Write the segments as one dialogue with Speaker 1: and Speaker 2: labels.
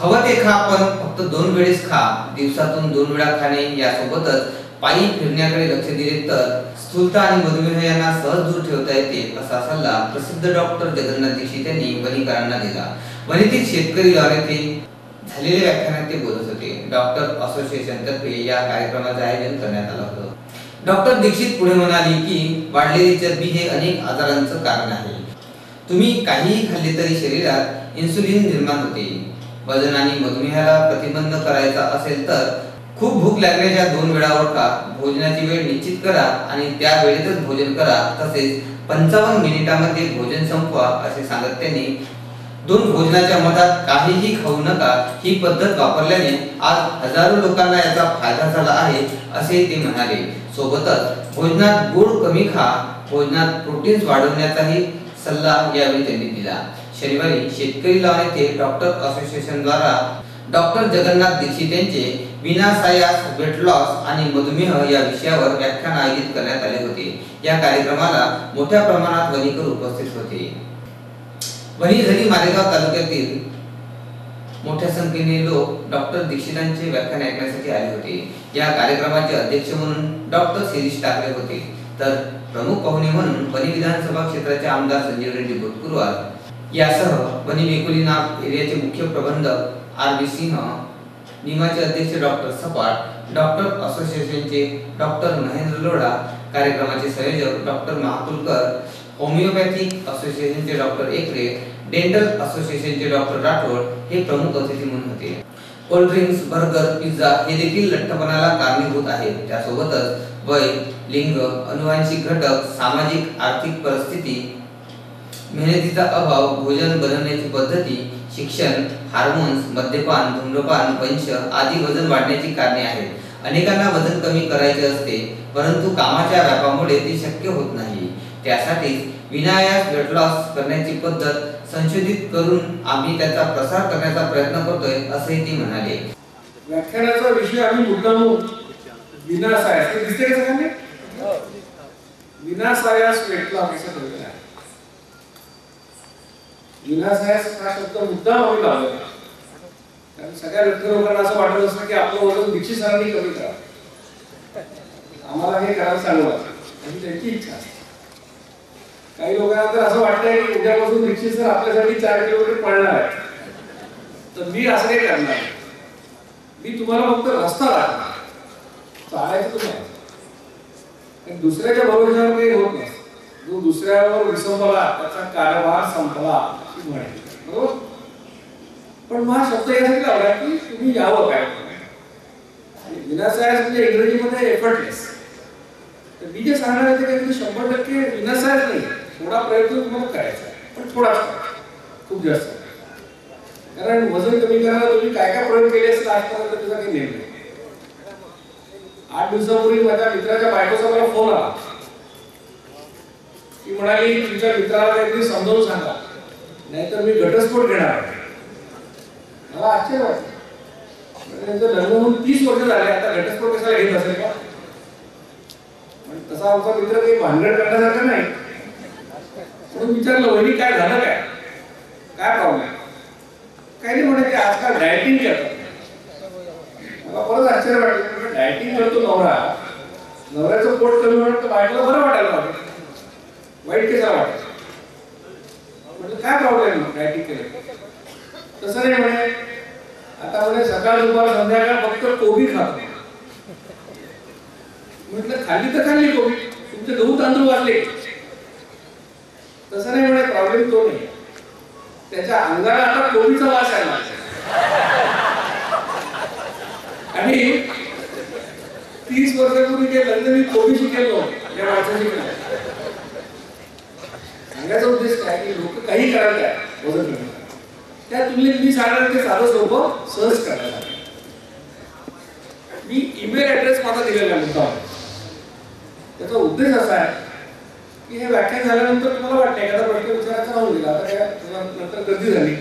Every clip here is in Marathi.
Speaker 1: हवं ते खा, पण फक्त 2 वेळेस खा. दिवसातून 2 वेळा खाणे यासोबतच पायी फिरण्याकडे लक्ष दिले तर स्थूलता आणि मधुमेह यांना सहज दूर ठेवता येते, असा सल्ला प्रसिद्ध डॉक्टर जगन्नाथ दीक्षित यांनी वणीकरांना दिला. वणीतील शेतकरी लॉन येथे झालेल्या व्याख्यानात ते बोलत होते. डॉक्टर असोसिएशन तर्फे या कार्यक्रमाचे आयोजन करण्यात आलं होतं. डॉक्टर दीक्षित पुढे म्हणाली की वाढलेली चरबी हे अनेक आजारांचं कारण आहे. तुम्ही काहीही खाल्ले तरी शरीरात इन्सुलिन निर्माण होते. वजन आणि मधुमेहाला प्रतिबंध करायचा असेल तर खूप भूक लागण्याच्या 2 वेळा ओळखा. भोजनाची वेळ निश्चित करा आणि त्या वेळेतच भोजन करा. तसेच 55 मिनिटांमध्ये भोजन संपवा, असे सांगत त्यांनी 2 भोजनाच्या मधात काहीही खाऊ नका ही पद्धत वापरल्याने आज हजारो लोकांना याचा फायदा झाला आहे, असे ते म्हणाले. सोबतच भोजनात गोड कमी खा. भोजनात प्रोटीन्स वाढवण्याचाही सल्ला यावेळी त्यांनी दिला. शनिवारी शेतकरी लॉन येथे डॉक्टर असोसिएशन द्वारा डॉक्टर जगन्नाथ दीक्षित यांचे विनासायास वेट लॉस आणि मधुमेह या विषयावर व्याख्यान आयोजित करण्यात आले होते. या कार्यक्रमाला मोठ्या प्रमाणात वणीकर उपस्थित होते. वणी मालेगाव तालुक्यातील मोठ्या संख्येने लोक डॉक्टर दीक्षितांचे व्याख्यान ऐकण्यासाठी आले होते. या कार्यक्रमाचे अध्यक्ष म्हणून डॉक्टर शिरीष ठाकरे होते, तर प्रमुख पाहुणे म्हणून वणी विधानसभा क्षेत्राचे आमदार संजीव रेड्डी भूतपूर्वार यासह वणी वेकोली नाग एरियाचे मुख्य प्रबंधक आर.बी. सिंह, निमाचे अध्यक्ष डॉक्टर सपाट, डॉक्टर असोसिएशनचे डॉक्टर महेंद्र लोढा, कार्यक्रमाचे संयोजक डॉक्टर महाकुलकर, होमिओपॅथिक असोसिएशनचे डॉक्टर एकरे, डेंटल असोसिएशनचे डॉक्टर राठोड हे प्रमुख अतिथी म्हणून होते. कोल्ड ड्रिंक्स, बर्गर, पिझ्झा हे देखील लठ्ठपणाला कारणीभूत आहेत. त्यासोबतच वय, लिंग, अनुवांशिक घटक, सामाजिक आर्थिक परिस्थिती, मेहनतीचा अभाव, भोजन बनवण्याची पद्धती, शिक्षण, हार्मोन्स, मद्यपान, धूम्रपान, वंश आदी वजन वाढण्याची कारणे आहेत. अनेकांना वजन कमी करायचे असते, परंतु कामाच्या व्यापामुळे ते शक्य होत नाही. त्यासाठी विनायास वेट लॉस करण्याची पद्धत संशोधित करून आम्ही त्याचा प्रसार करण्याचा प्रयत्न करतोय, असेही ते म्हणाले.
Speaker 2: व्याख्यानाचा विषय आम्ही मुद्दाम विनासायास दिसते का सगळ्यांनी? विनासायास वेट लॉस असं ठेवलेलं आहे. विनासायास हा शब्द मुद्दाम आम्ही लावलेला, कारण सगळ्या लोकांना असं वाटत असतं की आपलं वजन दीक्षित सरांनी कमी करा, आम्हाला हे करायला सांगू आणि त्यांची इच्छा असते. काही लोकांना तर असं वाटतंय की उद्यापासून दीक्षित सर आपल्यासाठी 4 किलोमीटर पळणार आहे, तर मी असं काही करणार नाही. मी तुम्हाला फक्त रस्ता दाखवणार, चालायचं तुम्हाला. दुसऱ्याच्या भरोश्यावर काही होत नाही. जो दुसऱ्यावर विसंबला त्याचा कारभार संपला, बरोबर. पण हा शब्द यासाठी लावला की तुम्ही यावं काय. विनासायास म्हणजे इंग्रजीमध्ये एफर्टलेस. तर मी जे सांगणार आहे ते काही 100% विनासायास नाही. थोडा प्रयत्न तुम्हाला करायचा आहे, पण थोडाच, खूप जास्त. कारण वजन कमी करायला तुम्ही काय काय प्रयोग केले असेल आजपर्यंत त्याचा काही नेम नाही. 8 दिवसापूर्वी माझ्या मित्राच्या बायकोचा मला फोन आला. ती म्हणाली तुमच्या मित्राला काहीतरी समजावून सांगा, नाहीतर मी घटस्फोट घेणार आहे. मला आश्चर्य वाटलं. त्यांचं लग्न होऊन 30 वर्ष झाले, आता घटस्फोट कशाला घेत असेल का? तसा आमचा मित्र काही भानगड करण्यासारखं नाही. म्हणून विचारलं वहिनी काय झालं, काय प्रॉब्लेम? काही नाही म्हणे की आजकाल डायटिंग करतात. मला परत आश्चर्य वाटलं. डायटिंग करतो नवरा, नवऱ्याचं पोट कमी म्हणत बायकोला बरं वाटायला पाहिजे, वाईट कशाला वाटत? म्हटलं काय प्रॉब्लेम डायटिंग केलं? तसं नाही म्हणे. आता म्हणे सकाळ दुपार संध्याकाळ फक्त कोबी खातो. म्हटलं खाल्ली तर खाल्ली कोबी, तुमचे गहू तांदूळ वाढले. तसं नाही म्हणे. प्रॉब्लेम तो नाही, त्याच्या अंगाला आता कोबीचा वास आला. आणि 30 वर्षापूर्वी जे लग्न मी कोबीशी केलो, या माणसाशी केलं. सांगायचा उद्देश काय की लोक काही करायला काय वजन कमी, त्या तुलनेत मी सांगणार ते साधं सोपं सहज करायला. मी ईमेल ऍड्रेस माझा दिलेला मुद्दा. त्याचा उद्देश असा आहे की हे व्याख्यान झाल्यानंतर तुम्हाला वाटतं एखादा प्रश्न विचारायचा राहून गेला, आता काय नंतर गर्दी झाली,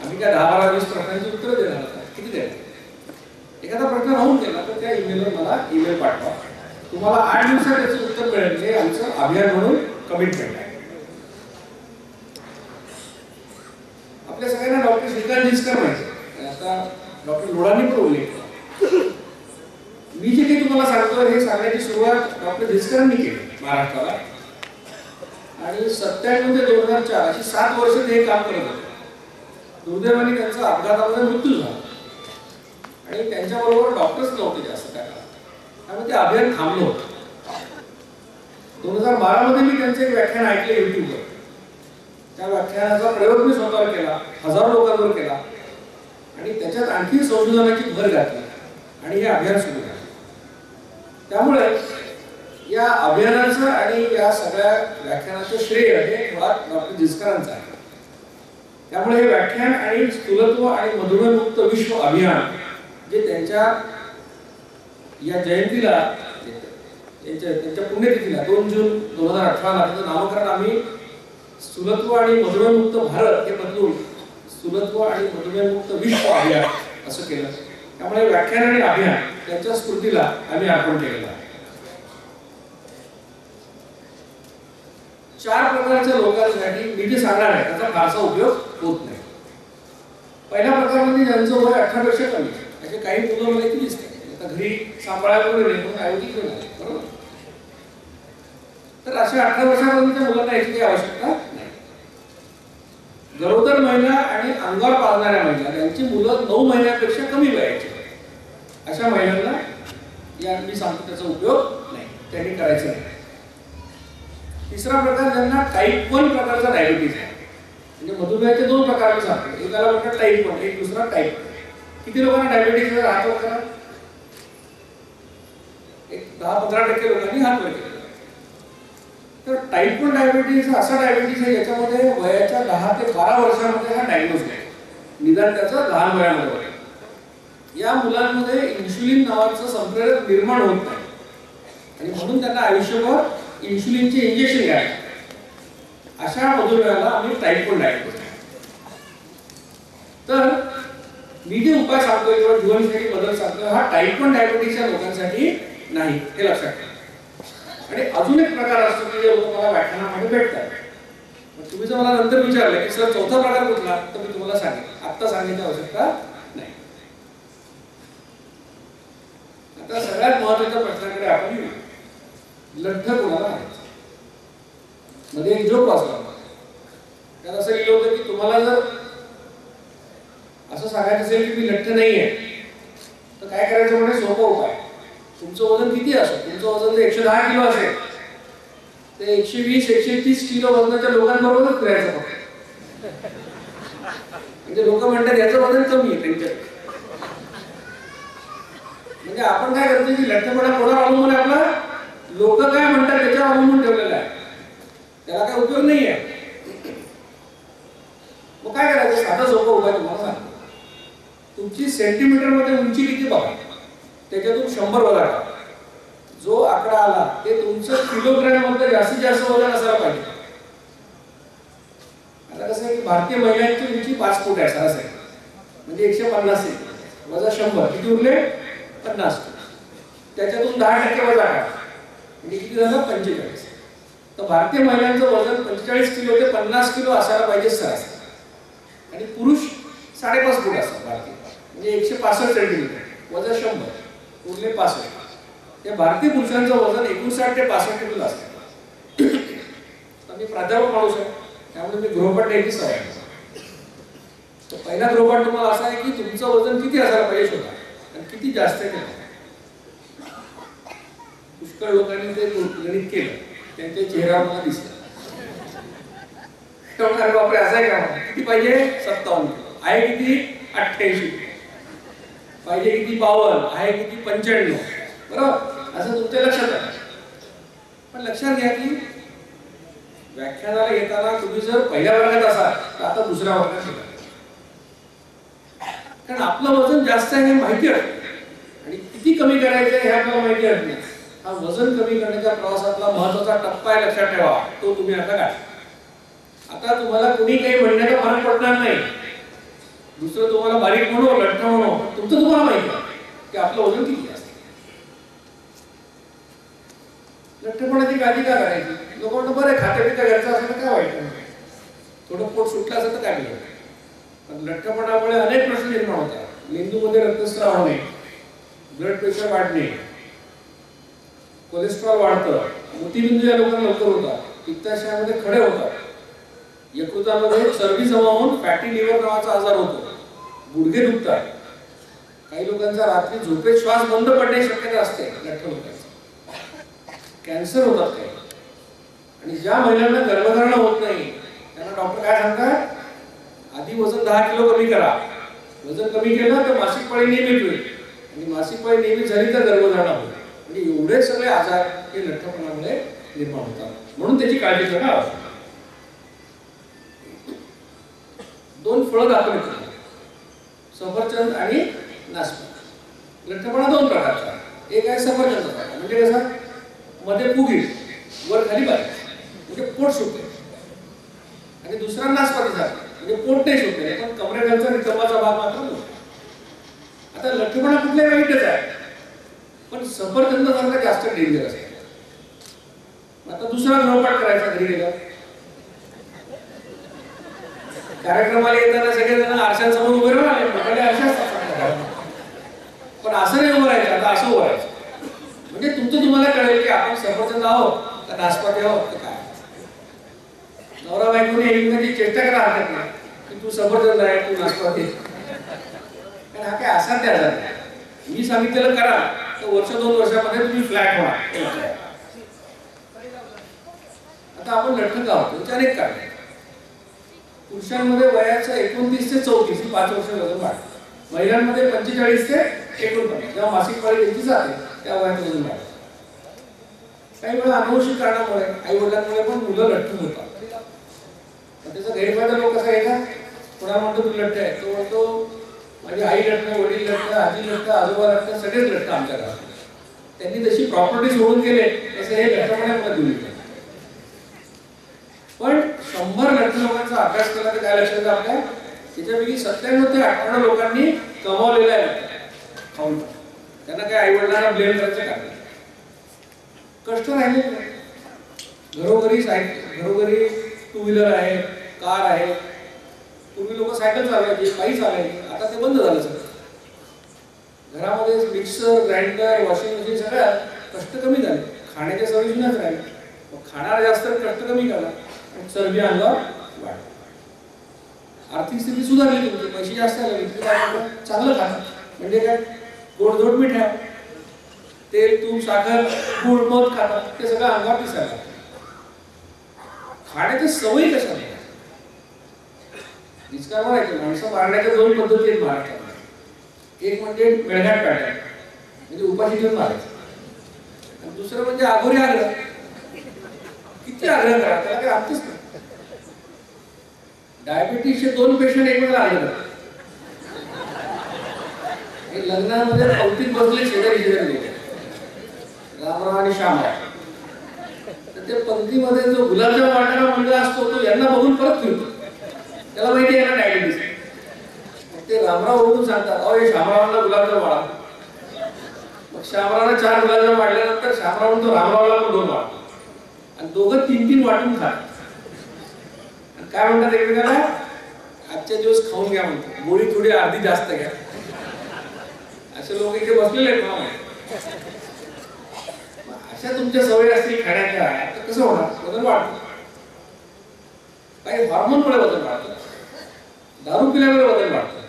Speaker 2: आम्ही काय 10-12-20 प्रश्नांची उत्तरं देणार होता, किती द्यायला. एखादा प्रश्न राहून गेला तर त्या ईमेलवर मला ईमेल पाठवा, तुम्हाला 8 दिवसात त्याचं उत्तर मिळेल. हे आमचं अभियान म्हणून कमिटमेंट आहे. आपल्या सगळ्यांना डॉक्टर श्रीकांत जिचकर माहिती, आता डॉक्टर लोढांनी पण उल्लेख केला. मी जे काही तुम्हाला सांगतो हे सांगण्याची सुरुवात डॉक्टर झिस्करांनी केली महाराष्ट्राला, आणि 97 ते 2004 अशी 7 वर्ष ते हे काम करत होते. दुर्दैवाने त्यांचा अपघातामध्ये मृत्यू झाला आणि त्यांच्याबरोबर डॉक्टर्स नव्हते जास्त त्या काळात, त्यामुळे ते अभियान थांबलं होतं. 2012 मध्ये मी त्यांचे एक व्याख्यान ऐकले युट्यूबवर. त्या व्याख्यानाचा प्रयोग मी स्वतःवर केला, हजारो लोकांवर केला, आणि त्याच्यात आणखी संशोधनाची भर घातली आणि हे अभियान सुरू झालं. त्यामुळे या अभियानाचं आणि या सगळ्या व्याख्यानाचं श्रेय हे मुळात डॉक्टर झिस्करांचं आहे. त्यामुळे हे व्याख्यान आणि स्थूलत्व आणि मधुमेहमुक्त विश्व अभियान जे त्यांच्या या जयंतीला, त्यांच्या पुण्यतिथीला 2 जून 2018 ला त्याचं नामकरण आम्ही स्थूलत्व आणि मधुमेहमुक्त भारत हे बदलून स्थूलत्व आणि मधुमेहमुक्त विश्व अभियान असं केलं. त्यामुळे व्याख्यान आणि अभियान त्यांच्या स्मृतीला आम्ही अर्पण केलेलं आहे. 4 प्रकारच्या लोकांसाठी मी जे सांगणार आहे त्याचा फारसा उपयोग होत नाही. पहिला प्रकार म्हणजे ज्यांचं वय 18 पेक्षा कमी आहे. असे काही मुलं मला किती दिसतात आता घरी सांभाळायला वगैरे म्हणून आयोजित केलं, बरोबर. तर अशा 18 वर्षापर्यंतच्या मुलांना याची काही आवश्यकता नाही. गरोदर महिला आणि अंगावर पाळणाऱ्या महिला यांची मुलं 9 महिन्यापेक्षा कमी वयाची, अशा महिलांना या मी सांगतो त्याचा उपयोग नाही, त्यांनी करायचं नाही. तिसरा प्रकार ज्यांना टाईप 1 प्रकारचा डायबिटीज आहे, म्हणजे मधुमेहाचे 2 प्रकार मी सांगतो. एकाला म्हणतात टाईप 1, एक दुसरा टाईप 2. किती लोकांना डायबिटीज आहे हात वर करा. एक 10-15% लोकांनी हात वर केले. तर टाईप 1 डायबिटीज असा डायबिटीज आहे याच्यामध्ये वयाच्या 10 ते 12 वर्षांमध्ये हा डायग्नोज आहे, निदान त्याचं लहान वयामध्ये. या मुलांमध्ये इन्शुलिन नावाचं संप्रेरक निर्माण होत नाही आणि म्हणून त्यांना आयुष्यभर इन्शुलिनचे इंजेक्शन घ्यायचे. अशा मधुमेहाला आम्ही टाईप 1 डायबिटीज. तर मी जे उपाय सांगतोय किंवा जीवनशैली बदल सांगतोय हा टाईप 1 डायबिटीसच्या लोकांसाठी नाही, हे लक्षात ठेवा. आणि अजून एक प्रकार असतो की जे लोक मला व्याख्यानामध्ये भेटतात. तुम्ही जर मला नंतर विचारलं की सर चौथा प्रकार कुठला, तर मी तुम्हाला सांगेन. आत्ता सांगण्याची आवश्यकता नाही. आता सगळ्यात महत्त्वाच्या प्रश्नाकडे आपण येऊ. लठ्ठ कोणाला आहे? मध्ये एक जोक वाचला, त्यात असं लिहिलं होतं की तुम्हाला जर असं सांगायचं असेल की मी लठ्ठ नाहीये तर काय करायचं म्हणजे सोपा उपाय. तुमचं वजन किती असेल, तुमचं वजन जर 110 किलो असेल तर 120-130 किलो वजनाच्या लोकांबरोबरच फिरायचं फक्त. म्हणजे लोक म्हणतात याचं वजन कमी आहे त्यांच्याकडे. म्हणजे आपण काय करतो की लठ्ठपणा कोणावर अवलंबून आहे? आपला लोक काय म्हणतात त्याच्यावर अवलंबून ठेवलेला आहे, त्याला काय उपयोग नाही आहे. मग काय करायचं? साधा सोपा उपाय तुम्हाला सांगतो. तुमची सेंटीमीटर मध्ये उंची किती बघा, त्याच्यातून 100 वजा करा. जो आकडा आला ते तुमचं किलोग्रॅम मध्ये जास्तीत जास्त वजन असायला पाहिजे. आता कसं आहे की भारतीय महिलांची उंची 5 फूट आहे सरासरी, म्हणजे 150 वजा 100 किती उरले? 50. त्याच्यातून 10% वजा करा म्हणजे किती झालं? 45. तर भारतीय महिलांचं वजन 45 किलो ते 50 किलो असायला पाहिजे सरासरी, आणि पुरुष 5.5 फूट असतात भारतीय, म्हणजे 165 सेंटीमीटर वजा 100 उरले 65. त्या भारतीय पुरुषांचं वजन 59 ते 65 किलो असतं. मी प्राध्यापक माणूस आहे त्यामुळे मी गृहपाठ द्यायची सवय आहे. तर पहिला गृहपाठ तुम्हाला असा आहे की तुमचं वजन किती असायला पाहिजे शोधा आणि किती जास्त आहे. पुष्कळ लोकांनी ते गणित केलं, त्यांच्या चेहऱ्यावर मला दिसलं. अरे बापरे असं आहे का? किती पाहिजे? 57 किलो. आहे किती? 88. पाहिजे किती? 52. आहे किती? 95. बरोबर, असं तुमच्या लक्षात आहे. पण लक्षात घ्या की व्याख्यानाला येताना तुम्ही जर पहिल्या वर्गात असाल तर आता दुसऱ्या वर्गात येणार, कारण आपलं वजन जास्त आहे हे माहिती आहे आणि किती कमी करायचं हे आपल्याला माहिती आहे. हा वजन कमी करण्याच्या प्रवासातला महत्त्वाचा टप्पा आहे, लक्षात ठेवा. तो तुम्ही आता काय, आता तुम्हाला कोणी काही म्हणण्याचा फरक पडणार नाही. दुसरं तुम्हाला बारीक म्हणू, लठ्ठ म्हणू, तुमचं तुम्हाला माहिती आहे की आपलं वजन किती असतं. लठ्ठपणाची काळजी का करायची? लोक म्हणतात बरं खात्या पिता घरचं असेल तर काय वाईट, थोडं पोट सुटलं असेल तर काय बिघडलं. पण लठ्ठपणामुळे अनेक प्रश्न निर्माण होतात. रक्तस्राव होणे, ब्लड प्रेशर वाढणे, कोलेस्ट्रॉल वाढतं, मोतीबिंदू या लोकांना लवकर होतात, पित्ताशयामध्ये खडे होतात, यकृतामध्ये चरबी जमा होऊन फॅटी लिव्हर नावाचा आजार होतो, गुडघे दुखतात, काही लोकांचा रात्री झोपेत श्वास बंद पडण्याची शक्यता असते, लठ्ठ लोकांचा कॅन्सर होतात काही. आणि ज्या महिलांना गर्भधारणा होत नाही त्यांना डॉक्टर काय सांगतात, आधी वजन 10 किलो कमी करा, वजन कमी केलं तर मासिक पाळी नियमित होईल, आणि मासिक पाळी नियमित झाली तर गर्भधारणा होईल. म्हणजे एवढे सगळे आजार हे लठ्ठपणामुळे निर्माण होतात, म्हणून त्याची काळजी करणं आवश्यक. 2 फळं दाखवली, सफरचंद आणि नाशपाती. लठ्ठपणा 2 प्रकारचा, एक आहे सफरचंदाचा, म्हणजे कसा मध्ये फुगील वर खाली बारीक, म्हणजे पोट सुटते, आणि दुसरा नाशपातीचा म्हणजे पोट नाही सुटते पण कमरेखालचा नितंबाचा भाग मात्र मोठा. आता लठ्ठपणा कुठल्या वाईटच आहे, पण सफरचंदासारखा जास्त डेंजर असते. आता दुसरा गृहपाठ करायचा घरी गेला, कार्यक्रमाला येताना सगळेजण आरशांसमोर उभे राहिले, पण असं नाही उभं राहायचं, आता असं उभं राहायचं. म्हणजे तुमचं तुम्हाला कळेल की आपण सफरचंद आहोत का नाशपाती आहोत का काय. नवरा बायकोने एकमेकांची चेष्टा करा हरकत नाही की तू सफरचंद आहे तू नाशपाती, कारण हा काय असाध्य आजार नाही. मी सांगितलेलं करा तर वर्ष 2 वर्षामध्ये तुम्ही फ्लॅट होणार. आता आपण लठ्ठ का होतो त्याचे अनेक कारण. पुरुषांमध्ये वयाचं 29 ते 34 ही 5 वर्ष वजन वाढतं, महिलांमध्ये 45 ते 49 जेव्हा मासिक पाळी त्यांची जाते त्या वयात वजन वाढतं. काही वेळा अनुवंशिक कारणामुळे आई वडिलांमुळे पण मुलं लठ्ठ होतात. त्याचा गैरफायदा लोक कसा घेतात, कोणा म्हणतो तू लठ्ठ आहे, तो म्हणतो माझी आई लठ्ठ, वडील लठ्ठ, आजी लठ्ठ, आजोबा लठ्ठ, सगळेच लठ्ठ आमच्या घरात. त्यांनी जशी प्रॉपर्टी सोडून गेले तसं हे लठ्ठपणा मला देऊन गेले. पण 100 लठ्ठ लोकांचा अभ्यास केला तर काय लक्षात येतं आपल्या, त्याच्यापैकी 97 ते 98 लोकांनी कमावलेलं आहे खाऊन. त्यांना काय आई वडिलांना ब्लेम करायचं कारण कष्ट राहिले. घरोघरी 2 व्हीलर आहे, कार आहे. पूर्वी लोक सायकल चालवायची, पायी चालायची, आता ते बंद झालं सगळं. घरामध्ये मिक्सर, ग्राइंडर, वॉशिंग मशीन, सगळ्या कष्ट कमी झाले, खाण्याच्या सवयी जुन्याच राहिले. खाणारा जास्त कष्ट कमी करा, चरबी अंगावर वाढ. आर्थिक स्थिती सुधारली, तुमची पैसे जास्त आले, चांगलं खा. म्हणजे काय, गोडधोड मिठ्या, तेल, तूप, साखर, गुळ, मध खातात, ते सगळं अंगावर दिसायला. खाण्याच्या सवयी कशा नाही. निष्काळ मारायचे, माणसं मारण्याच्या 2 पद्धती आहेत महाराष्ट्रात. एक म्हणजे मेळघाट पॅटर्न, म्हणजे उपाशी घेऊन मारायचं, आणि दुसरं म्हणजे आघोरी आग्रह. किती आग्रह करा, त्याला काही अर्थच नाही. डायबिटीसचे 2 पेशंट एकमेकाला आले, लग्नामध्ये पंक्तीत बसले शेजारी रामराव आणि श्यामराव. तर ते पंक्तीमध्ये जो गुलाबजाम वाटणारा मुलगा असतो तो यांना बघून परत फिरतो, त्याला माहिती आहे ना डायबिटीस. ते रामराव ओळखून सांगतात, अहो हे श्यामरावांना गुलाबजाम वाढा. मग श्यामरावला 4 गुलाबजाम वाढल्यानंतर श्यामराव म्हणतो रामरावला पण 2 वाढ, आणि दोघं 3-3 वाटून खा. काय म्हणतात एकमेकाला, आजच्या दिवस खाऊन घ्या म्हणतो, गोळी थोडी अर्धी जास्त घ्या. असे लोक इथे बसलेले आहेत ना. अशा तुमच्या सवयी असतील खाण्याच्या, तर कसं होणार, वजन वाढतं. काही हॉर्मोनमुळे वजन वाढतं, दारू पिल्यामुळे वजन वाढतं.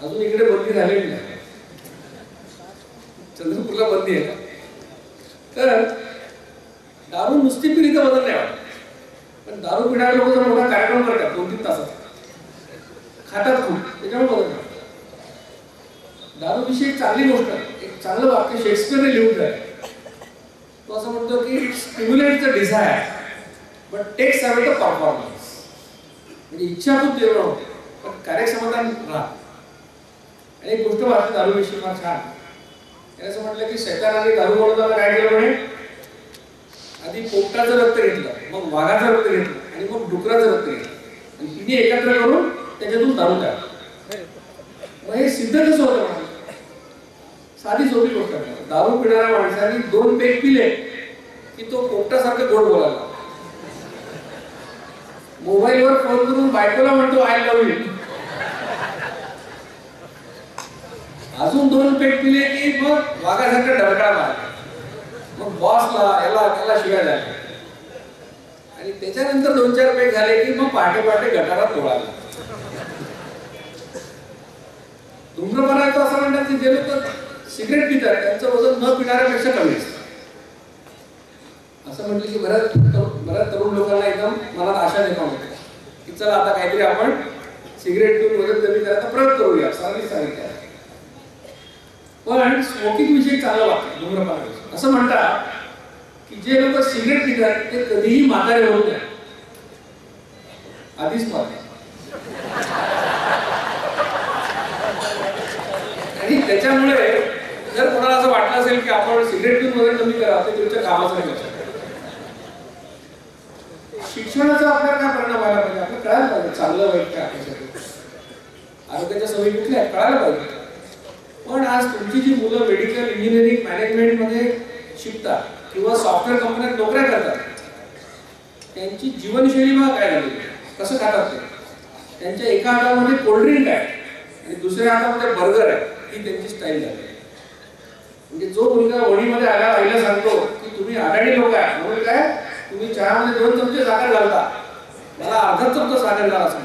Speaker 2: अजून इकडे बंदी झालेली नाही, चंद्रपूरला बंदी आहे. तर दारू नुसती पिली तर वजन नाही वाढत, पण दारू पिणारे लोक जर मोठा कार्यक्रम करतात 2-3 तासाचा, खातात खूप, त्याच्यामुळे वजन वाढतं. दारू विषयी एक चांगली गोष्ट, एक चांगलं वाक्य शेक्सपियरने लिहून आहे. तो असं म्हणतो की stimulate the desire but takes away the performance. म्हणजे इच्छा खूप निर्माण होते पण कार्यक्षमता राहत. आणि एक गोष्ट वाटते दारूविषयी फार छान. त्याने असं म्हटलं की शैतानाने दारू बनवताना काय केलं म्हणे, आधी पोपटाचं रक्त घेतलं, मग वाघाचं रक्त घेतलं, आणि मग डुकराचं रक्त घेतलं, आणि तिन्ही एकत्र करून त्याच्यातून दारू तयार. मग हे सिद्ध कसं होतं, साधी सोपी गोष्ट आहे. दारू पिणाऱ्या माणसाने 2 पेग पिले की तो पोपटासारखं गोड बोलायला. मोबाईलवर फोन करून बायकोला म्हणतो आय लव्ह यू. अजून 2 पेग पिले की मग वाघासारखा ढवळा मारला, मग बॉसला याला त्याला शिवाय झाल्या, आणि त्याच्यानंतर 2-4 पेग झाले की मग पहाटे पहाटे गटारात लोळाला. धूम्रपानाचं असं म्हणतात की जे लोक सिगरेट पितात त्यांचं वजन न पिणाऱ्यापेक्षा कमी असतं. असं म्हटलं की बऱ्याच तरुण लोकांना एकदम मनात आशा निर्माण होते की चला आता काहीतरी आपण सिगरेट पिऊन वजन कमी करायचा प्रयत्न करूया, सरांनी सांगितलं. पण स्मोकिंग विषयी चांगलं वाटतं धूम्रपानाविषयी. असं म्हणतात की जे लोक सिगरेट पितात ते कधीही म्हातारे होत नाही, आधीच मारतात. आणि त्याच्यामुळे जर कोणाला असं वाटलं असेल की आपण सिगरेट पिऊन वजन कमी करा तर तुमच्या कामाचं नाही लक्षात. शिक्षणाचा आपल्याला काय परिणाम व्हायला पाहिजे, आपल्याला कळायला पाहिजे चांगलं वाईट काय आपल्यासाठी, आरोग्याच्या सवयी कुठल्या आहेत कळायला पाहिजे. पण आज तुमची जी मुलं मेडिकल इंजिनिअरिंग मॅनेजमेंट मध्ये शिकतात किंवा सॉफ्टवेअर कंपन्यात नोकऱ्या करतात, त्यांची जीवनशैली मग काय झाली, कसं खातात ते, त्यांच्या एका हातामध्ये कोल्ड्रिंक आहे आणि दुसऱ्या हातामध्ये बर्गर आहे, ही त्यांची स्टाईल झाली. म्हणजे जो मुलगा वडीमध्ये आईला सांगतो की तुम्ही अडाणी लोक आहे म्हणून काय तुम्ही चहामध्ये 2 चमचे साखर घालता, मला अर्धा चमचा साखर घाला असं,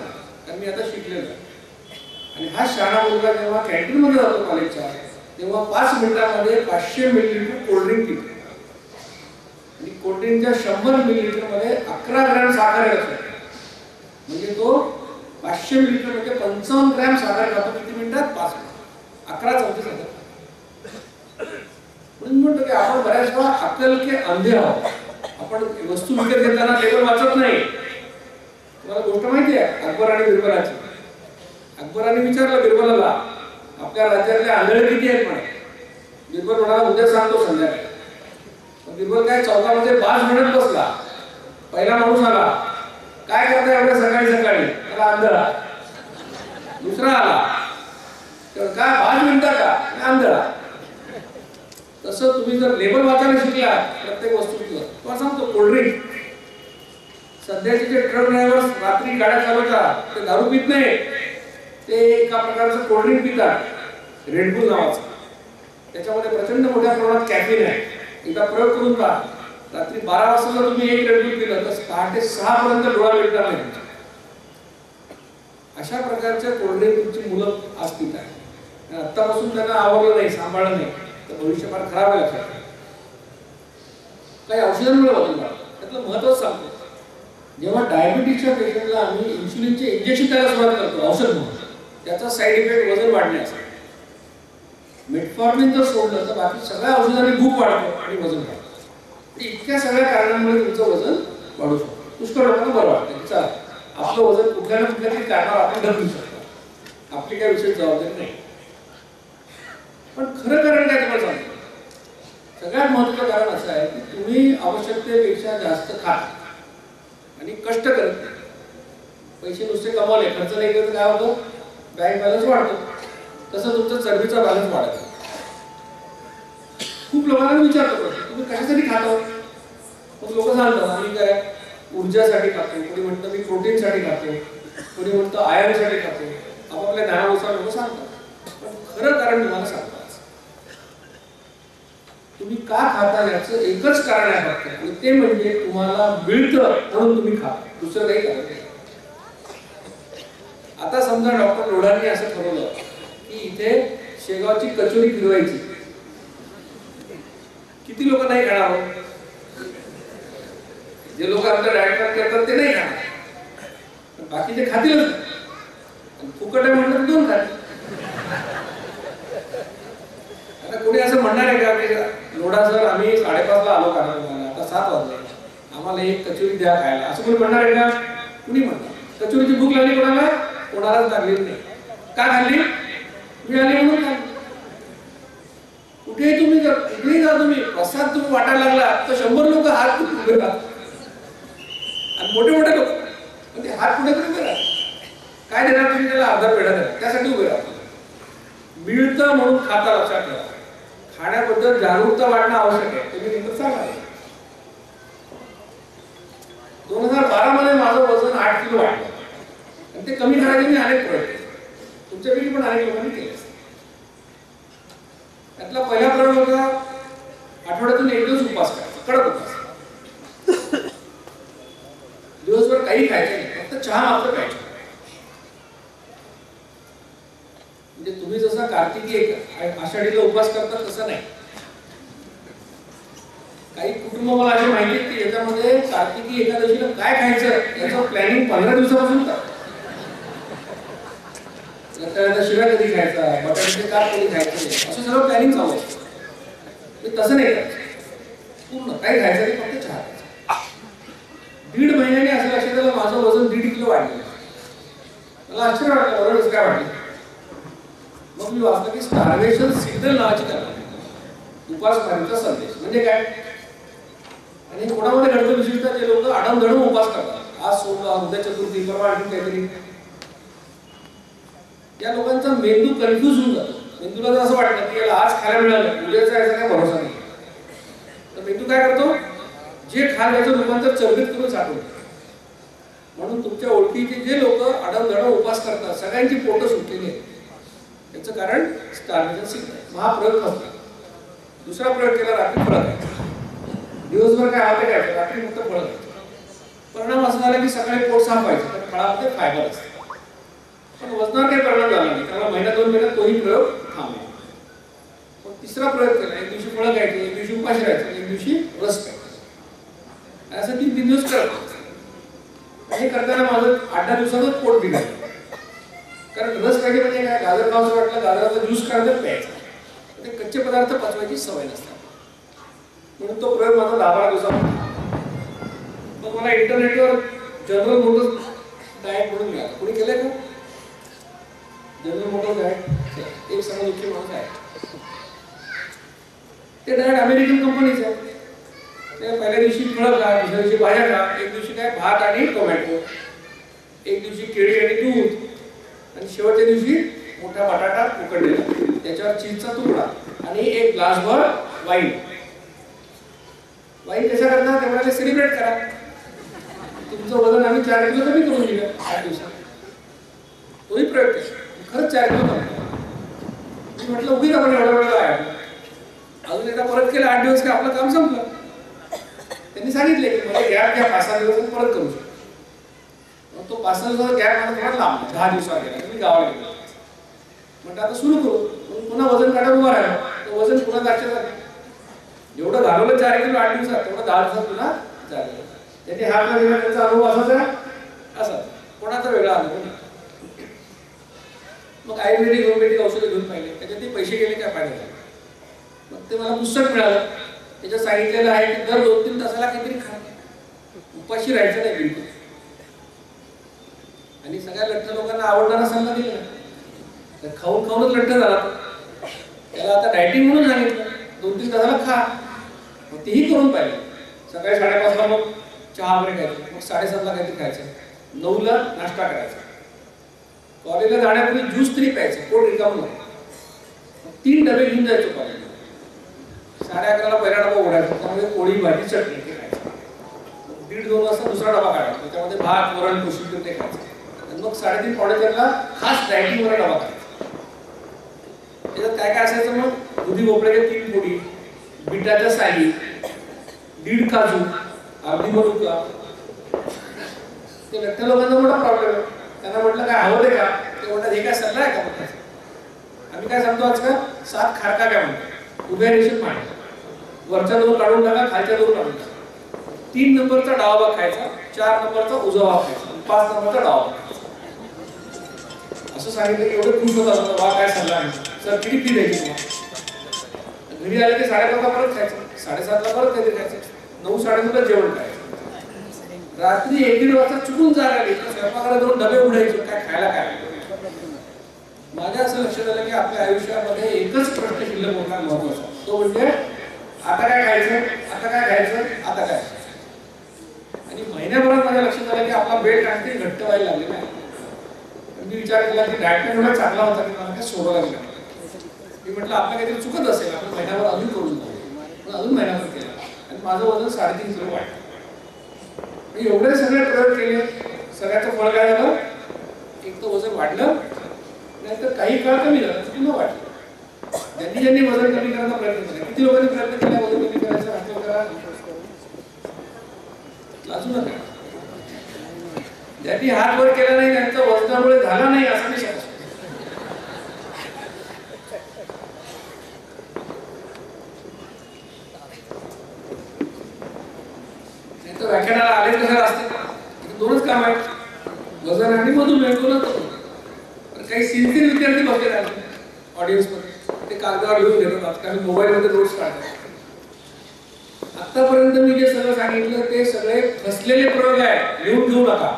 Speaker 2: कारण मी आता शिकलेलो आहे. आणि हा शहाणा मुलगा जेव्हा कॅन्टीन मध्ये जातो कॉलेजच्या तेव्हा 5 मिनिटांमध्ये 500 मिलीलिटर कोल्ड्रिंक पितो आणि कोल्ड्रिंकच्या 100 मिलीलिटर मध्ये 11 ग्रॅम साखर असते. म्हणजे तो 500 मिलीलिटर मध्ये 55 ग्रॅम साखर खातो किती मिनिटात, 5 मिनिटात 11 चमचे साखर. म्हणून म्हणतो की आपण बऱ्याच वेळा अक्कल के अंधे आहोत. आपण वस्तू विकत घेताना लेबल वाचत नाही. तुम्हाला गोष्ट माहिती आहे अकबर आणि बिरबलाची. अकबराने विचारलं बिरबलाला आपल्या राज्यातले आंधळे किती आहेत म्हणे. बिरबल म्हणाला उद्या सांगतो संध्याकाळी. बिरबल काय चौकामध्ये 5 मिनिट बसला. पहिला माणूस आला, काय करताय एवढ्या सकाळी सकाळी, मला आंधळा. दुसरा आला, तर काय 5 मिनिटं का, आंधळा. तसं तुम्ही जर लेबल वाचायला शिकला प्रत्येक वस्तूचं, तुम्हाला सांगतो कोल्ड्रिंक, सध्याचे जे ट्रक ड्रायव्हर रात्री गाड्या चालवतात ते दारू पित नाही, ते एका प्रकारचं कोल्ड्रिंक पितात रेडबुल नावाचं. त्याच्यामध्ये प्रचंड मोठ्या प्रमाणात कॅफीन आहे. एकदा प्रयोग करून पहा, रात्री 12 वाजता जर तुम्ही 1 रेडबुल पिलं तर पहाटे 6 पर्यंत डोळा मिळणार नाही. अशा प्रकारच्या कोल्ड्रिंक तुमची मुलं आज पित आहेत. आत्तापासून त्यांना आवडलं नाही, सांभाळलं नाही तर भविष्य फार खराब आहे. लक्षात काही औषधांमुळे होतं मला त्यातलं महत्त्व सांगतो. जेव्हा डायबिटीसच्या पेशंटला आम्ही इन्सुलिनचे इंजेक्शन द्यायला सुरुवात करतो औषध म्हणून, त्याचा साईड इफेक्ट वजन वाढण्याचा. मेटफॉर्मिन जर सोडलं तर बाकी सगळ्या औषधांनी भूक वाढतो आणि वजन वाढतं. इतक्या सगळ्या कारणांमुळे तुमचं वजन वाढू शकतो. पुष्कळ लोकांना बरं वाटतं चला आपलं वजन कुठल्या ना कुठल्या तरी कारणावर आपण ढकलू शकतो, आपली काय विशेष जबाबदारी नाही. पण खरं कारण काय तुम्हाला सांगतो, सगळ्यात महत्त्वाचं कारण असं आहे की तुम्ही आवश्यकतेपेक्षा जास्त खा आणि कष्ट करत नाही. पैसे नुसते कमावले, खर्च नाही केलं तर काय होतं, बँक बॅलन्स वाढतो. तसं तुमचा चरबीचा बॅलन्स वाढतो. खूप लोकांना विचारतो तुम्ही कशासाठी खातो, मग लोक सांगतात आम्ही काय ऊर्जासाठी खातो, कोणी म्हणतं मी प्रोटीनसाठी खातो, कोणी म्हणतं आयर्नसाठी खातो. आपापल्या ज्ञानानुसार लोक सांगतात. पण खरं कारण तुम्हाला सांगतात, तुम्ही का खाता याचं एकच कारण आहे फक्त, आणि ते म्हणजे तुम्हाला मिळतं म्हणून तुम्ही खा, दुसरं काही कारण नाही. आता समजा डॉक्टर लोढांनी असं ठरवलं की इथे शेगावची कचोरी फिरवायची, किती लोक नाही खाणार? जे लोक आमच्या डाएट करतात ते नाही खाणार, बाकीचे खातीलच. फुकट आहे म्हणलं 2 खातील. आता कोणी असं म्हणणार आहे का की लोढा सर आम्ही 5:30ला आलो खाणार, आता 7 वाजले, आम्हाला एक कचोरी द्या खायला, असं कोणी म्हणणार आहे का? कुणी म्हणणार. कचोरीची भूक लागली कोणाला? कोणालाच लागली नाही. का खाल्ली? मिळाली म्हणून खाल्ली. कुठेही तुम्ही कुठेही जा, तुम्ही प्रसाद तुम्ही वाटायला लागला तर 100 लोक हात उभे राहतात आणि मोठे मोठे लोक म्हणजे हात पुढे उभे राहतात. काय देणार तुम्ही त्याला? अर्धा पेढा देणार, त्यासाठी उभे राहतात. मिळतं म्हणून खाता. लक्षात ठेवा, खाण्याबद्दल जागरूकता वाढणं आवश्यक आहे. तुम्ही नंतर सांगा. 2012 मध्ये माझं वजन 8 किलो वाढलं आणि ते कमी करायचे मी अनेक प्रयत्न, तुमच्यापैकी पण अनेक लोकांनी केले. त्यातला पहिला प्रयोग होता आठवड्यातून एक दिवस उपवास करायचा, कडक उपवास. दिवसभर काही खायचं नाही, फक्त चहा मात्र प्यायचा. म्हणजे तुम्ही जसा कार्तिकी आषाढीला उपवास करता तसं नाही. काही कुटुंब मला अशी माहिती की याच्यामध्ये कार्तिकी एकादशीला काय खायचं याचं प्लॅनिंग 15 दिवसापासून करतात. शिरा कधी खायचा, बटाट्याचे काप कधी खायचे, असं सगळं प्लॅनिंग चालू आहे. तसं नाही करायचं, पूर्ण काही खायचं नाही, फक्त चहा खायचा. 1.5 महिन्याने असं लक्षात आलं माझं वजन 1.5 किलो वाढलं. मला आश्चर्य वाटलं, वजन काय वाढलं. मग मी वाचलं की स्टार्वेशन सिग्नल नावाची कल्पना, उपासमारीचा संदेश. म्हणजे काय, आणि कोणामध्ये घडतं विशेषतः जे लोक आडमधडम उपास करतात, आज सोमवार, उद्या चतुर्थी, परवा आणखी काहीतरी, या लोकांचा मेंदू कन्फ्यूज होऊन जातो. मेंदूला जर असं वाटतं की याला आज खायला मिळालं, उद्याचा याचा काही भरोसा नाही. तर मेंदू काय करतो, जे खायचं रूपांतर चरबीत करून साठवतो. म्हणून तुमच्या ओळखीचे जे लोक आडमधडम उपास करतात सगळ्यांची पोटं सुटलेली आहेत. याचं कारण स्टार्वेशन सिग्नल. हा प्रयोग फसला. दुसरा प्रयोग केला, रात्री फळं खायचं. दिवसभर काय आवडते काय, रात्री फक्त फळं खायचं. परिणाम असा झाला की सकाळी पोट साफ व्हायचं, तर फळामध्ये फायबर असते. पण वजनावर काही परिणाम झाला नाही, त्याला महिना 2 महिन्यात तोही प्रयोग थांबला. पण तिसरा प्रयोग केला, एक दिवशी फळं खायची, एक दिवशी उपाशी राहायचं, एक दिवशी रस प्यायचा. असं 3 दिवस करत. हे करताना माझं 8-10 दिवसातच पोट बिघडलं. कारण रस पाहिजे म्हणजे काय, गाजर खावंसं वाटलं, गाजराचा ज्यूस काढून प्यायचा. ते कच्चे पदार्थ पचवायची सवय नसतात. म्हणून तो प्रयोग माझा 10-12 दिवसात. मग मला इंटरनेटवर जनरल मोटर्स डाएट म्हणून मिळाला. कोणी केलंय का जनरल मोटर्स डाएट? एक समोरची माणूस आहे, ते डाएट अमेरिकन कंपनीचं आहे. ते पहिल्या दिवशी फळं खा, दुसऱ्या दिवशी भाज्या खा, एक दिवशी काय भात आणि टोमॅटो, एक दिवशी केळी आणि दूध, आणि शेवटच्या दिवशी मोठा बटाटा उकडलेला, त्याच्यावर चीजचा तुकडा आणि एक ग्लासभर वाईन. वाईन कशा करणार ते म्हणाले, सेलिब्रेट करा. तुमचं वजन आम्ही 4 किलो कमी करून दिलं 8 दिवसात. तोही प्रयोग केला, खरंच 4 किलो कमी. मी म्हटलं उगीच आपण एवढा वेळेला आहे, अजून एकदा परत केलं 8 दिवस, काय आपलं काम संपलं. त्यांनी सांगितले की मला गॅप घ्या 5-6 दिवस परत करू शकतो. तो 5-6 दिवसाचा गॅप मला थोडा लांब, 10 दिवसात गेला, मी गावाला गेलो. म्हटलं आता सुरू करू. पुन्हा वजन काढायला उभा राहिला, तर वजन पुन्हा लक्षात आलं. जेवढं घालवलं 4 किलो 8 दिवसात, तेवढं 10 दिवसात पुन्हा झालं. त्यांनी हा आपला त्यांचा अनुभव असा कोणाचा वेगळा अनुभव नाही. मग आयुर्वेदिक होमिओपॅथिक औषधं घेऊन पाहिले, त्याच्यात ते पैसे गेले काय फायदा झाला. मग ते मला पुस्तक मिळालं, त्याच्यात सांगितलेलं आहे की दर 2-3 तासाला काहीतरी खा, उपाशी राहायचं नाही बिलकुल. आणि सगळ्या लठ्ठ लोकांना आवडणारा सल्ला दिला, तर खाऊन खाऊनच लठ्ठ झाला. त्याला आता डायटिंग म्हणून सांगितलं, 2-3 तासाला खा. मग तेही करून पाहिलं. सकाळी 5:30ला मग चहा वगैरे खायचं, मग 7:30ला काहीतरी खायचं, 9ला नाश्ता करायचा, कॉलेजला जाण्यापूर्वी ज्यूस तरी प्यायचं, पोट रिकामं नको. 3 डबे घेऊन जायचो कॉलेजला. 11:30ला पहिला डबा उघडायचा, त्यामध्ये पोळी भाजी चटणी ते खायचं. 1:30-2 वाजता दुसरा डबा काढायचा, त्याच्यामध्ये भात वरण कोशिंबीर ते खायचं. आणि मग 3:30-4:30ला खास डायटिंगवर डबा खायचा. त्याच्यात काय काय असायचं, मग दुधी भोपळ्याच्या 3 पोळी, बिटाच्या साली, 1.5 काजू, अर्धी मनुका. ते लठ्ठ लोकांना मोठा प्रॉब्लेम आहे. त्यांना म्हटलं काय हवं ते का, ते म्हणतात हे काय सल्ला आहे का. आम्ही काय सांगतो आजकाल, 7 खारका काय म्हणतो, उभ्या रेषेत पाणी, वरच्या 2 काढून टाका, खालच्या 2 काढून टाका. 3 नंबरचा डावा भाग खायचा, 4 नंबरचा उजवा भाग खायचा, 5 नंबरचा डावा भाग. असं सांगितलं की एवढं खुश होत असतं, वा काय सल्ला आहे सर, किती फी द्यायची तुम्हाला. घरी आलं की 5:30ला परत खायचं, 7:30ला परत काहीतरी खायचं, 9-9:30ला जेवण करायचं. रात्री 1-1.5 वाजता चुकून जायला लागली तर स्वयंपाकाला 2 डबे उघडायचे, काय खायला काय. माझ्या असं लक्षात आलं की आपल्या आयुष्यामध्ये एकच प्रश्न शिल्लक होणार महत्वाचा, तो म्हणजे आता काय खायचं, आता काय खायचं, आता काय. आणि महिन्याभरात माझ्या लक्षात आलं की आपला बेल्ट आणखी घट्ट व्हायला लागले नाही. मी विचार केला की डाएट एवढा चांगला होता की मला काय सोडायला लागला. मी म्हटलं आपलं काहीतरी चुकत असेल, आपण महिन्याभर अजून करून जाऊ. अजून महिन्याभर केला आणि माझं वजन 3.5 किलो वाढलं. एवढे सगळे प्रयोग केले, सगळ्याचं फळ काय झालं, एक तर वजन वाढलं, नाहीतर काही काळ कमी झालं, पुन्हा वाढलं. ज्यांनी वजन कमी करायचा प्रयत्न केला, किती लोकांनी प्रयत्न केला वजन कमी करायचा? हात करा, लाजू नका. ज्यांनी हात वर केला नाही त्यांचा वजनामुळे झाला नाही असं मी सांगतो. नाही तर व्याख्यानाला आले कसं असते, दोनच काम आहेत, वजन आणि मधुमेह, दोनच. पण काही सिन्सिअर विद्यार्थी बघते ऑडियन्स मध्ये, ते कागदावर लिहून घेतात, आजकाल मोबाईल मध्ये नोट्स काढतात. आतापर्यंत मी जे सगळं सांगितलं ते सगळे फसलेले प्रयोग आहेत, लिहून घेऊ नका.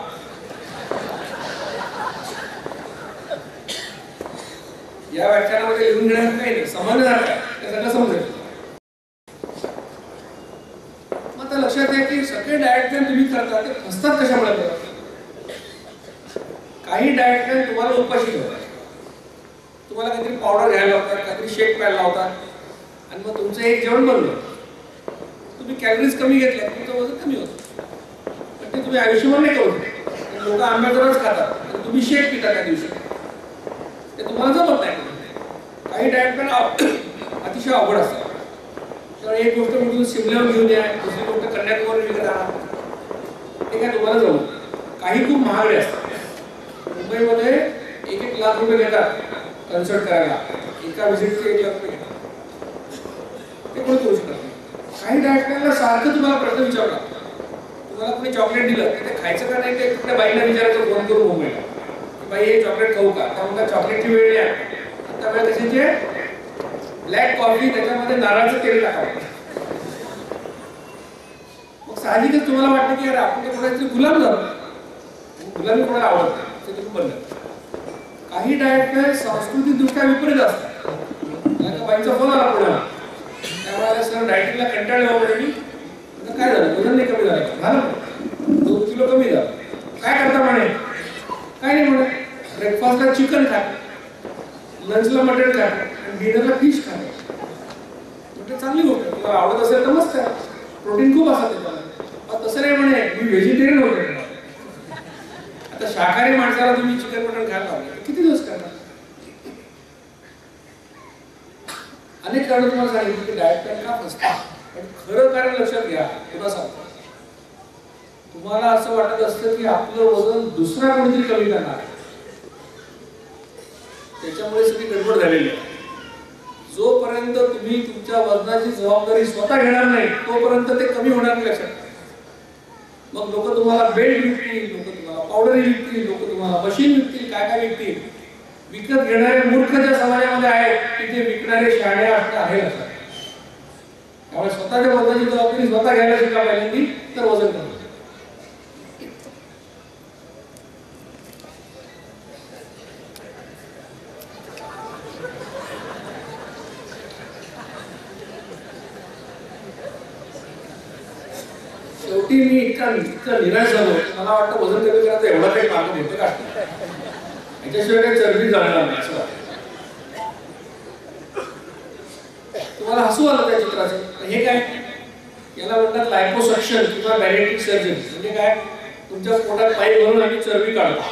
Speaker 2: या व्याख्यानामध्ये लिहून घेण्यात काही नाही, समजणार काय ते सगळं समजेल. मग आता लक्षात घ्या की सगळे डाएट प्लॅन तुम्ही करता ते फसतात कशामुळे? काही डाएट प्लॅन तुम्हाला उपाशी ठेवतात, तुम्हाला काहीतरी पावडर घ्यायला लावतात, काहीतरी शेक प्यायला लावतात, आणि मग तुमचं एक जेवण बनलं. तुम्ही कॅलरीज कमी घेतल्या, तुमचं वजन कमी होतं, पण ते तुम्ही आयुष्यभर नाही करू शकत. लोक आंब्याचं खातात आणि तुम्ही शेक पिता त्या दिवशी, ते तुम्हाला जमत नाही. काही डाएट प्लॅन अतिशय अवघड असतात. तर एक गोष्ट मी शिमल्यावर घेऊन या, दुसरी गोष्ट कन्याकुमारी विकत आणा, ते काय तुम्हाला जमत. काही खूप महागडे असतात. मुंबईमध्ये 1-1 लाख रुपये घेतात कन्सल्ट करायला, एका व्हिजिटचे 1 लाख रुपये घेतात. ते कोणी करू शकत नाही. काही डाएट प्लॅनला सारखं तुम्हाला प्रश्न विचारला, तुम्हाला कोणी चॉकलेट दिलं ते खायचं का नाही, ते कुठल्या बाईला विचारायचं फोन करून मुंबईला, बाई हे चॉकलेट खाऊ का? त्यामुळे चॉकलेटची वेळ नाही. आता वेळ कशाचे? ब्लॅक कॉफी, त्याच्यामध्ये नारळाचं तेल टाकावं. मग साहजिकच तुम्हाला वाटतं की अरे आपण ते कोणाचे गुलाम झालो, गुलामी कोणाला आवडत नाही, ते तुम्ही बनलं. काही डाएट प्लॅन सांस्कृतिक दृष्ट्या विपरीत असतात. एका बाईचा फोन आला पुण्याला, त्यामुळे सर डाएटिंगला कंटाळले वगैरे, मी काय झालं, वजन नाही कमी झालं, 2 किलो कमी झालं. काय करता म्हणे? काय नाही म्हणे, ब्रेकफास्टला चिकन खा, लंचला मटण खा, आणि डिनरला फिश खा. म्हणजे चांगली गोष्ट, तुम्हाला आवडत असेल तर मस्त आहे, प्रोटीन खूप असतात त्याच्यामध्ये. तसं नाही म्हणे, मी व्हेजिटेरियन होते. आता शाकाहारी माणसाला तुम्ही चिकन मटण खायला लावले, किती दिवस करणार? अनेक कारण तुम्हाला सांगितलं की डाएट प्लॅन का फसतात, पण खरं कारण लक्षात घ्या. पुन्हा सांगतो, तुम्हाला असं वाटत असतं की आपलं वजन दुसरा कोणीतरी कमी करणार, त्याच्यामुळे सगळी गडबड झालेली आहे. जोपर्यंत तुम्ही तुमच्या वजनाची जबाबदारी स्वतः घेणार नाही तोपर्यंत ते कमी होणार नाही. लक्षात. मग लोक तुम्हाला बेल्ट विकतील, लोक तुम्हाला पावडर विकतील, लोक तुम्हाला मशीन विकतील, काय काय विकतील. विकत घेणारे मूर्ख ज्या समाजामध्ये आहेत तिथे विकणारे शहाणे असणं आहे. लक्षात. त्यामुळे स्वतःच्या वजनाची जबाबदारी स्वतः घ्यायला शिका पहिल्यांदी, तर वजन कमी. शेवटी मी इतका निराश झालो, मला वाटतं वजन कमी करायचं एवढा काही मार्ग भेटतो का, याच्याशिवाय काही चरबी जाणार नाही असं वाटतं. तुम्हाला हसू आलं त्या चित्राचं. हे काय, याला म्हणतात लायपोसक्शन किंवा बॅरेटिक सर्जरी. म्हणजे काय, तुमच्या पोटात पाईप भरून आम्ही चरबी काढतो.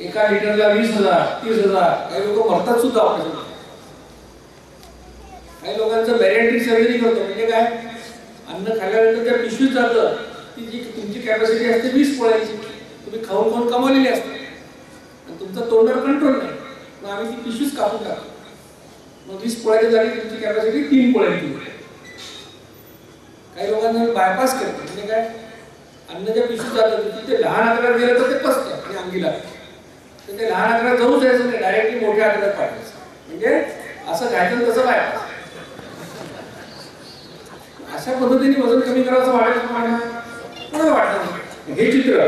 Speaker 2: एका लिटरला 20,000 30,000, काही लोक मरतात सुद्धा आपल्यासोबत. काही लोकांचं बॅरेटिक सर्जरी करतो. म्हणजे काय, अन्न खाल्ल्यानंतर त्या पिशवीत जातं, ती जी तुमची कॅपॅसिटी असते 20 पोळ्यांची, तुम्ही खाऊन खाऊन कमावलेली असते आणि तुमचा तोंडावर कंट्रोल नाही, मग आम्ही ती पिशवीच कापून टाकतो. मग 20 पोळ्याच्या जागी तुमची कॅपॅसिटी 3 पोळ्यांची होते. काही लोकांना बायपास करतो. म्हणजे काय, अन्न ज्या पिशवीत जातं तिथे लहान आकारात गेलं तर ते पचतं आणि अंगी लागतं. तर ते लहान आकारात जाऊ जायचं नाही, डायरेक्टली मोठ्या आकारात पाठवायचं. म्हणजे असं घ्यायचं तसं बायपास. अशा पद्धतीने वजन कमी करायचं वाटायचं मला वाटतं. हे चित्र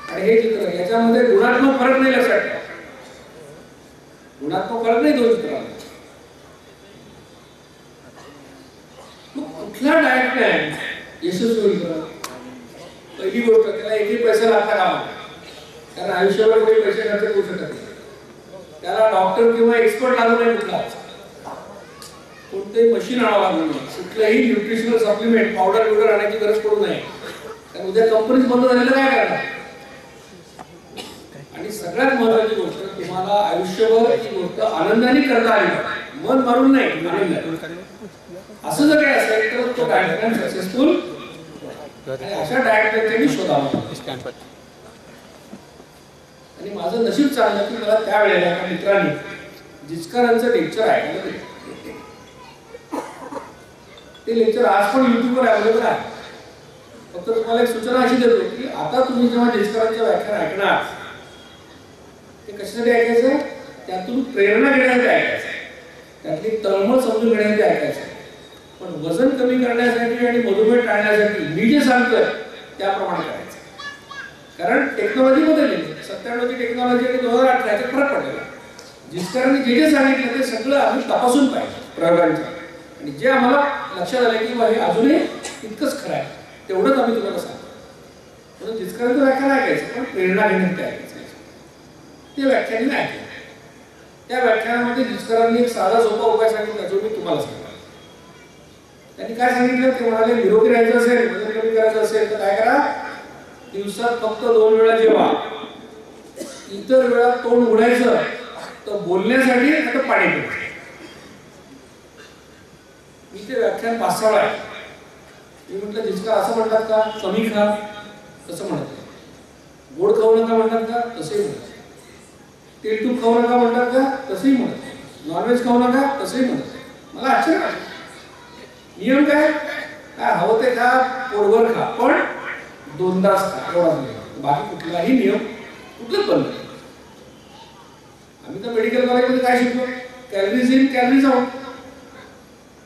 Speaker 2: आणि हे चित्र याच्यामध्ये गुणात्मक फरक नाही. लक्षात ठेवा, गुणात्मक फरक नाही दोन चित्रांमध्ये. मग कुठला डाएट प्लॅन यशस्वी होईल? पहिली गोष्ट, त्याला एकही पैसा लागता कामा नये. कारण आयुष्यावर कोणी पैसे खर्च करू शकत नाही. त्याला डॉक्टर किंवा एक्सपर्ट लागू नाही, कुठला कोणतेही मशीन आणावं लागू नये, कुठलंही न्यूट्रिशनल सप्लिमेंट पावडर बिवडर आणायची गरज पडू नये. कारण उद्या कंपनीज बंद झालेलं काय करणार? आणि सगळ्यात महत्वाची गोष्ट, तुम्हाला आयुष्यभर ही गोष्ट आनंदाने करता आली, मन मारून नाही, असं जर काय असेल तर तो डाएट प्लॅन सक्सेसफुल, अशा डाएट प्लॅन त्यांनी शोधावा. आणि माझं नशीब चांगलं की मला त्यावेळेला एका मित्रांनी जिचकरांचं लेक्चर ऐकायला दिलं. ते लेक्चर आज पण युट्यूबवर अवेलेबल आहे. फक्त तुम्हाला एक सूचना अशी देतो की आता तुम्ही जेव्हा जिचकरांचं व्याख्यान ऐकणार ते कशासाठी ऐकायचं, त्यातून प्रेरणा घेण्यासाठी ऐकायचं, त्यातली तळमळ समजून घेण्यासाठी ऐकायचं. पण वजन कमी करण्यासाठी आणि मधुमेह टाळण्यासाठी मी जे सांगतोय त्याप्रमाणे करायचं. कारण टेक्नॉलॉजी बदलली, 97 ची टेक्नॉलॉजी आणि 2018 याच्यात फरक पडलेला. जिचकरांनी जे जे सांगितलं ते सगळं आम्ही तपासून पाहिजे प्रयोगांच्या, आणि जे आम्हाला लक्षात आलं की हे अजूनही इतकंच खरं आहे तेवढंच आम्ही तुम्हाला सांगतो. म्हणून जिचकरांचं व्याख्यान ऐकायचं, पण प्रेरणा घेण्यासाठी ऐकायचं. ते व्याख्यान नाही ऐकलं. त्या व्याख्यानामध्ये जिचकरांनी एक साधा सोपा उपाय सांगितला जो मी तुम्हाला सांगतो. त्यांनी काय सांगितलं ते म्हणाले, निरोगी राहायचं असेल, वजन कमी करायचं असेल तर काय करा, दिवसात फक्त 2 वेळा जेवा, इतर वेळा तोंड उघडायचं तर बोलण्यासाठी आता पाणी प्यायचं. मी ते व्याख्यान 5-6 वेळा. मी म्हटलं जिचकार असं म्हणतात का, कमी खा तसं म्हणत, गोड खाऊ नका म्हणतात का, तसंही म्हणत, तेल तूप खाऊ नका म्हणतात का, तसंही म्हणत, नॉनव्हेज खाऊ नका तसंही म्हणत. मला आश्चर्य वाटलं. नियम काय, काय हवं ते खा, पोटभर खा, पण 2 तास खा, एवढा नियम. बाकी कुठलाही नियम कुठलंच बंद नाही. आम्ही तर मेडिकल कॉलेजमध्ये काय शिकलो, कॅलरीज इन कॅलरीज आउट.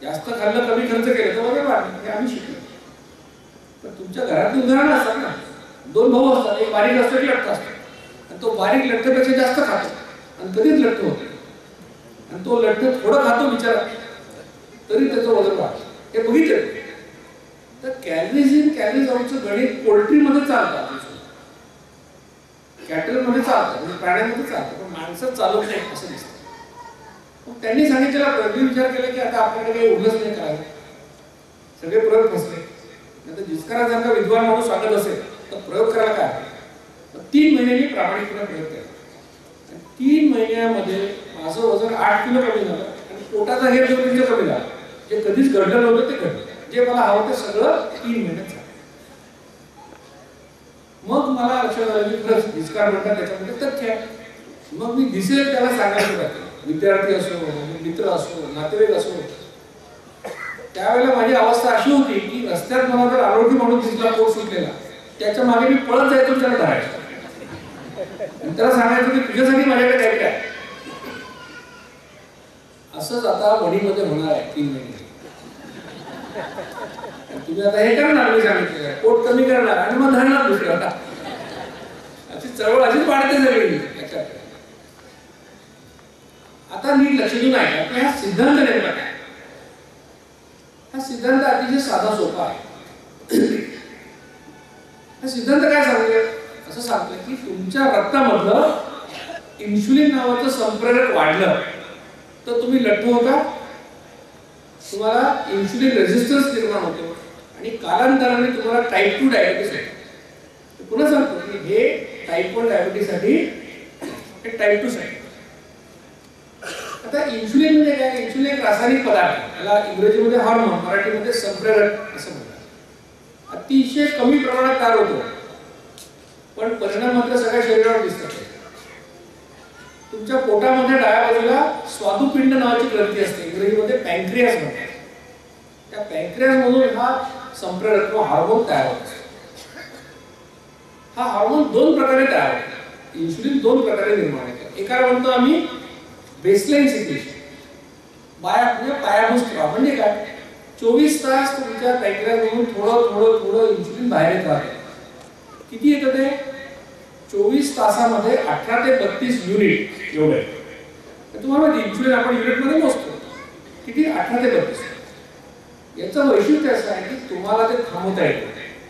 Speaker 2: जास्त खाल्लं कमी खर्च केलं तर वजन वाढलं, हे आम्ही शिकलो. पण तुमच्या घरातली उदाहरणं असतात ना, 2 भाऊ असतात, एक बारीक असतो की लठ्ठ असतो, आणि तो बारीक लठ्ठपेक्षा जास्त खातो आणि कधीच लठ्ठ होतो, आणि तो लठ्ठ थोडं खातो बिचारा तरी त्याचं वजन वाढतं. हे बघितलं. तर कॅलरीज इन कॅलरीज आउटचं गणित पोल्ट्रीमध्ये चालतं, कॅटलमध्ये चालतं, म्हणजे प्राण्यांमध्ये चालतं, पण माणसं चालवत नाही असं दिसतं. मग त्यांनी सांगितलेला प्रयोग विचार केला की आता आपल्याकडे काही उरलंच नाही करायला, सगळे प्रयोग फसले. नाही तर जिचकरांसारखा विद्वान माणूस सांगत असेल तर प्रयोग करायला काय. 3 महिने मी प्रामाणिकपणे प्रयोग केला. 3 महिन्यामध्ये माझं वजन 8 किलो कमी झालं, आणि पोटाचा हेर 2 इंच कमी झाला. जे कधीच घडलं नव्हतं ते घडलं. जे मला हवं ते सगळं 3 महिन्यात झालं. मग मला लक्षात आलं की खरंच जिचकार म्हणतात त्याच्यामध्ये तथ्य आहे. मग मी दिसेल त्याला सांगायचं होतं, विद्यार्थी असो, मित्र असो, नातेवाईक असो. त्यावेळेला माझी अवस्था अशी होती की रस्त्यात मला जर अनोळखी माणूस दिसला पोट सुटलेला, त्याच्या मागे मी पळत जायचो, त्याला धरायचो, त्याला सांगायचं की तुझ्यासाठी माझ्याकडे काय काय. असंच आता वणीमध्ये होणार आहे 3 महिने. तुम्ही आता हे करणार, मी सांगितलं पोट कमी करणार आणि मग धरणार दुसऱ्या. अशी चळवळ अशीच वाढते सगळी. आता नीट लक्ष देऊन ऐका की हा सिद्धांत नेमका काय. हा सिद्धांत अतिशय साधा सोपा आहे. हा सिद्धांत काय सांगतोय, असं सांगतोय की तुमच्या रक्तामधलं इन्सुलिन नावाचं संप्रेरक वाढलं तर तुम्ही लठ्ठ होता, तुम्हाला इन्सुलिन रेझिस्टन्स निर्माण होतो, आणि कालांतराने तुम्हाला टाईप 2 डायबिटीस होतो. पुन्हा सांगतो की हे टाईप 1 डायबिटीससाठी, हे टाईप 2 साठी. आता इन्सुलिन म्हणजे काय, इन्सुलिन एक रासायनिक पदार्थ, त्याला इंग्रजीमध्ये हार्मोन, मराठीमध्ये संप्रेरक असं म्हणतात. अतिशय कमी प्रमाणात तयार होतो, पण परिणाम मात्र सगळ्या शरीरावर दिसतात. तुमच्या पोटामध्ये डाव्या बाजूला स्वादुपिंड नावाची ग्रंथी असते, इंग्रजीमध्ये पॅन्क्रियास म्हणतात. त्या पॅन्क्रियास मधून हा संप्रेरक किंवा हार्मोन तयार होतो. हा हार्मोन 2 प्रकारे तयार होतो, इन्सुलिन 2 प्रकारे निर्माण होतो. एकाला म्हणतो आम्ही बेसलाईन सिक्रेशन, पायाभूत स्त्राव. म्हणजे काय, 24 तास तुमच्या पॅन्क्रियासमधून थोडं थोडं थोडं इन्सुलिन बाहेर येत राहते. किती येतं ते, 24 तासामध्ये 18 ते 32 युनिट एवढे. तुम्हाला माहिती इन्सुलिन आपण युनिटमध्ये मोजतो, किती, 18 ते 32. याचं वैशिष्ट्य असं आहे की तुम्हाला ते थांबवता येतं,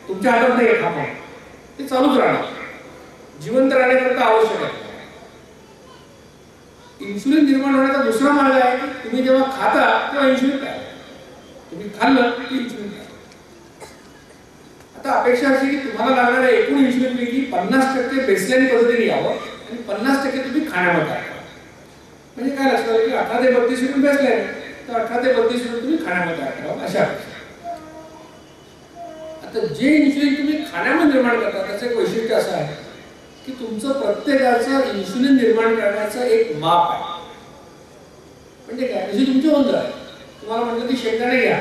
Speaker 2: तुमच्या हातात नाही थांबवणं, ते चालूच राहणार, जिवंत राहण्याकरता आवश्यक आहे. इन्सुलिन निर्माण होण्याचा दुसरा मार्ग आहे की तुम्ही जेव्हा खाता तेव्हा इन्सुलिन तयार, तुम्ही खाल्लं की इन्सुलिन तयार. आता अपेक्षा अशी की तुम्हाला लागणाऱ्या एकूण इन्सुलिन पैकी 50% बेसलाईन पद्धतीने यावं आणि 50% तुम्ही खाण्यामध्ये टाकावं. म्हणजे काय लक्षात आलं की 18 ते 32 युनिट बेसलाईन, तर 18 ते 32 युनिट तुम्ही खाण्यामध्ये तयार करावं अशा अपेक्षा. आता जे इन्सुलिन तुम्ही खाण्यामध्ये निर्माण करता त्याचं एक वैशिष्ट्य असं आहे की तुमचं प्रत्येकाचं इन्सुलिन निर्माण करण्याचं एक माप आहे. म्हणजे काय, जशी तुमची ओंजळ आहे, तुम्हाला म्हटलं की शेंगदाणे घ्या,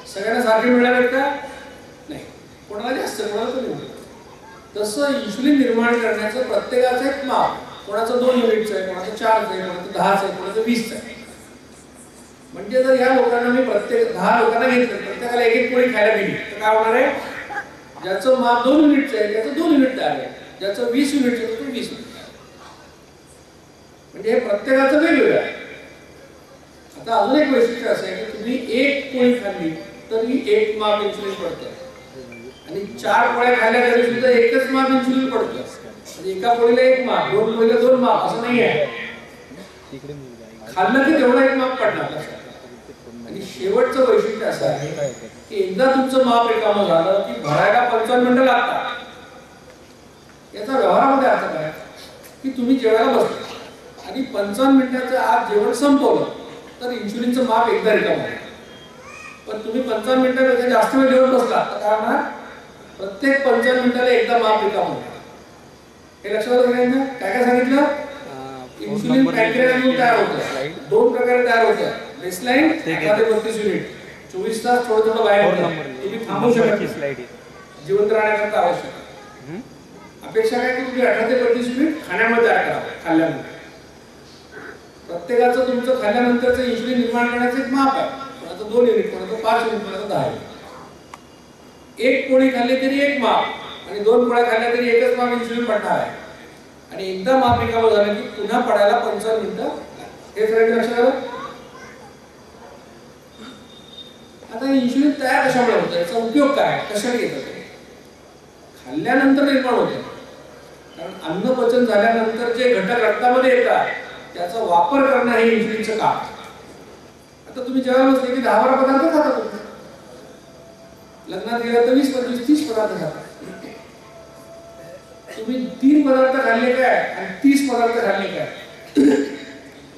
Speaker 2: सगळ्यांना सारखे मिळाले का नाही, कोणाला जास्त कोणाला कमी मिळतं. तसं इन्सुलिन निर्माण करण्याचं प्रत्येकाचं एक माप, कोणाचं 2 युनिटचं आहे, कोणाचं 4 आहे, कोणाचं 10 आहे, कोणाचं 20 आहे. म्हणजे जर या लोकांना मी प्रत्येक 10 लोकांना घेतलं, प्रत्येकाला एक एक पोळी खायला दिली तर काय होणार आहे, ज्याचं माप 2 युनिटचं आहे त्याचं 2 युनिट तयार आहे, ज्याचं 20 युनिटचं आहे तो 20 युनिट. म्हणजे हे प्रत्येकाचं वेगवेगळं आहे. आता अजून एक वैशिष्ट्य असं आहे की तुम्ही एक पोळी खाल्ली तरी एक माप इन्सुलिन पडतं, आणि 4 पोळ्या खाल्ल्या तरी सुद्धा एकच माप इन्सुलिन पडतं. म्हणजे एका पोळीला एक माप, 2 पोळीला 2 माप असं नाही आहे, खाल्लं की तेवढा एक माप पडणार. आणि शेवटचं वैशिष्ट्य असं आहे की एकदा तुमचं माप रिकामं झालं की भरायला 55 मिनिटं लागतात. याचा व्यवहारामध्ये अर्थ काय की तुम्ही जेवायला बसले आणि 55 मिनिटाच्या आत जेवण संपवलं तर इन्सुलिनचं माप एकदा रिकामं होतं. पण तुम्ही 55 मिनिटापेक्षा जास्त वेळ जेवण बसला तर काय होणार, प्रत्येक 55 मिनिटाला एकदा माप रिकामं होतं. हे लक्षात आलं काय काय सांगितलं, इन्सुलिन पॅनक्रियाजवळ तयार होतं, 2 प्रकारे तयार होतं, बेसलाईन 18 ते 32 युनिट, 24 तास थोडं थोडं बाहेर होतं, तुम्ही थांबू शकत नाही, जिवंत राहण्याकरता आवश्यक. अपेक्षा काय की तुम्ही 18 ते 32 युनिट खाण्यामध्ये तयार करावं. खाल्ल्यानंतर प्रत्येकाचं तुमचं खाल्ल्यानंतरचं इन्सुलिन निर्माण करण्याचं एक माप आहे, कोणाचं 2 युनिट, कोणाचं 5 युनिट, कोणाचं 10 युनिट. एक पोळी खाल्ली तरी एक माप, आणि 2 पोळ्या खाल्ल्या तरी एकच माप इन्सुलिन पडणार आहे. आणि एकदा माप रिकामं झालं की पुन्हा पडायला 55 मिनिटं. हे सगळं लक्षात आलं. आता इन्सुलिन तयार कशामुळे होतं, याचा उपयोग काय, कशाने येतं ते, खाल्ल्यानंतर निर्माण होतं. कारण अन्न पचन झाल्यानंतर जे घटक रक्तामध्ये येतात त्याचा वापर करणं हे इन्सुलिनचं काम. आता तुम्ही जेव्हा बसले की 10-12 पदार्थ खाता, तुम्ही लग्नात गेला तर 20-25-30 पदार्थ खाता. तुम्ही 3 पदार्थ खाल्ले काय आणि 30 पदार्थ खाल्ले काय.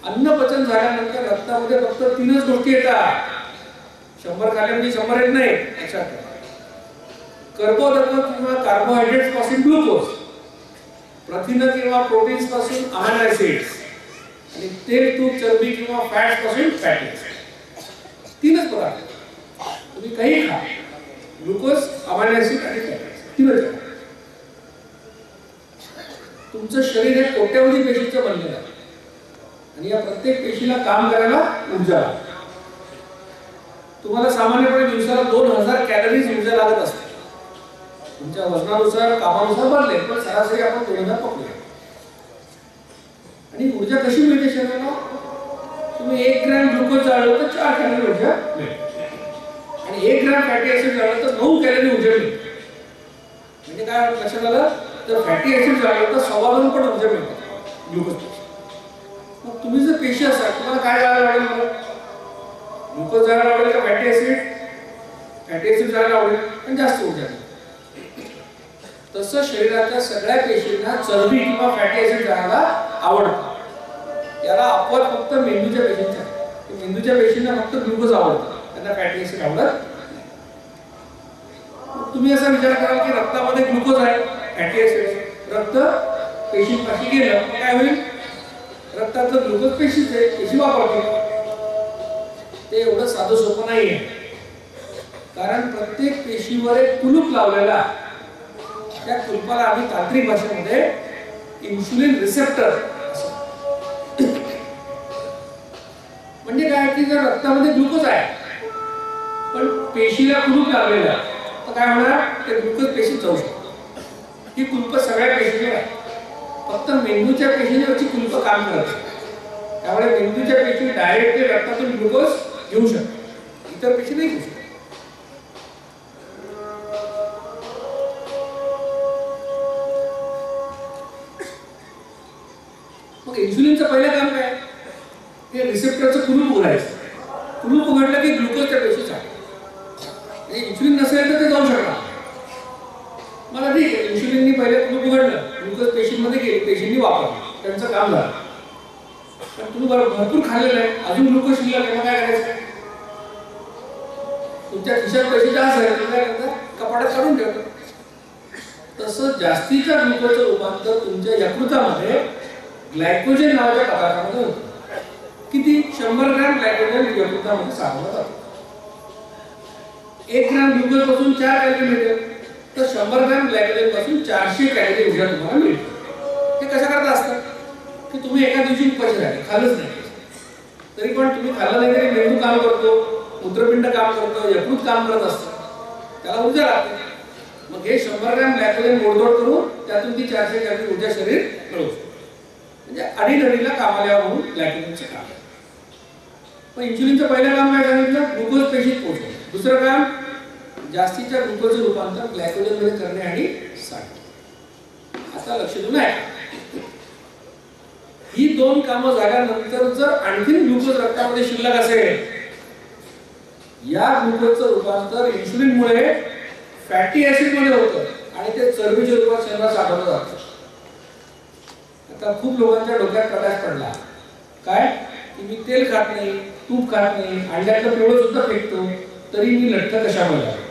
Speaker 2: अन्न पचन झाल्यानंतर रक्तामध्ये फक्त 3च गोष्टी येतात. 100 खाल्ले म्हणजे 100 येत नाही, लक्षात ठेवा. कर्बोदक किंवा कार्बोहायड्रेट्स पासून ग्लुकोज, प्रथिन किंवा प्रोटीन्स पासून अमायनो ऍसिड्स, आणि तेल तूप चरबी किंवा फॅट्स पासून फॅटी ऍसिड. 3च पदार्थ तुम्ही काही खा, ग्लुकोज, अमायनो ऍसिड आणि फॅटी ऍसिड, 3च. तुमचं शरीर हे कोट्यावधी पेशींचं बनलेलं आहे, आणि या प्रत्येक पेशीला काम करायला ऊर्जा लागते. तुम्हाला सामान्यपणे दिवसाला 2000 कॅलरीज ऊर्जा लागत असते. तुमच्या वजनानुसार कामानुसार बदले, पण सरासरी आपण 2000 पकडूया. आणि ऊर्जा कशी मिळते शरीराला, तुम्ही 1 ग्रॅम ग्लुकोज जाळलं तर 4 कॅलरी ऊर्जा मिळते, आणि 1 ग्रॅम फॅटी ऍसिड जाळलं तर 9 कॅलरी ऊर्जा मिळते. म्हणजे काय लक्षात आलं, तर फॅटी ऍसिड जाळलं तर 2.25 पट ऊर्जा मिळते ग्लुकोज. मग तुम्ही जर पेशी असाल तुम्हाला काय जाळायला आवडेल, ग्लुकोज जाळायला आवडेल का फॅटी ऍसिड. फॅटी ऍसिड जाळायला आवडेल, पण जास्त ऊर्जा मिळते. तसं शरीराच्या सगळ्या पेशींना चरबी किंवा फॅटी ऍसिड जाळायला आवडतं. याला अपवाद फक्त मेंदूच्या पेशींचा आहे. मेंदूच्या पेशींना फक्त ग्लुकोज आवडतं, त्यांना फॅटी ऍसिड आवडत नाही. तुम्ही असा विचार कराल की रक्तामध्ये ग्लुकोज आहे, फॅटी ऍसिड, रक्त पेशींपाशी गेलं काय होईल, रक्ताचं ग्लुकोज पेशीचे पेशी वापरतो. ते एवढं साधं सोपं नाही आहे, कारण प्रत्येक पेशीवर एक कुलूप लावलेला आहे. त्या कुलपाला आम्ही तांत्रिक भाषेमध्ये इन्सुलिन रिसेप्टर, म्हणजे काय की जर रक्तामध्ये ग्लुकोज आहे पण पेशीला कुलूप लावलेला तर काय होणार, ते ग्लुकोज पेशीत जाऊ शकतो. ही कुलप सगळ्या पेशीवर आहे, फक्त मेंदूच्या पेशीवरची कुलप काम करत नाही. त्यामुळे मेंदूच्या पेशी डायरेक्टली रक्तातून ग्लुकोज घेऊ शकतात, इतर पेशी नाही घेऊ शकतात. मग इन्सुलिनचं पहिलं काम काय, हे रिसेप्टरचं कुलूप उघडायचं. कुलूप उघडलं की ग्लुकोज त्या पेशीत आहे, आणि इन्सुलिन नसेल तर ते जाऊ शकणार. मला ठीक आहे, इन्सुलिननी पहिले कुलूप उघडलं, ग्लुकोज पेशींमध्ये गेले, पेशींनी वापरलं, त्यांचं काम झालं. पण तुम्ही भरपूर खाल्लेलं आहे, अजून ग्लुकोज शिल्लक आहे, मग काय करायचं? तुमच्या खिशात पैसे जास्त आहे, तुम्ही काय करता? कपाटात काढून ठेवता. तसं जास्तीच्या ग्लुकोजचं रूपांतर तुमच्या यकृतामध्ये ग्लायकोजेन नावाच्या पदार्थामध्ये होतं. किती? 100 ग्रॅम ग्लायकोजेन यकृतामध्ये साठवलं जातं. 1 ग्रॅम ग्लुकोज पासून 4 कॅलरी मिळते, तर 100 ग्रॅम ग्लायकोजेन पासून 400 कॅलरी ऊर्जा तुम्हाला मिळते. हे कशा करता असतं की तुम्ही एका दिवशी उपाशी राहिले, खाल्लंच नाही, तरी पण तुम्ही खाल्लं नाही तरी मेंदू काम करतो, मूत्रपिंड काम करतो, यकृत काम करत असतं, त्याला ऊर्जा लागते. मग हे 100 ग्रॅम ग्लायकोजेन मोडतोड करून त्यातून ती 400 कॅलरी ऊर्जा शरीर मिळवतो. म्हणजे अडीनडीला कामाला यावं म्हणून ग्लायकोजेनचं काम. पण इन्सुलिनचं पहिलं काम काय सांगितलं? ग्लुकोज पेशीत पोहोचवणं. दुसरं काम जास्तीच्या ग्लुकोजचं रूपांतर ग्लायकोजेनमध्ये करणे आणि साठवणे. आता लक्ष देऊन आहे, ही 2 कामं झाल्यानंतर जर आणखीन ग्लुकोज रक्तामध्ये शिल्लक असेल, या ग्लुकोजचं रूपांतर इन्सुलिनमुळे फॅटी ऍसिड मध्ये होतं आणि ते चरबीच्या रूपात शरीरात साठवलं जातं. आता खूप लोकांच्या डोक्यात प्रकाश पडला, काय की मी तेल खात नाही, तूप खात नाही, अंड्यातलं पिवळं सुद्धा फेकतो, तरी मी लठ्ठ कशामुळे झालो?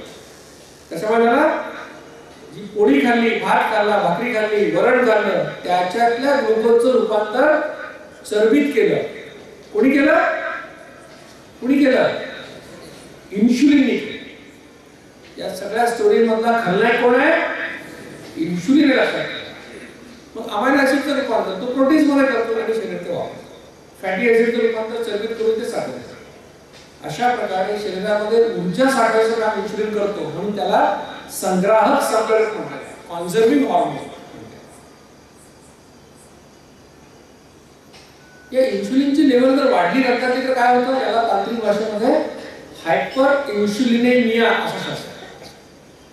Speaker 2: कशामुळे झाला? जी पोळी खाल्ली, भात खाल्ला, भाकरी खाल्ली, वरण खाल्लं, त्याच्यातल्या ग्लुकोजचं रूपांतर चरबीत केलं. कोणी केलं? कोणी केलं? इन्शुलिनने. या सगळ्या स्टोरी मधला खलनायक कोण आहे? इन्शुलिन. लक्षात. मग अमायनो ऍसिडचं रूपांतर तो प्रोटीन्स मध्ये करतो आणि शरीर ते वापरतो. फॅटी ऍसिडचं रूपांतर चरबीत करून ते साठवतो. अशा प्रकारे शरीरामध्ये ऊर्जा साठवायचं काम इन्शुलिन करतो, म्हणून त्याला संग्राहक संप्रेरक म्हणतात, कॉन्झर्विंग हॉर्मोन. या इन्शुलिनची लेवल जर वाढली रक्तात तर काय होतं? याला तांत्रिक भाषेमध्ये हायपर इन्शुलिनेमिया असं शास्त्र.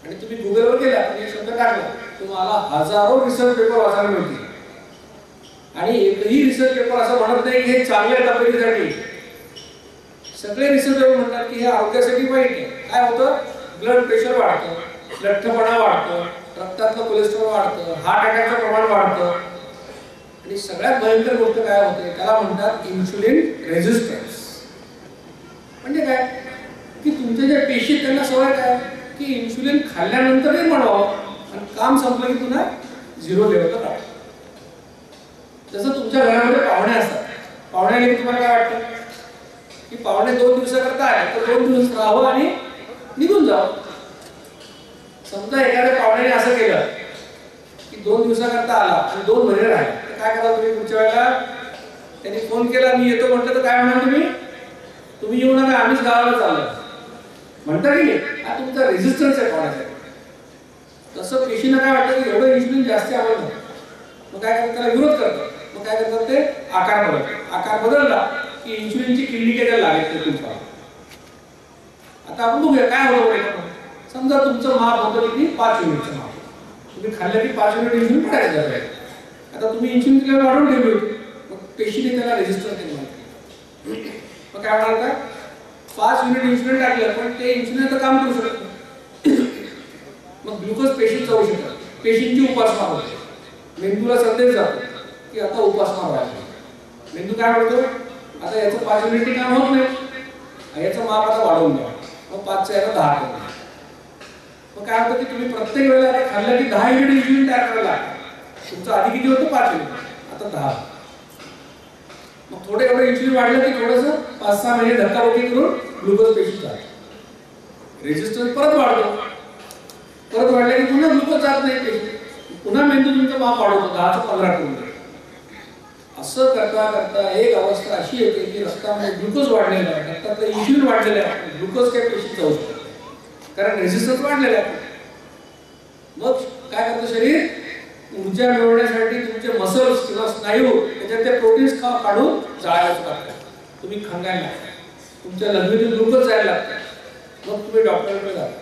Speaker 2: आणि तुम्ही गुगलवर गेला आणि शब्द टाकला, तुम्हाला हजारो रिसर्च पेपर वाचायला मिळतील. आणि एकही रिसर्च पेपर असं म्हणत नाही की हे चांगल्या तब्येतीसाठी. सगळे रिसर्च पेपर म्हणतात की हे आरोग्यासाठी वाईट आहे. काय होतं? ब्लड प्रेशर वाढतं, लठ्ठपणा वाढतो, रक्तातलं कोलेस्ट्रॉल वाढतं, हार्ट अटॅकचं प्रमाण वाढतं. आणि सगळ्यात भयंकर गोष्ट काय होते? त्याला म्हणतात इन्शुलिन रेझिस्टन्स. म्हणजे काय की तुमच्या ज्या पेशी त्यांना सवय काय की इन्शुलिन खाल्ल्यानंतर निर्माण व्हावं आणि काम संपलं की पुन्हा 0 लेवलला राहावं. जसं तुमच्या घरामध्ये पाहुणे असतात, पाहुण्याला तुम्हाला काय वाटतं की पाहुणे 2 दिवसाकरता आले तर 2 दिवस राहावं आणि निघून जावं. समजा एखाद्या पाहुण्याने असं केलं की 2 दिवसाकरता आला आणि 2 महिने राहिले, तर काय करा तुम्ही? पुढच्या वेळेला त्यांनी फोन केला, मी येतो म्हटलं, तर काय म्हणाल तुम्ही? तुम्ही येऊ नका, आम्हीच गावाला चाललो म्हणता की नाही? हा तुमचा रेझिस्टन्स आहे पाहुण्याचा. तसं पेशींना काय वाटतं की एवढं इन्शुलिन जास्त आवडतं, मग काय करतात? त्याला विरोध करतात. मग काय करतात? ते आकार बदलतात. आकार बदलला की इन्शुलिनची किल्ली केल्या लागेल ते तुमचा. आता आपण बघूया काय होतं. समजा तुमचं माप होतं किती? 5 युनिटचं माप. तुम्ही खाल्लं की 5 युनिट इन्शुलिन पडायचं आहे. आता तुम्ही इन्शुलिनची लेवल वाढवून ठेवली होती, मग पेशीने त्याला रेझिस्टन्स निर्माण केला. मग काय होणार? 5 युनिट इन्शुलिन टाकलं पण ते इन्शुलिन तर काम करू शकत नाही. मग ग्लुकोज पेशीत जाऊ शकतात, पेशींची उपासमार होते. मेंदूला संदेश जातो की आता उपासमार व्हायला. मेंदू काय म्हणतो? आता याचं 5 युनिटचे काम होत नाही, याचं माप आता वाढवून द्या. मग 5चं याला 10 करून. मग काय होतं की तुम्ही प्रत्येक वेळेला खाल्लं की 10 युनिट इन्शुलिन तयार करायला लागतं. तुमचं आधी किती होतं? 5 युनिट, आता 10. मग थोडं एवढं इन्शुलिन वाढलं की थोडंसं 5-6 महिने धक्काबुक्की करून ग्लुकोज पेशीत जातो. रेझिस्टन्स परत वाढतो. परत वाढलं की पुन्हा ग्लुकोज जात नाही पेशी. पुन्हा मेंदू तुमचं माप वाढवतो, 10चं 15 करून देतो. असं करता करता एक अवस्था अशी येते की रक्तामध्ये ग्लुकोज वाढलेला आहे, रक्तातलं इन्शुलिन वाढलेलं आहे, ग्लुकोज काय पेशीत जाऊ शकतो कारण रेझिस्टन्स वाढलेला आहे. मग काय करतं शरीर? ऊर्जा मिळवण्यासाठी तुमचे मसल्स किंवा स्नायू त्याच्यात ते प्रोटीन्स काढून जाळायला लागतात. तुम्ही खंगायला लागता, तुमच्या लघवीतून ग्लुकोज जायला लागतं. मग तुम्ही डॉक्टरकडे जाता.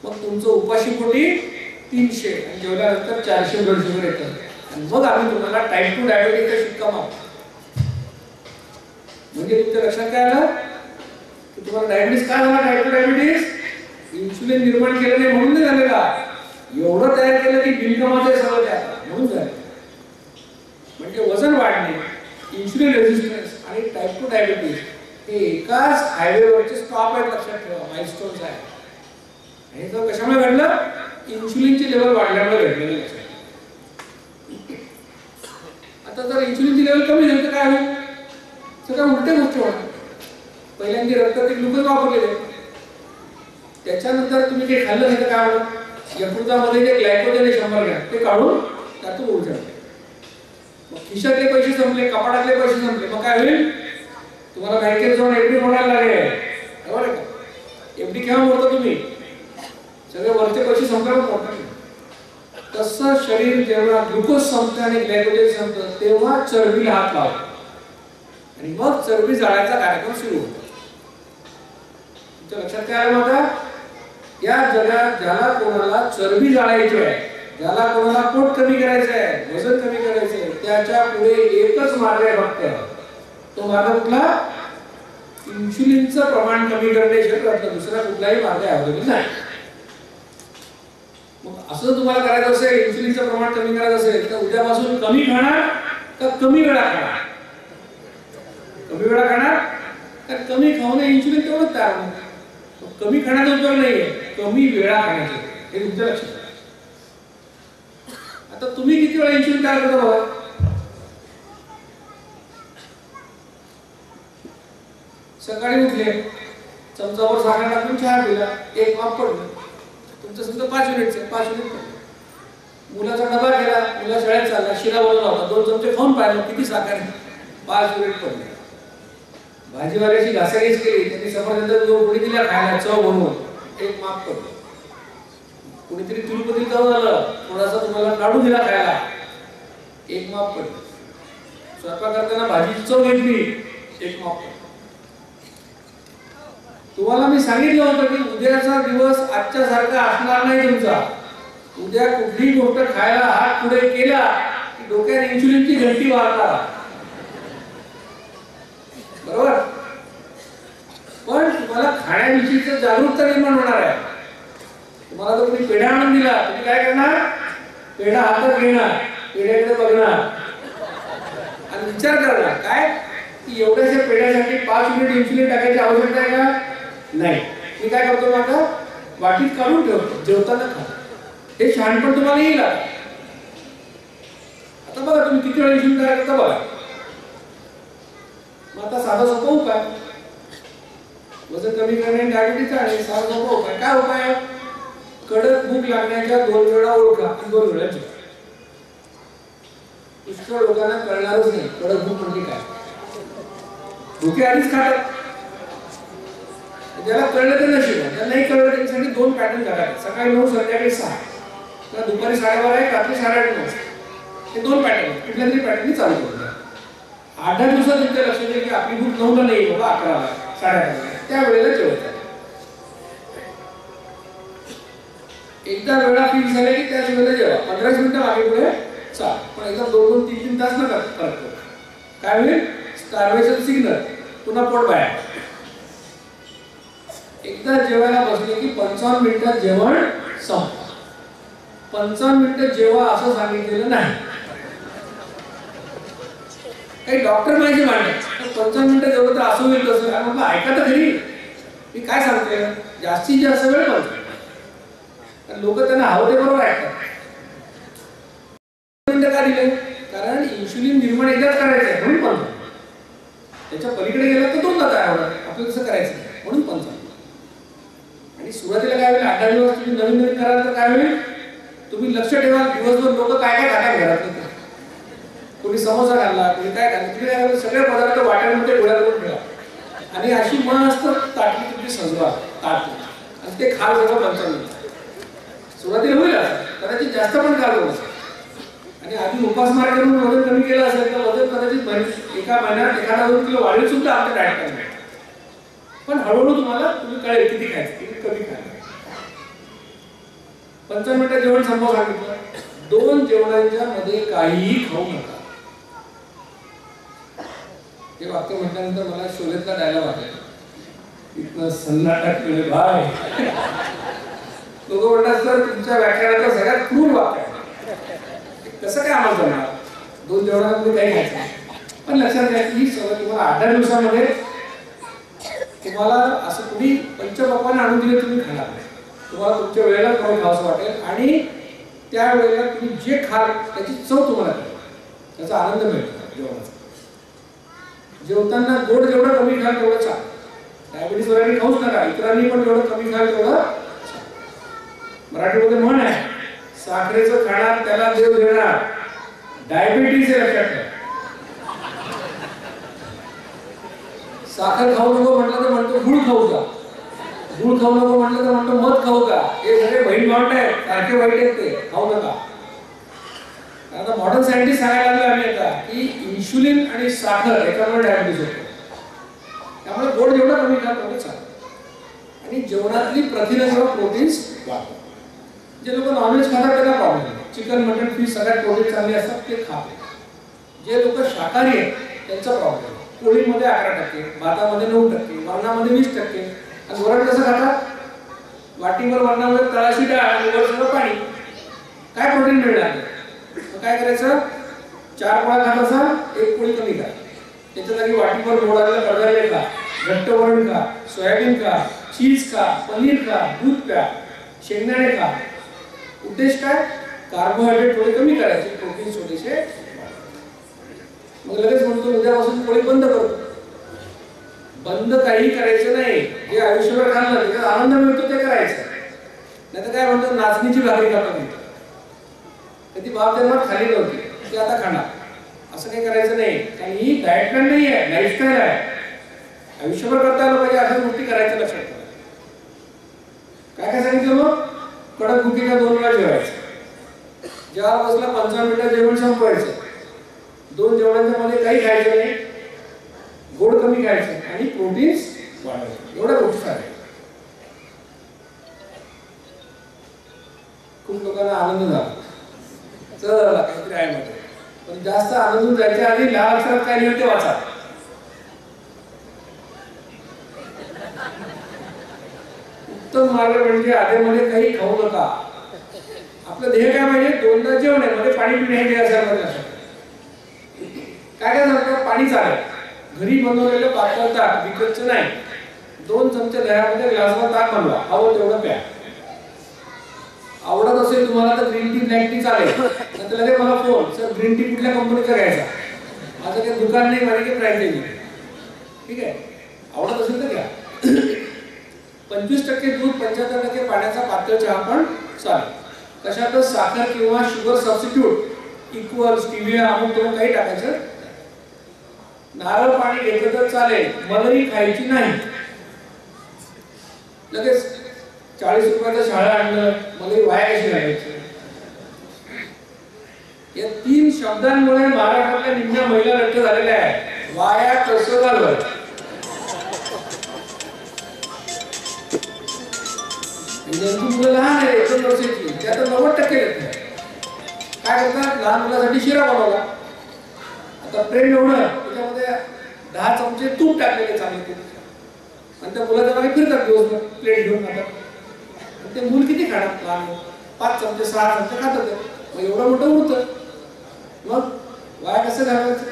Speaker 2: मग तुमचं उपाशी पोटी 300 आणि जेवल्यानंतर 400 ब्लड शुगर येतं. आणि मग आम्ही तुम्हाला टाईप 2 डायबिटीसचा शिक्का मारतो. म्हणजे तुमच्या लक्षात काय आलं की तुम्हाला डायबिटीस काय झाला? टाईप 2 डायबिटीस इन्शुलिन निर्माण केलं नाही म्हणून नाही झालेला, एवढं तयार केलं की बिनकामाचे सगळं द्या म्हणून झालं. म्हणजे वजन वाढणे, इन्सुलिन रेझिस्टन्स आणि टाईप 2 डायबिटीज हे एकाच हायवेवरचे स्टॉप आहेत, लक्षात ठेवा, माइलस्टोन्स आहे. आणि जर कशामुळे घडलं, इन्सुलिनची लेवल वाढल्यामुळे घडलेलं लक्षात. आता जर इन्सुलिनची लेवल कमी झाली तर काय होईल, सगळ्या उलट्या गोष्टी होणार. पहिल्यांदा रक्तातील ग्लुकोज वापरले जाईल, त्याच्यानंतर तुम्ही ते खाल्लं नाही तर काय होणार, यकृतामध्ये जे ग्लायकोजन आहे 100 ग्रॅम ते काढून त्यातून ऊर्जा मिळते. मग खिशातले पैसे संपले, कपाटातले पैसे संपले, मग काय होईल, तुम्हाला बँकेत जाऊन एफडी मोडायला लागेल. बरोबर आहे का? एफडी केव्हा मोडता तुम्ही, सगळे वरचे पैसे संपल्यावर मोडतात. तसं शरीर जेव्हा ग्लुकोज संपतं आणि ग्लायकोजन संपतं तेव्हा चरबीला हात लावतो आणि मग चरबी जाळायचा कार्यक्रम सुरू होतो. तुमच्या लक्षात काय आलं माझा, या जगात ज्याला कोणाला चरबी जाळायची आहे, ज्याला कोणाला पोट कमी करायचं आहे, वजन कमी करायचं आहे, त्याच्या पुढे एकच मार्ग आहे फक्त. तो मार्ग कुठला, इन्सुलिनचं प्रमाण कमी करणे शरीरातला, दुसरा कुठलाही मार्ग अवेलेबल नाही. मग असं तुम्हाला करायचं असेल, इन्सुलिनचं प्रमाण कमी करायचं असेल तर उद्यापासून कमी खाणार का कमी वेळा खाणार, कमी वेळा खाणार तर कमी खाऊन इन्सुलिन तेवढंच तयार होणार. कमी खाण्याचा उपयोग नाहीये, कमी वेळा खाण्याचा, हे तुमच्या लक्षात. आता तुम्ही किती वेळा इन्सुलिन तयार करता बघा. सकाळी उठले, चमचावर साखर टाकून चहा पिला, एक माप पडलं, तुमचं समजा 5 मिनिटचं, 5 मिनिट पडलं. मुलाचा डबा केला, मुला शाळेत चालला, शिरा बनवला होता, 2 चमचे खाऊन पाहिलं, किती साखर आहे, 5 मिनिट पडले. भाजीवाल्याची घासाघीस केली, त्यांनी सफरचंदाचा 2 पुडी दिल्या खायला चव बनवून, एक माप पडलं. कुणीतरी तिरुपती जाऊन आलं, थोडासा तुम्हाला काढून दिला खायला, एक माप पडलं. स्वयंपाक करताना भाजीची चव घेतली, एक माप पडलं. तुम्हाला मी सांगितलं होतं की उद्याचा दिवस आजच्या सारखा असणार नाही तुमचा. उद्या कुठलीही गोष्ट खायला हात पुढे केला की डोक्यात इन्सुलिनची घंटी वाजणार, बरोबर. पण तुम्हाला खाण्याविषयीचं जागरूकता निर्माण होणार आहे. तुम्हाला जर तुम्ही पेढा आणून दिला, तुम्ही काय करणार, पेढा हातात घेणार, पेढ्याकडे बघणार आणि विचार करणार काय की एवढ्याशा पेढ्यासाठी 5 युनिट इन्सुलिन टाकायची आवश्यकता आहे का, नाही. मी काय करतो, आता वाटीत काढून ठेवतो, जेवताना खा. हे शहाणपण तुम्हाला येईल. आता बघा तुम्ही किती वेळा इन्सुलिन तयार करता बघा. मग आता साधा सोपा उपाय, वजन कमी करणे, डायबिटीसचा आहे, साधा सोपा उपाय. काय उपाय, कडक भूक लागण्याच्या 2 वेळा ओळखा आणि 2 वेळा जेवा. पुष्कळ लोकांना कळणारच नाही कडक भूक म्हणजे काय. भुके आधीच खातात, ज्याला कळलं ते नशीब, ज्याला नाही कळलं त्यांच्यासाठी 2 पॅटर्न करायचे, सकाळी 9, संध्याकाळी 6 किंवा दुपारी 12:30, रात्री 8:30. हे 2 पॅटर्न, कुठल्या तरी पॅटर्ननी चालू करून द्या. 8-10 दिवसात तुमच्या लक्षात येईल की आपली भूक 9ला नाही, बाबा 11ला, 11:30 त्या वेळेला जेवायचं. एकदा वेळा फिक्स झाले की त्याच वेळेला जेवा. 15 मिनिटं मागे पुढे चाल, पण एकदा 2-2, 3-3 तास नका करतो. काय होईल, स्टार्वेशन सिग्नल, पुन्हा पोट बाहेर. एकदा जेवायला बसले की 55 मिनिटात जेवण संपतं. 55 मिनिटं जेवा असं सांगितलेलं नाही. काही डॉक्टर माझे मांडतात 55 मिनिटं जेवलं तर असं होईल तसं. आणि मग ऐका तर घरी, मी काय सांगते, जास्तीत जास्त वेळ बोलतो. लोक त्यांना हवं ते बरोबर ऐकतात. मिनिटं का दिले, कारण इन्सुलिन निर्माण एकदाच करायचं आहे म्हणून 55. त्याच्या पलीकडे गेला तर 2दा तयार होणार, आपल्याला कसं करायचं म्हणून 55. आणि सुरुवातीला काय होईल, 8-10 दिवस तुम्ही नवीन नवीन कराल तर काय होईल, तुम्ही लक्ष ठेवा दिवसभर लोक काय काय खातात घरात. कोणी समोसा खाल्ला, कोणी काय खाल्लं, तुम्ही काय सगळे पदार्थ वाट्यांमध्ये गोळा करून ठेवा आणि अशी मस्त ताटली तुमची सजवा ताट आणि ते खा सगळं 55 मिनिटं. सुरुवातीला होईल कदाचित जास्त पण काळ होईल. आणि आधी उपासमार करून वजन कमी केलं असेल तर वजन कदाचित एका महिन्यात 1-2 किलो वाढेल सुद्धा आमच्या डाएट करणार. पण हळूहळू तुम्हाला तुम्ही कळेल किती खायचं, किती कमी खायचं. 55 मिनिटं जेवण संपव सांगितलं. 2 जेवणांच्या मध्ये काहीही खाऊ नका. हे वाक्य म्हटल्यानंतर मला शोलेतला डायलॉग आला, इथनं सन्नाटा केले भाय. लोक म्हणतात सर तुमच्या व्याख्यानाचं सगळ्यात क्रूर वाक्य आहे. कसं काय आम्हाला जमणार, 2 जेवणामध्ये काही खायचं. पण लक्षात घ्या की ही सवय तुम्हाला 8 दिवसामध्ये तुम्हाला असं तुम्ही पंचपक्वान्न आणून दिले तुम्ही खाणार नाही. तुम्हाला तुमच्या वेळेला थोडं खावंसं वाटेल आणि त्या वेळेला तुम्ही जे खाल त्याची चव तुम्हाला कळेल, त्याचा आनंद मिळतो जेवणाचा. जेवताना गोड जेवढं कमी खाल तेवढं छान. डायबिटीस वगैरे खाऊच नका, इतरांनी पण जेवढं कमी खाल तेवढं. मराठीमध्ये म्हण आहे, साखरेचं खाणार त्याला देव देणार. डायबिटीस हे लक्षात ठेवा. साखर खाऊ नको म्हटलं तर म्हणतो गुळ खाऊ का, गुळ खाऊ नको म्हटलं तर म्हणतो मध खाऊ का. हे सगळे बहीण भावंड आहेत, सारखे वाईट आहेत, ते खाऊ नका. आता मॉडर्न सायंटिस्ट सांगायला लागले आम्ही आता की इन्शुलिन आणि साखर याच्यामुळे डायबिटीस होतो. त्यामुळे गोड जेवढं कमी खा तेवढं चांगलं. आणि जेवणातली प्रथिनं किंवा प्रोटीन्स वापरा. जे लोक नॉनव्हेज खातात त्यांना प्रॉब्लेम नाही. चिकन मटन फिश सगळ्यात प्रोटीन चांगले असतात ते खातात. जे लोक शाकाहारी आहेत त्यांचा प्रॉब्लेम. पोळीमध्ये 11%, भातामध्ये 9%, वरणामध्ये 20%. आणि वरण कसं खातात? वाटीवर वरणामध्ये तळाशी डाळ आणि वर सगळं पाणी. काय प्रोटीन मिळणार? काय करायचं? 4 पोळ्या खात असाल 1 पोळी कमी करा. त्याच्या जागी वाटीवर मोडालेलं कडधान्य खा, घट्ट वरण खा, सोयाबीन खा, चीज खा, पनीर खा, दूध प्या, शेंगदाणे खा. उद्देश काय? कार्बोहायड्रेट थोडे कमी करायचे, प्रोटीन थोडेसे. मग लगेच म्हणतो उद्यापासून पोळी बंद करतो. बंद काही करायचं नाही. जे आयुष्यभर खाल्लं त्याच्यात आनंद मिळतो ते करायचं. नाही तर काय म्हणतो नाचणीची भाकरी खातो मी. कधी बाप जन्मात खाली नव्हती, ती आता खाणार. असं काही करायचं नाही. कारण ही डाएट प्लॅन नाही आहे, लाईफस्टाईल आहे. आयुष्यभर करता आलं पाहिजे अशा गोष्टी करायच्या. लक्षात ठेवा. काय काय सांगितलं मग? कडक भुकीला 2 वेळा जेवायचं. ज्या बसला 55 मिनिटं जेवण संपवायचं. 2 जेवणाच्या मध्ये काही खायचं नाही, गोड कमी खायचं आणि प्रोटीन्स वाढवायचे. एवढ्या गोष्टी सांगायच्या. खूप लोकांना आनंद झाला, चला काहीतरी आहे मध्ये. पण जास्त आनंद जायच्या आधी लाल अक्षरात काय लिहिलं ते वाचा. उत्तम मार्ग म्हणजे आधीमध्ये काही खाऊ नका. आपलं ध्येय काय पाहिजे? 2दा जेवण आहे, मध्ये पाणी पिणे हे असायला पाहिजे. काय काय सांगतात? पाणी चालेल. घरी बनवलेलं पातळ ताक, विकतचं नाही. 2 चमचे दह्यामध्ये ग्लासभर ताक बनवा, हवं तेवढं प्या. आवडत असेल तुम्हाला तर ग्रीन टी ब्लॅक टी चालेल. नंतर लगेच मला फोन, सर ग्रीन टी कुठल्या कंपनीचा घ्यायचा? माझं काही दुकान नाही, माझी काही प्राईस नाही. ठीक आहे, आवडत असेल तर घ्या. 25% दूध 75% पाण्याचा पातळ चहा पण चालेल. कशातच साखर किंवा शुगर सबस्टिट्यूट इक्वल स्टिविया अमुक तुम्ही काही टाकायचं. नारळ पाणी घेतलं तर चालेल, मलई खायची नाही. लगेच 40 रुपयाचं शाळा आणलं, मलई वाया कशी घालायची? या 3 शब्दांमुळे महाराष्ट्रातल्या निम्म्या महिला रक्त झालेल्या आहेत. वाया कसं घालवायचं? ज्यांची मुलं लहान आहे 1 वर्षाची, त्या तर 90% येत नाही. काय करतात? लहान मुलासाठी शिरा बनवला. आता प्रेम एवढं त्याच्यामध्ये 10 चमचे तूप टाकलेले चांगले तूप. आणि त्या मुलाच्या मागे फिरतात दिवसभर प्लेट घेऊन खातात. ते मूल किती खाणार? लहान 5 चमचे 6 चमचे खातात. मग एवढं मोठं होतं. मग वाया कसं घालवायचं?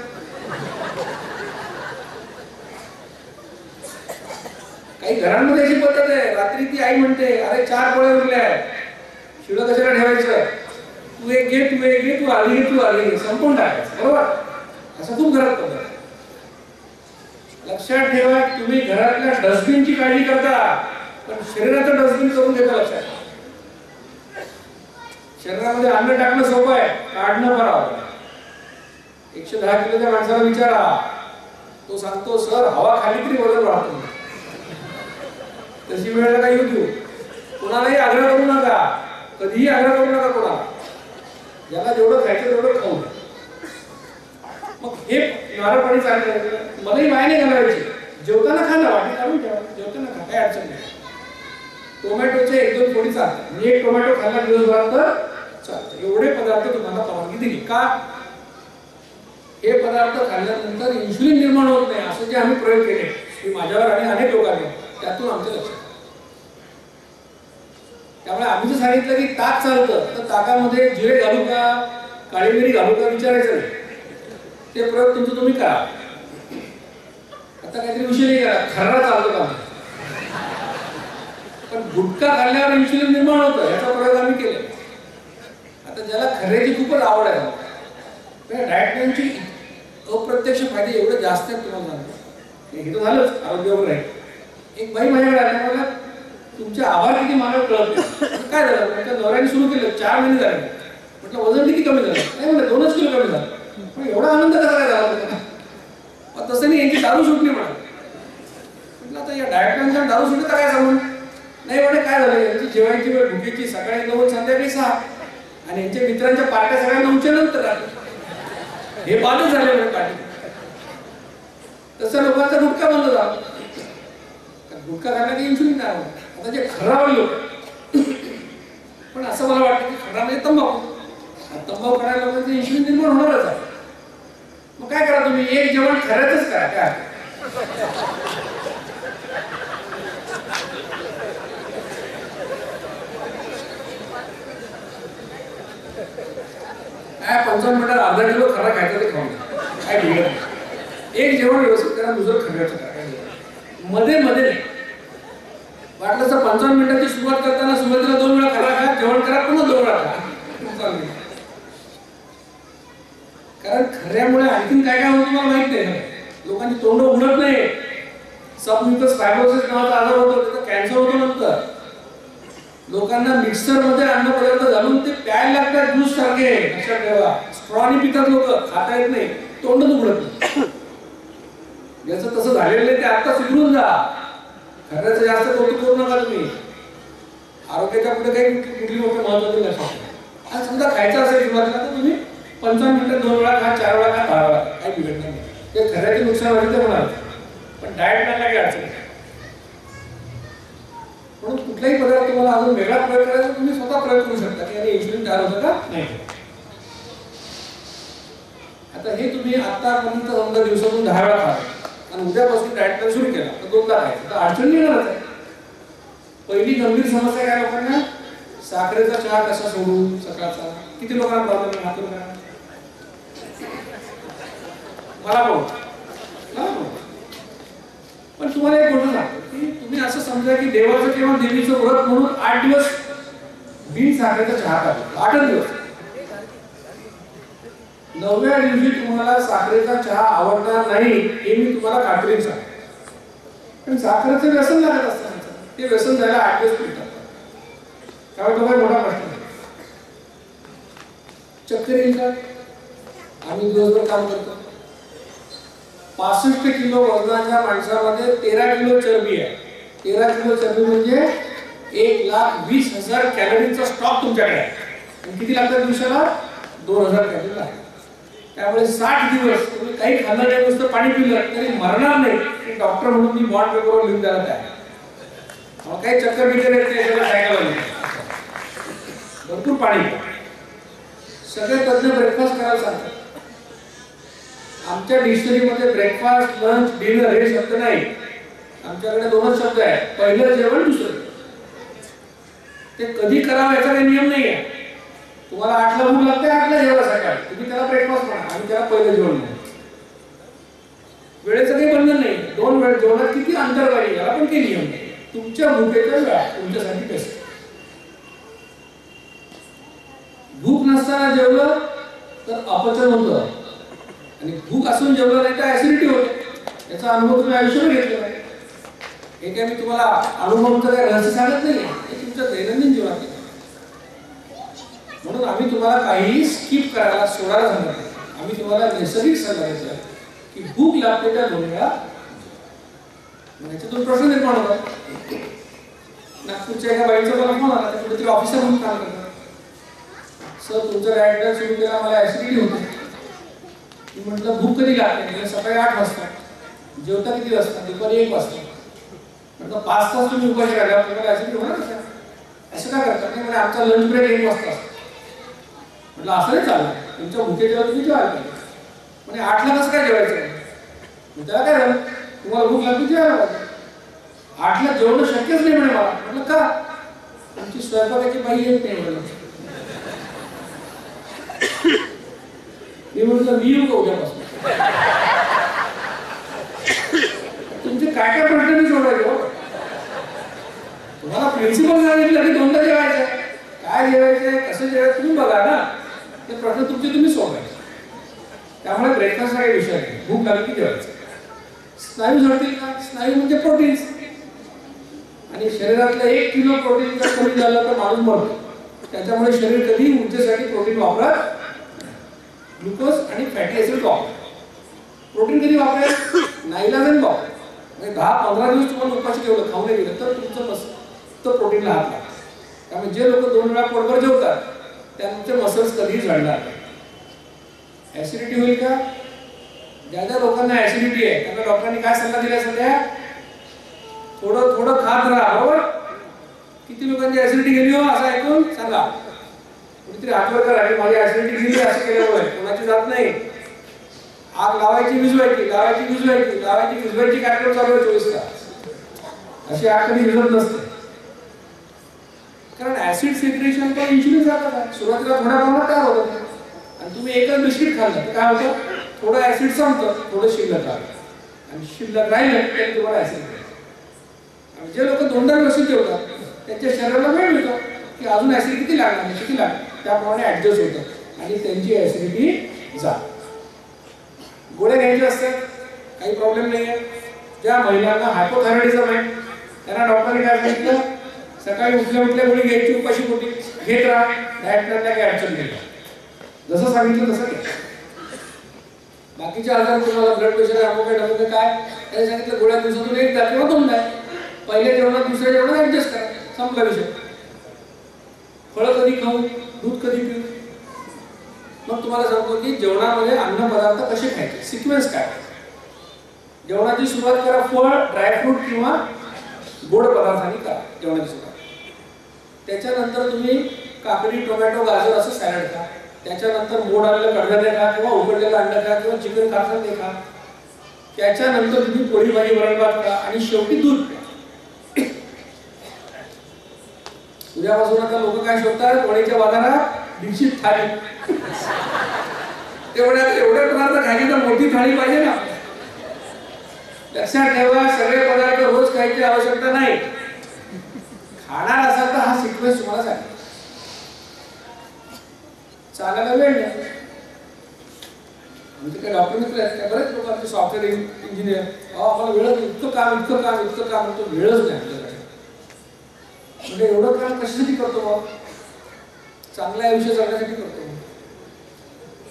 Speaker 2: काही घरांमध्ये अशी पद्धत आहे, रात्री ती आई म्हणते अरे 4 पोळ्या उरल्या आहेत, शिळं कशाला ठेवायचं? तू एक घे, तू एक घे, तू आली घे, तू आली घे, संपून टाकायचं. बरोबर? असं खूप घरात पद्धत आहे. लक्षात ठेवा, तुम्ही घरातल्या डस्टबिनची काळजी करता, पण शरीराचं डस्टबिन करून घेता. लक्षात, शरीरामध्ये अन्न टाकणं सोपं आहे, काढणं फार अवघड आहे. 110 किलोच्या माणसाला विचारा, तो सांगतो सर हवा खाली तरी वजन वाढतं. तशी वेळेला काही होती. कोणालाही आग्रह करू नका, कधीही आग्रह करू नका कोणाला. ज्याला जेवढं खायचं तेवढं खाऊ. मग हे नारळ पाणी चाललं, मलाही वाया नाही घालायची. जेवताना खा ना, वाटी काढून ठेवा, जेवताना खा, काही अडचण नाही. टोमॅटोचे 1-2 फोडी चालतात. मी 1 टोमॅटो खाल्ला दिवसभरात तर चालतं. एवढे पदार्थ तुम्हाला परवानगी दिली का? हे पदार्थ खाल्ल्यानंतर इन्शुलिन निर्माण होत नाही, असं जे आम्ही प्रयोग केले की माझ्यावर आणि अनेक लोकांनी, त्यातून आमचं लक्षात. त्यामुळे आम्ही जर सांगितलं की ताक चालतं, तर ताकामध्ये जिरे घालू का, काळी मिरी घालू का विचारायचं नाही. ते प्रयोग तुमचं तुम्ही करा. आता काहीतरी विषय नाही करा, खर्रा चालतो का, पण गुटखा खाल्ल्यावर इन्शुलिन निर्माण होतं याचा प्रयोग आम्ही केला. आता ज्याला खऱ्याची खूपच आवड आहे, डाएट प्लॅनची अप्रत्यक्ष फायदे एवढे जास्त आहेत तुम्हाला सांगतो. हे तर झालंच आरोग्यावर आहे. एक बाई माझ्याकडे आली, मला तुमचे आभार किती मला कळत नाही. काय झालं, म्हटलं नवऱ्याने सुरू केलं, 4 महिने झाले. म्हटलं वजन किती कमी झालं, नाही म्हटलं 2च किलो कमी झालं. पण एवढा आनंद कसा काय झाला, तसं नाही यांची दारू सुटली म्हणा. म्हटलं आता या डाएट प्लॅनच्या दारू सुटली तर काय सांगून, नाही म्हणे काय झालं, यांची जेवायची वेळ भुकेची सकाळी 9 संध्याकाळी 6 आणि यांच्या मित्रांच्या पार्ट्या सगळ्या 9च्या नंतर. हे बादच झाले म्हणजे पार्टी. तसं लोकांचा गुटखा बंद झाला. गुटखा खायला काही इन्शुलिन नाही आवडत. आता जे खराब लोक, पण असं मला वाटतं की खरा म्हणजे तंबाखू. तंबाखू करायला लोकांचं इन्शुलिन निर्माण होणारच आहे. मग काय करा तुम्ही, एक जेवण खऱ्याचंच करा. काय काय 55 मिनिटात अर्धा किलो खरा खायचा ते खाऊन काय बिघडत नाही. एक जेवण व्यवस्थित करा, दुसरं खऱ्याचं करा. मध्ये मध्ये नाही. वाटलं तर 55 मिनिटाची सुरुवात करताना सुरुवातीला 2 वेळा खरा खा, जेवण करा, पुन्हा 2 वेळा खा. कारण खऱ्यामुळे आणखीन काय काय होतं तुम्हाला माहित नाही. लोकांची तोंड उघडत नाही. सबम्युकस फायब्रोसिस नावाचा आजार होतो, त्याचा कॅन्सर होतो नंतर. लोकांना मिक्सर मध्ये अन्न पदार्थ घालून ते प्यायला लागतात ज्यूस सारखे. लक्षात ठेवा, स्ट्रॉनी पितात लोक, खाता येत नाही, तोंडच उघडत नाही. याचं तसं झालेलं नाही, ते आता सुधरून जा. खऱ्याचं जास्त कौतुक करू नका तुम्ही. आरोग्याच्या पुढे काही कुठली मोठी महत्वाची लक्षात. आणि समजा खायचं असेल सुरुवातीला तर तुम्ही 55 मिनिटात 2 वेळा खा, 4 वेळा खा, 10 वेळा खा, काही बिघडत नाही. ते खऱ्याचे नुकसान व्हायचं ते म्हणाल, पण डाएट प्लॅनला काही अडचण नाही. म्हणून कुठलाही पदार्थ तुम्हाला अजून वेगळा प्रयोग करायचा, तुम्ही स्वतः प्रयोग करू शकता की याने इन्शुलिन तयार होतं का नाही. आता हे तुम्ही आतापर्यंत समजा दिवसातून 10 वेळा खा आणि उद्यापासून डाएट प्लॅन सुरू केला तर 2दा खायचं, तर अडचण येणारच आहे. पहिली गंभीर समस्या काय लोकांना, साखरेचा चहा कसा सोडू सकाळचा. किती लोकांना प्रॉब्लेम आहे, हातून करा. मला बोल. पण तुम्हाला एक गोष्ट सांगतो की तुम्ही असं समजा की देवाचं किंवा देवीचं व्रत म्हणून 8 दिवस बिन साखरेचा चहा प्यायचा. 8 दिवस. 9व्या दिवशी तुम्हाला साखरेचा चहा आवडणार नाही हे मी तुम्हाला खात्रीने सांगतो. पण साखरेचं व्यसन लागत असतं, ते व्यसन जायला 8 दिवस पुरतात. त्यामुळे तो काही मोठा प्रश्न नाही. चक्कर येईल का, आम्ही दिवसभर काम करतो. 65 किलो वजनाच्या माणसामध्ये 13 किलो चरबी आहे. 13 किलो चरबी म्हणजे 1,20,000 कॅलरीचा स्टॉक तुमच्याकडे आहे. आणि किती लागतात दिवसाला, 2000 कॅलरी लागतात. त्यामुळे 60 दिवस तुम्ही काही खाल्लं नाही, नुसतं पाणी पिलं तरी मरणार नाही. की डॉक्टर म्हणून मी बॉन्ड पेपरवर लिहून द्यायला तयार. काही चक्कर बिक्कर येत नाही, त्याला काय करायला भरपूर पाणी. सगळे तज्ञ ब्रेकफास्ट करायला सांगतात. आमच्या डिक्शनरीमध्ये ब्रेकफास्ट, लंच, डिनर हे शब्द नाही. आमच्याकडे 2च शब्द आहेत, पहिलं जेवण, दुसरं. ते कधी करावं याचा काही नियम नाही आहे. तुम्हाला 8ला भूक लागते, 8ला जेवा सकाळी, तुम्ही त्याला ब्रेकफास्ट म्हणा आणि त्याला पहिलं जेवण म्हणा. वेळेचं काही बंधन नाही. 2 वेळ जेवणात किती अंतर पाहिजे याला पण काही नियम नाही. तुमच्या भूकेचा वेळ तुमच्यासाठी बेस्ट. भूक नसताना जेवलं तर अपचन होतं आणि भूक असून जेवलं नाही तर ऍसिडिटी होते. याचा अनुभव तुम्ही आयुष्यात घेतलेला आहे. हे काय मी तुम्हाला अनुभवाचं काय रहस्य सांगत नाही, हे तुमच्या दैनंदिन जीवनात. म्हणून आम्ही तुम्हाला काही स्किप करायला सोडायला सांगत नाही. आम्ही तुम्हाला नैसर्गिक सल्ला द्यायचा की भूक लागते त्या 2 वेळा. याच्यातून प्रश्न निर्माण होतात. नागपूरच्या एका बाईचा मला फोन आला, त्या कुठेतरी ऑफिसर म्हणून काम करतात. सर तुमचं डाएट प्लॅन सुरू केला, मला ऍसिडिटी होते. मी म्हटलं भूक कधी लागते, सकाळी 8 वाजता. जेवता किती वाजता, दुपारी 1 वाजता. म्हटलं 5 तास तुम्ही उपाशी राहिला, तुम्हाला ऍसिडिटी होणार का? असं काय करतात नाही, म्हणजे आमचा लंच ब्रेक 1 वाजता असतो. म्हटलं असं नाही चाललं, तुमच्या भुकेच्या तुम्ही जेवायला पाहिजे. म्हणजे 8ला कसं काय जेवायचं, त्याला काय झालं, तुम्हाला भूक लागली जेवायला पाहिजे. 8ला जेवणं शक्यच नाही म्हणे मला. म्हटलं का, तुमची स्वयंपाकाची बाई येत नाही म्हटलं. मी म्हटलं मी येऊ का उद्यापासून. तुमचे काय काय प्रश्न मी सोडवायचे हो? तुम्हाला प्रिन्सिपल सांगितलं की दोनदा जेवायचं, काय जेवायचं कसं जेवायचं तुम्ही बघा ना, ते प्रश्न तुमचे तुम्ही सोडवायचे. त्यामुळे ब्रेकफास्ट हा काही विषय नाही, भूक लागली की जेवायचं. स्नायू झडतील का? स्नायू म्हणजे प्रोटीन्स, आणि शरीरातलं 1 किलो प्रोटीन जर कमी झालं तर माणूस मरतो. त्याच्यामुळे शरीर कधी ऊर्जेसाठी प्रोटीन वापरत, ग्लुकोज आणि फॅटी ऍसिड वापरत. प्रोटीन कधी वापरेल? नाईलाजाने वापरेल. म्हणजे 10-15 दिवस तुम्हाला उपाशी ठेवलं, खाऊ नाही गेलं तर तुमचं मस्त प्रोटीनला हात लागतो. त्यामुळे जे लोक 2 वेळा पोटभर जेवतात त्यांचे मसल्स कधीही झडणार नाही. ऍसिडिटी होईल का? ज्या ज्या लोकांना ऍसिडिटी आहे त्यांना डॉक्टरांनी काय सल्ला दिला सध्या? थोडं थोडं खात राहा. बरोबर? किती लोकांची ऍसिडिटी गेली हो असं ऐकून सांगा. कुठेतरी हातवर करा की माझी ऍसिडिटी गेली असं केल्यामुळे. कोणाची जात नाही. आग लावायची विझवायची, लावायची विझवायची, लावायची विझवायची कार्यक्रम चालू आहे 24 तास. अशी आग कधी विझत नसते. कारण ऍसिड सिक्रेशन पण इन्शुलिन सारखं आहे. सुरुवातीला थोड्या प्रमाणात काय होतं आणि तुम्ही एकच बिस्किट खाल्लं तर काय होतं? थोडं ऍसिड संपतं, थोडं शिल्लक राहतं आणि शिल्लक राहिलं तरी तुम्हाला ऍसिड मिळेल. जे लोक 2-2 वर्ष जेवतात त्यांच्या शरीराला वेळ मिळतो की अजून ऍसिड किती लागणार, किती लागणार, त्याप्रमाणे ऍडजस्ट होतं आणि त्यांची ऍसिडिटी जाते. गोळ्या घ्यायचे असतात, काही प्रॉब्लेम नाही आहे. ज्या महिलांना हायपोथायरॉइडिझम आहे त्यांना डॉक्टरने काय सांगितलं? सकाळी उठल्या गोळी घ्यायची उपाशी पोटी, घेत राहा, डाएट करण्याला काही अडचण नाही. जसं सांगितलं तसं घ्या. बाकीचे आजार तुम्हाला ब्लड प्रेशर, अमुक काय त्याने सांगितलं गोळ्या दिवसातून 1 किंवा 2 पहिल्या जेवणात दुसऱ्या जेवणात ऍडजस्ट करा, संपला विषय. फळं कधी खाऊ, दूध कधी पिऊ. मग तुम्हाला सांगतो की जेवणामध्ये अन्न पदार्थ कसे खायचे, सिक्वेन्स काय. जेवणाची सुरुवात करा फळ, ड्रायफ्रूट किंवा गोड पदार्थांनी करा जेवणाची सुरुवात. त्याच्यानंतर तुम्ही काकडी, टोमॅटो, गाजर असं सॅलड खा. त्याच्यानंतर मोड आलेलं कडधान्य खा किंवा उकडलेलं अंड खा किंवा चिकन खातात ते खा. त्याच्यानंतर तुम्ही पोळी भाजी वरण भात खा आणि शेवटी दूध प्या. उद्यापासून आता लोक काय शोधतात? वडीच्या बाजारात डिशीत थाळी. तेवढ्या एवढे पदार्थ खायचे तर मोठी थाळी पाहिजे ना. लक्षात ठेवा, सगळे पदार्थ रोज खायची आवश्यकता नाही. खाणार असाल तर हा सिक्वेन्स तुम्हाला सांगेल. चालायला वेळ नाही म्हणजे काय डॉक्टर मित्र आहेत काय? बरेच लोक आमचे सॉफ्टवेअर इंजिनियर, आम्हाला वेळच इतकं काम तो वेळच नाही आपल्याकडे. म्हणजे एवढं काम कशासाठी करतो बा? चांगलं आयुष्य जगण्यासाठी करतो.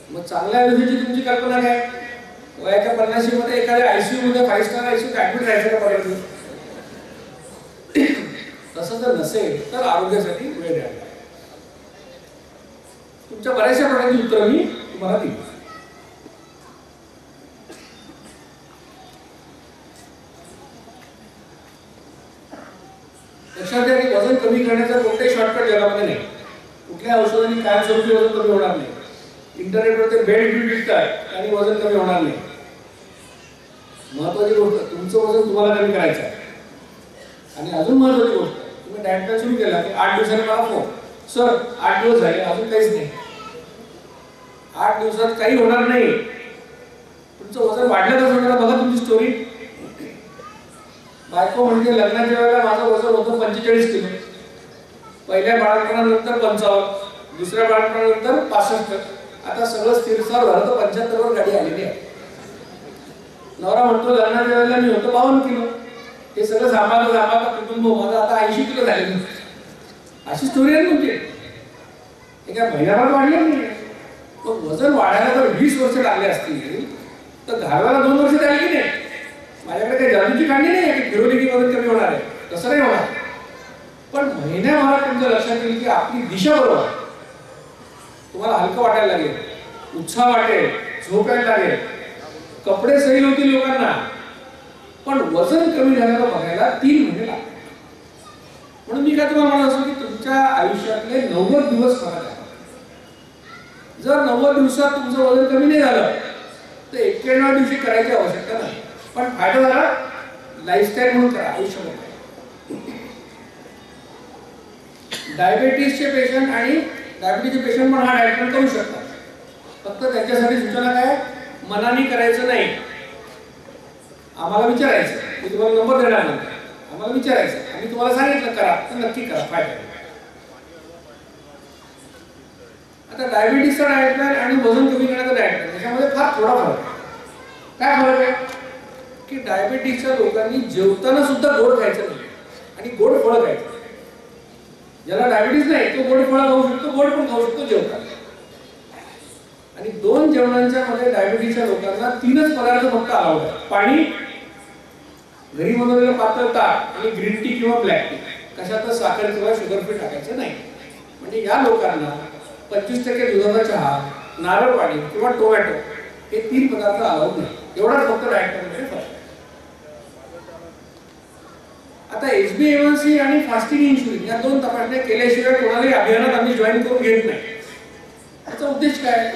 Speaker 2: मग चांगल्या आयुष्याची तुमची कल्पना काय? वयाच्या 50 मध्ये एखाद्या आयसीयू मध्ये 5 स्टार आयसीयू ऍडमिट राहायचं का पर्यंत? तसं जर नसेल तर आरोग्यासाठी वेळ द्यावा. तुमच्या बऱ्याचशा प्रश्नांची उत्तर मी तुम्हाला दिली. लक्षात द्या की वजन कमी करण्याचा कोणताही शॉर्टकट जगामध्ये नाही. कुठल्या औषधांनी कायमस्वरूपी वजन कमी होणार नाही. इंटरनेटवर ते बेल्ट विकतात आणि वजन कमी होणार नाही. महत्वाची गोष्ट, तुमचं वजन तुम्हाला कमी करायचं आहे. आणि अजून महत्वाची गोष्ट, तुम्ही डाएट प्लॅन सुरू केला की 8 दिवसांनी मला फोन, सर 8 दिवस झाले अजून काहीच नाही. 8 दिवसात काही होणार नाही. तुमचं वजन वाढलं का समजा बघा तुमची स्टोरी. बायको म्हणजे लग्नाच्या वेळेला माझं वजन होतं 45 किलो. पहिल्या बाळंतपणानंतर 55, दुसऱ्या बाळंतपणानंतर 65. आता सगळं स्थिरसार झालं तर 75 वर गाडी आलेली आहे. नवरा म्हणतो लग्नाच्या वेळेला मी होतो 52 किलो. हे सगळं सांभाळता कुटुंब माझं आता 80 किलो झाले. अशी स्टोरी आहे तुमची. हे काय महिन्याभरात वाढलं नाही. मग वजन वाढायला जर 20 वर्ष लागले असतील तर घालवायला 2 वर्ष द्यायला की नाही. माझ्याकडे काही जादूची काढली नाही की फिरवली की वजन कमी होणार आहे, तसं नाही होणार. पण महिन्याभरात तुमच्या लक्षात येईल की आपली दिशा बरोबर आहे. तुम्हाला हलकं वाटायला लागेल, उत्साह वाटेल, झोप यायला लागेल, कपडे सैल होतील लोकांना. पण वजन कमी झालेलं बघायला 3 महिने लागतात. म्हणून मी काय तुम्हाला म्हणत असतो की तुमच्या आयुष्यातले 90 दिवस फरक आहे. जर 90 दिवसात तुमचं वजन कमी नाही झालं तर 91व्या दिवशी करायची आवश्यकता नाही. पण फायदा झाला लाईफस्टाईल म्हणून करा आयुष्यभर. डायबिटीसचे पेशंट आणि डायबिटीसचे पेशंट पण हा डाएट प्लॅन करू शकतात. फक्त त्यांच्यासाठी सूचना काय, मनाने करायचं नाही. आम्हाला विचारायचं, मी तुम्हाला नंबर देणार नाही, आम्हाला विचारायचं, आम्ही तुम्हाला सांगितलं करा तर नक्की करा, फायदा. आता डायबिटीसचा डाएट प्लॅन आणि वजन कमी करण्याचा डाएट प्लॅन याच्यामध्ये फार थोडा फरक आहे. काय फरक आहे की डायबिटीसच्या लोकांनी जेवताना सुद्धा गोड खायचं नाही आणि गोड फळं खायचं. ज्याला डायबिटीस नाही तो गोड फळं खाऊ शकतो, गोड पण खाऊ शकतो जेवताना. आणि 2 जेवणांच्या मध्ये डायबिटीसच्या लोकांना 3च पदार्थ फक्त अलाउड आहेत. पाणी, घरी बनवलेलं पातळ ताक आणि ग्रीन टी किंवा ब्लॅक टी. कशातच साखर किंवा शुगर फ्री टाकायचं नाही. म्हणजे या लोकांना 25% दुधाचा चहा, नारळ पाणी किंवा टोमॅटो हे 3 पदार्थ अलाउड नाही. एवढाच फक्त डाएट प्लॅनमध्ये फरक आहे. आता HbA1c आणि फास्टिंग इन्शुलिन या 2 तपासण्या केल्याशिवाय कोणालाही अभियानात आम्ही जॉईन करून घेत नाही. याचा उद्देश काय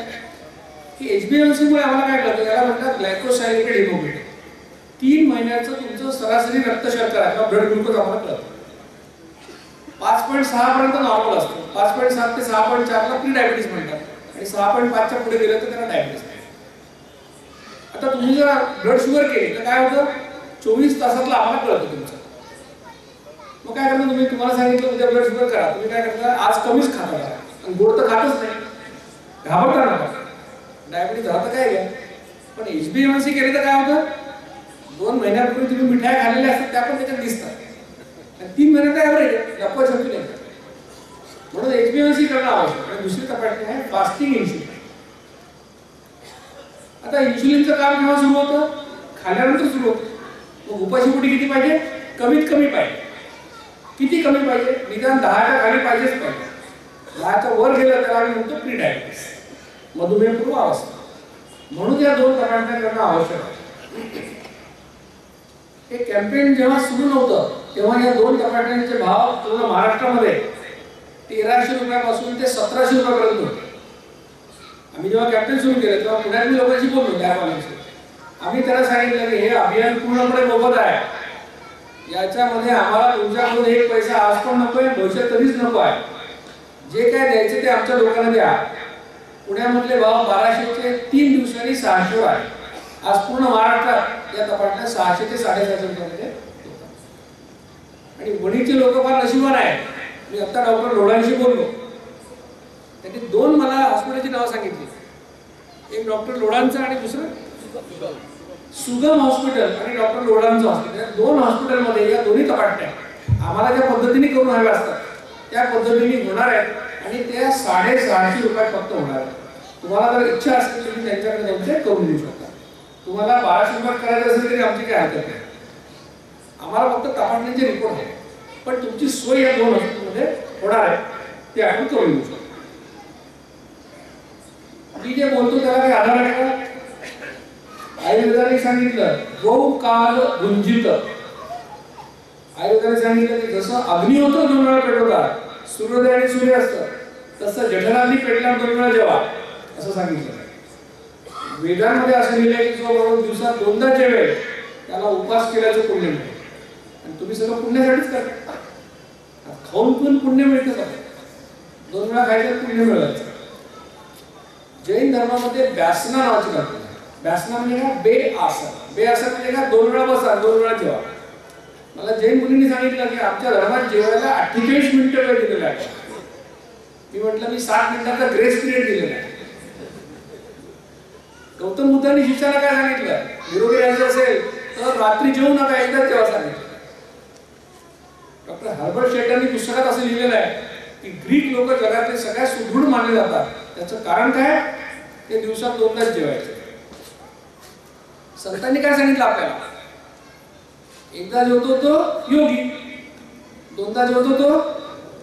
Speaker 2: की HbA1c मुळे आम्हाला काय कळतं, याला म्हणतात ग्लायकोसायलेटेड हिमोग्लोबिन. 3 महिन्याचं तुमचं सरासरी रक्त शर्करा किंवा ब्लड ग्लुकोज आम्हाला कळतं. 5.6 पर्यंत नॉर्मल असतो. 5.7 ते 6.4 ला प्री डायबिटीस म्हणतात आणि 6.5 च्या पुढे गेलं तर त्याला डायबिटीस. आता तुम्ही जर ब्लड शुगर केली तर काय होतं, 24 तासातला आम्हाला कळतं तुमचं. मग काय करणार तुम्ही, तुम्हाला सांगितलं उद्या ब्लड शुगर करा, तुम्ही काय करता, आज कमीच खाता आणि गोड तर खातच नाही, घाबरता नका. डायबिटीस झाला तर काय घ्या. पण HbA1c केलं तर काय होतं, 2 महिन्यापूर्वी तुम्ही मिठाई खाल्लेल्या असतात त्या पण त्याच्यात दिसतात आणि 3 महिन्याचा ॲव्हरेज आहे, लपवा शकतो नाही. म्हणून HbA1c करणं आवश्यक. आणि दुसरी तपासणी आहे फास्टिंग इन्शुलिन. आता इन्शुलिनचं काम केव्हा सुरू होतं, खाल्यानंतर सुरू होतं. मग उपाशीपोटी किती पाहिजे, कमीत कमी पाहिजे. किती कमी पाहिजे, निदान 10च्या खाली पाहिजेच पाहिजे. 10च्या वर गेलं त्याला आम्ही म्हणतो प्री डायबिटीस, मधुमेहपूर्व अवस्था. म्हणून या 2 तपासण्या करणं आवश्यक आहे. हे कॅम्पेन जेव्हा सुरू नव्हतं तेव्हा या 2 तपासण्यांचे भाव पूर्ण महाराष्ट्रामध्ये 1300 रुपयापासून ते 1700 रुपयापर्यंत होते. आम्ही जेव्हा कॅम्पेन सुरू केलं तेव्हा पुण्यातील लोकांशी बोललो, लॅबवाल्यांशी. आम्ही त्यांना सांगितलं की हे अभियान पूर्णपणे मोफत आहे. याच्यामध्ये आम्हाला तुमच्याकडून 1 पैसा आज पण नकोय, भविष्यात कधीच नको आहे. जे काय द्यायचे ते आमच्या लोकांना द्या. पुण्यामधले भाव 1200 चे 3 दिवसांनी 600 आहे. आज पूर्ण महाराष्ट्रात या तपासण्या 600 ते 750 रुपयामध्ये होतात. आणि वणीचे लोक फार नशिबान आहेत. मी आता डॉक्टर लोढांशी बोललो, त्यांनी 2 मला हॉस्पिटलची नावं सांगितली. एक डॉक्टर लोढांचं आणि दुसरं सुगम हॉस्पिटल आणि डॉक्टर लोढांचं हॉस्पिटल. 2 हॉस्पिटलमध्ये या दोन्ही तपासण्या आम्हाला ज्या पद्धतीने करून हव्या असतात त्या पद्धतीने होणार आहेत आणि त्या 650 रुपयात फक्त होणार आहेत. तुम्हाला जर इच्छा असेल तर तुम्ही त्यांच्याकडे जाऊन ते करून देऊ शकता. तुम्हाला 1200 रुपयात करायचं असेल तरी आमची काय हरकत नाही. आम्हाला फक्त तपासण्याचे रिपोर्ट आहे, पण तुमची सोय या 2 हॉस्पिटलमध्ये होणार आहे ते आपण करून देऊ शकतो. मी जे बोलतो त्याला काही आधार आहे का, आयुर्वेदाने सांगितलं गौ काल गुंजित. आयुर्वेदाने सांगितलं की जसं अग्नी होतो 2 वेळा पेटवतात, सूर्योदय आणि सूर्य असतं, तसं जठराग्नी पेटला 2 वेळा जेवा असं सांगितलं. वेदांमध्ये असं लिहिलंय की जो माणूस दिवसात 2दा जेवेल त्याला उपवास केल्याचं पुण्य मिळेल. आणि तुम्ही सगळं पुण्यासाठीच करता. खाऊन पिऊन पुण्य मिळतं का, 2 वेळा खायचं पुण्य मिळायचं. जैन धर्मामध्ये व्यासना नावाची कल्पना आहे. व्यासना म्हणजे काय, बे आसन. बे आसन म्हणजे काय, 2 वेळा बसा 2 वेळा जेवा. मला जैन मुलींनी सांगितलं की आमच्या धर्मात जेवायला 48 मिनिटं वेळ दिलेला आहे. मी म्हटलं मी 60 मिनिटाचा ग्रेस पिरियड दिलेला आहे. गौतम बुद्धांनी शिष्याला काय सांगितलं, निरोगी राहायचं असेल तर रात्री जेवू नका, एकदाच जेवा सांगितलं. डॉक्टर हर्बर्ट शेटांनी पुस्तकात असं लिहिलेलं आहे की ग्रीक लोक जगातले सगळ्यात सुदृढ मानले जातात. त्याचं कारण काय, ते दिवसात 2दाच जेवायचे. संतांनी काय सांगितलं आपल्याला, एकदा जेवतो तो योगी, 2दा जेवतो तो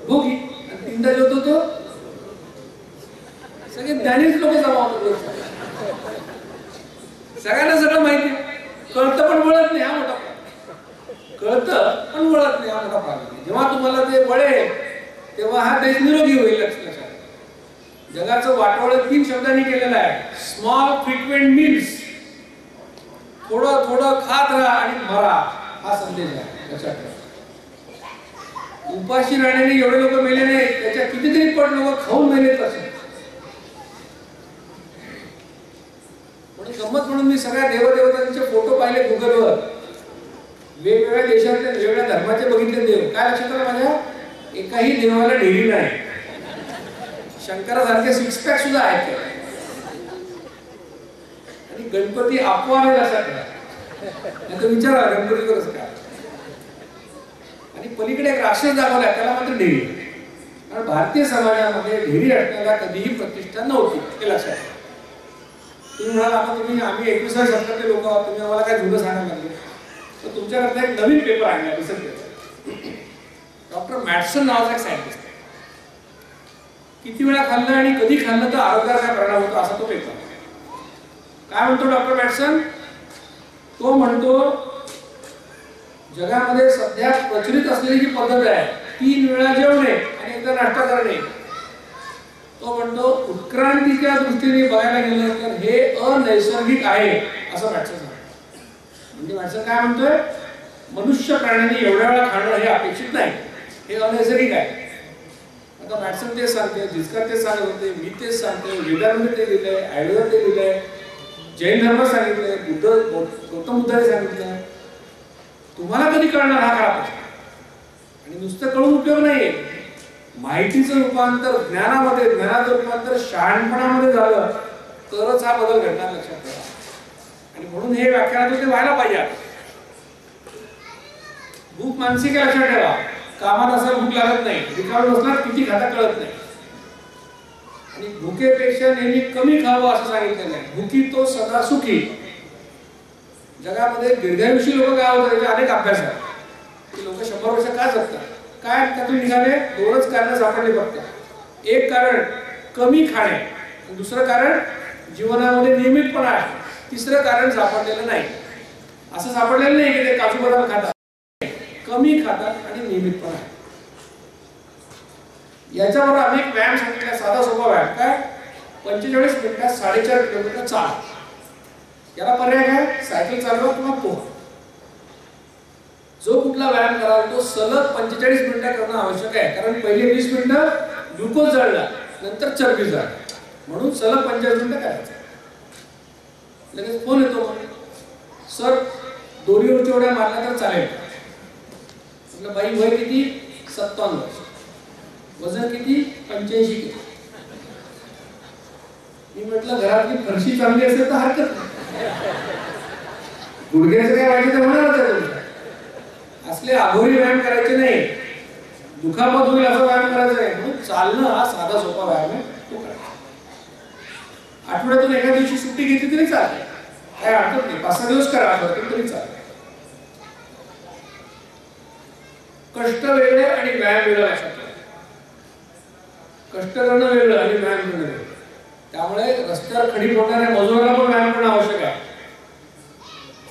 Speaker 2: भोगी आणि 3दा जेवतो तो सगळे ज्ञानीच लोक जमा होतात. सगळ्यांना सगळं माहिती कळतं पण वळत नाही. हा मोठा कळतं पण वळत नाही, हा मोठा प्रॉब्लेम. जेव्हा तुम्हाला ते वळेल तेव्हा हा देश निरोगी होईल. लक्षात, जगाचं वाटोळं 3 शब्दांनी केलेलं आहे, स्मॉल फ्रिक्वेंट मील्स. थोडं थोडं खात राहा आणि मरा, हा संदेश आहे. लक्षात ठेवा. उपाशी राहण्याने एवढे लोक मेले नाही, त्याच्या कितीतरी पट लोक खाऊन मेले. तसे आणि गंमत म्हणून मी सगळ्या देवदेवतांचे फोटो पाहिले गुगलवर, वेगवेगळ्या देशातले वेगवेगळ्या धर्माचे बघितले देव. काय लक्षात आलं माझ्या, एकाही देवाला ढेरी नाही. शंकरासारखे सिक्स पॅक सुद्धा आहेत. आणि गणपती आपोआप लक्षात आला, नाही तर विचारा गणपती कसं काय. आणि पलीकडे एक राक्षस दाखवला, त्याला मात्र ढेरी. कारण भारतीय समाजामध्ये ढेरी असण्याला कधीही प्रतिष्ठा नव्हती, हे लक्षात. तुम्ही म्हणाल आता आम्ही 21व्या शतकातले लोक आहोत, तुम्ही आम्हाला काय जुनं सांगायला लागले. तर तुमच्याकरता एक नवीन पेपर आणला, रिसर्च पेपर. डॉक्टर मॅटसन नावाचा एक सायंटिस्ट, किती वेळा खाल्लं आणि कधी खाल्लं तर आरोग्यावर काय परिणाम होतो असा तो पेपर. काय म्हणतो डॉक्टर मॅटसन, तो म्हणतो जगामध्ये सध्या प्रचलित असलेली जी पद्धत आहे 3 वेळा जेवणे आणि एकदा नाश्ता करणे, तो म्हणतो उत्क्रांतीच्या दृष्टीने बघायला गेलं तर हे अनैसर्गिक आहे असं मॅटसन सांगतो. म्हणजे मॅटसन काय म्हणतोय, मनुष्य प्राण्यांनी एवढ्या वेळा खाणं हे अपेक्षित नाही, हे अनैसर्गिक आहे. आता मॅटसन तेच सांगते, जिस्कर तेच सांगत होते, मी तेच सांगते, वेदांमध्ये ते लिहिलंय, आयुर्वेदात ते लिहिलंय, जैन धर्मात सांगितलंय, गौतम बुद्धाने सांगितलंय. तुम्हाला कधी कळणार हा काळ प्रश्न. आणि नुसतं कळून उपयोग नाहीये, माहितीचं रूपांतर ज्ञानामध्ये, ज्ञानाचं रूपांतर शहाणपणामध्ये झालं तरच हा बदल घडणार, लक्षात ठेवा. आणि म्हणून हे व्याख्यानातून ते व्हायला पाहिजे. भूक मानसिक लक्षात ठेवा, कामात असं भूक लागत नाही, रिकामी बसणार किती खाता कळत नाही. आणि भुकेपेक्षा नेहमी कमी खावं असं सांगितलेलं आहे. भुकी तो सदा सुखी. जगामध्ये दीर्घायुषी लोक काय होतात त्याचे अनेक अभ्यास आहेत, की लोक 100 वर्ष का जगतात. काय त्यातून निघाले, 2च कारण सापडले फक्त. एक कारण कमी खाणे, दुसरं कारण जीवनामध्ये नियमितपणा आहे, तिसरं कारण सापडलेलं नाही. असं सापडलेलं नाही की ते काजू बदाम खातात, कमी खातात आणि नियमितपणा आहे. याच्यावर आम्ही एक व्यायाम सांगितला, साधा सोपा व्यायाम. काय, 45 मिनिटात 4.5 किलोमीटर चाल. याला पर्याय काय, सायकल चालवा किंवा पोहा. जो कुठला व्यायाम कराल तो सलग 45 मिनिटं करणं आवश्यक आहे. कारण पहिले 20 मिनिटं ग्लुकोज जळला, नंतर चरबी जळला, म्हणून सलग 45 मिनिटं करायचं. लगेच फोन येतो, सर दोरीवरच्या उड्या मारल्या तर चालेल. म्हटलं बाई वय किती, 57 वर्ष, वजन किती, 85 किलो. मी म्हटलं घरातली फरशी चांगली असेल तर हरकत नाही, गुडघ्याचं काय व्हायचं तर होणारच आहे तुमचं. असले अघोरी व्यायाम करायचे नाही, दुखापत होईल असं व्यायाम करायचं आहे. म्हणून चालणं हा साधा सोपा व्यायाम आहे, तो करायचा. आठवड्यातून एका दिवशी सुट्टी घेतली तरी चालेल, काय हरकत नाही. 5-6 दिवस करा आठवड्यातून तरी चालेल. कष्ट वेगळे आणि व्यायाम वेगळं लक्षात ठेवा. कष्ट करणं वेगळं आणि व्यायाम करणं वेगळं. त्यामुळे रस्त्यावर खडी फोडणाऱ्या मजुराला पण व्यायाम करणं आवश्यक आहे.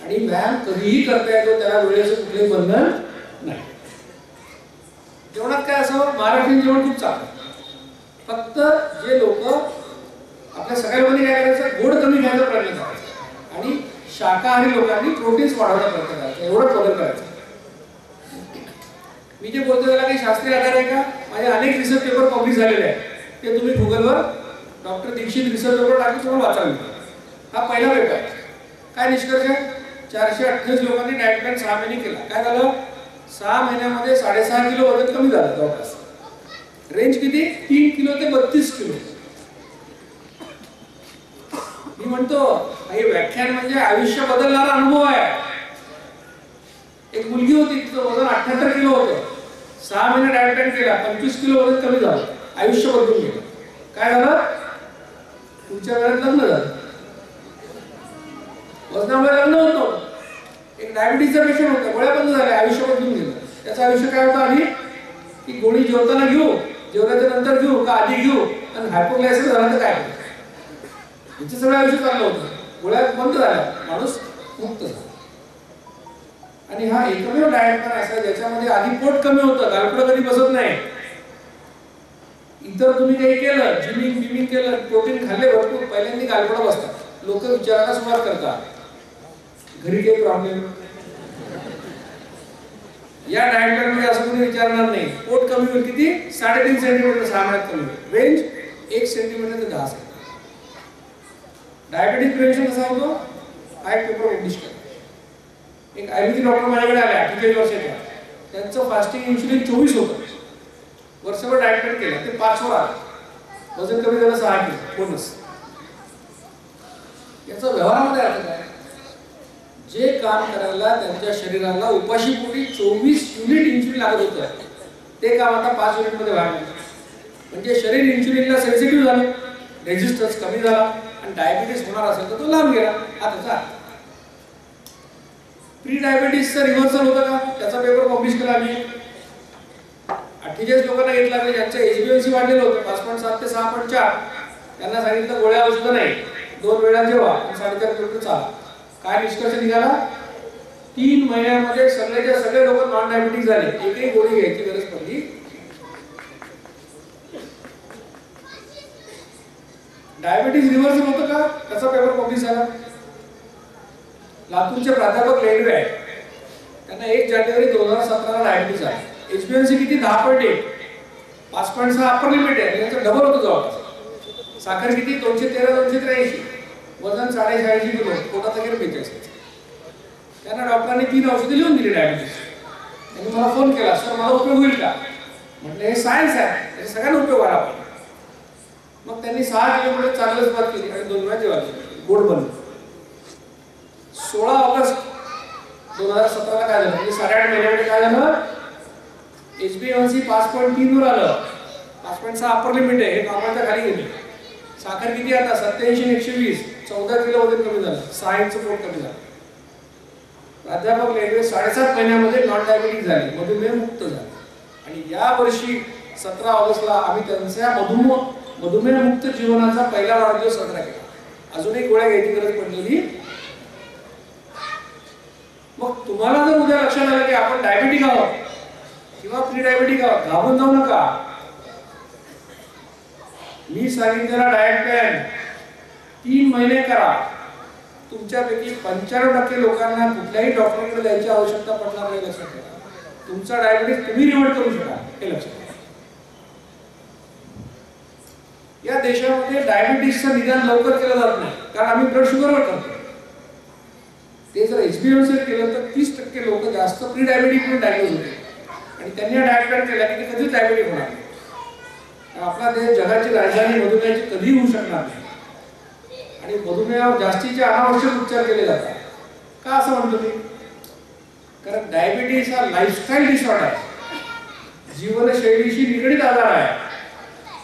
Speaker 2: आणि व्यायाम कधीही करता येतो, त्याला वेळेचं कुठलंही बंधन नाही. जेवणात काय असावं, महाराष्ट्रीयन जेवण खूप चांगलं. फक्त जे लोक, आपल्या सगळ्या लोकांनी काय करायचं, गोड कमी खायचा प्रयत्न करायचा आणि शाकाहारी लोकांनी प्रोटीन्स वाढवण्याचा प्रयत्न करायचा, एवढंच बदल करायचा. मी जे बोलतो त्याला काही शास्त्रीय आधार आहे का, माझे अनेक रिसर्च पेपर पब्लिश झालेले आहेत, ते तुम्ही गुगलवर डॉक्टर दीक्षित रिसर्च पेपर टाकून तुम्हाला वाचायला मिळतो. हा पहिला पेपर आहे. काय निष्कर्ष आहे, 428 लोकांनी डाएट प्लॅन 6 महिने केला. काय झालं, 6 महिन्यामध्ये 6.5 किलो वजन कमी झालं जवळपास. रेंज किती, 3 किलो ते 32 किलो. मी म्हणतो हे व्याख्यान म्हणजे आयुष्य बदलणारा अनुभव आहे. एक मुलगी होती, तिचं वजन 78 किलो होतं, 6 महिने डाएट प्लॅन केला, 25 किलो वजन कमी झालं, आयुष्य बदलून गेलं. काय झालं, तुमच्या वेळेत लग्न झालं, वजनामुळे लग्न होत नव्हतं. एक डायबिटीसचा पेशंट होता, गोळ्या बंद झाल्या, आयुष्य बदलून गेलं. त्याचं आयुष्य काय होतं आधी, की गोळी जेवताना घेऊ, जेवणाच्या नंतर घेऊ का आधी घेऊ, आणि हायपोग्लायसेमिया झालं तर काय होतं, याचं सगळं आयुष्य चाललं होतं. गोळ्या बंद झाल्या, माणूस मुक्त झाला. आणि हा एकमेव डाएट प्लॅन असा ज्याच्यामध्ये आधी पोट कमी होतं, गालपड कधी बसत नाही. इतर तुम्ही काही केलं, जिमिंग केलं, प्रोटीन खाल्ले भरपूर, पहिल्यांदा गालपड बसतात. लोक विचारायला सुरुवात करतात, घरी काही प्रॉब्लेम. या डाएट प्लॅन मध्ये असं कोणी विचारणार नाही. पोट कमी होईल किती, 3.5 सेंटीमीटर 6 महिन्यात कमी होईल. रेंज 1 सेंटीमीटर ते 10 सेंटीमीटर. डायबिटीज प्रिव्हेंशन कसा होतो, हा एक पेपर पब्लिश केला. एक आयुर्वेदिक डॉक्टर माझ्याकडे आले 48 वर्षाचे, त्यांचं फास्टिंग इन्सुलिन 24 होतं, वर्षभर डाएट प्लॅन केलं, ते 5 वर आलं, वजन कमी झालं 6 किलो बोनस. याचा व्यवहारामध्ये अर्थ काय, जे काम करायला त्यांच्या शरीराला उपाशीपोटी 24 युनिट इन्सुलिन लागत होतं, ते काम आता 5 युनिट मध्ये व्हायला लागलं. म्हणजे शरीर इन्सुलिनला सेन्सिटिव्ह झालं, रेझिस्टन्स कमी झाला आणि डायबिटीस होणार असेल तर तो लांब गेला. हा त्याचा अर्थ. प्री डायबिटीसचं रिव्हर्सल होतं का, त्याचा पेपर पब्लिश केला आम्ही. 48 लोकांना घेतला की ज्यांचं HbA1c वाढलेलं होतं 5.7 ते 6.4, त्यांना सांगितलं गोळ्या औषधं नाही, 2 वेळा जेवा आणि 4.5 किलोमीटर चाला. काय निष्कर्ष निघाला, 3 महिन्यामध्ये सगळे लोक नॉन डायबिटिक झाले, एकही गोळी घ्यायची गरज पडली. डायबिटीज रिव्हर्सल होतं का, त्याचा पेपर पब्लिश झाला. लातूरचे प्राध्यापक लेंडवे आहेत, त्यांना 1 जानेवारी 2017 डायबिटीज आहे. HbA1c किती 10.1, 5.6 अप्पर लिमिट आहे, त्याचं डबल होतं जवळपास. साखर किती 213 283, वजन 86.5 किलो, पोटात वगैरे 45. त्यांना डॉक्टरांनी 3 औषधे लिहून दिली डायबिटीज. त्यांनी मला फोन केला, सर मला उपयोग होईल का. म्हटलं हे सायन्स आहे, त्याचा सगळ्यांना उपयोग व्हायला पाहिजे. मग त्यांनी 6 किलोमीटर चालायला सुरुवात केली आणि 2 वेळा जेवण केलं, गोड बंद. 16 ऑगस्ट 2017 काय झालं, म्हणजे 8.5 महिन्यामध्ये काय झालं, HbA1c 5.3 वर आलं, 5.6 अप्पर लिमिट आहे, हे नॉर्मलच्या खाली गेले. साखर किती आता 87/120, 14 किलो वजन कमी झालं, 6 इंच पोट कमी झालं. प्राध्यापक लेंडवे 7.5 महिन्यामध्ये नॉन डायबिटिक झाले, मधुमेह मुक्त झाले. आणि या वर्षी 17 ऑगस्टला आम्ही त्यांच्या मधुमेह मुक्त जीवनाचा पहिला वाढदिवस साजरा केला. अजूनही गोळ्या घ्यायची गरज पडलेली. मग तुम्हाला जर उद्या लक्षात आलं की आपण डायबिटिक आहोत किंवा प्री डायबिटिक आहोत, घाबरून जाऊ नका. मी सांगितलेला डाएट प्लॅन 3 महिने करा. तुमच्यापैकी 95% लोकांना कुठल्याही डॉक्टरकडे जायची आवश्यकता पडणार नाही. लक्षात ठेवा, तुमचा डायबिटीस तुम्ही निवड करू शकाल, हे लक्षात ठेवा. या देशामध्ये डायबिटीसचं निदान लवकर केलं जात नाही, कारण आम्ही ब्लड शुगरवर करतो. ते जर HbA1c केलं तर 30% लोक जास्त प्री डायबिटिक म्हणून डायग्नोज होते आणि त्यांनी डाएट प्लॅन केला की कधीच डायबिटिक होणार नाही. आपला देश जगाची राजधानी मधुमेहाची कधी होऊ शकणार नाही. आणि मधुमेहावर जास्तीचे अनावश्यक उपचार केले जातात. का असं म्हणतो मी, कारण डायबिटीस हा लाईफस्टाईल डिसऑर्डर आहे, जीवनशैलीशी निगडीत आजार आहे.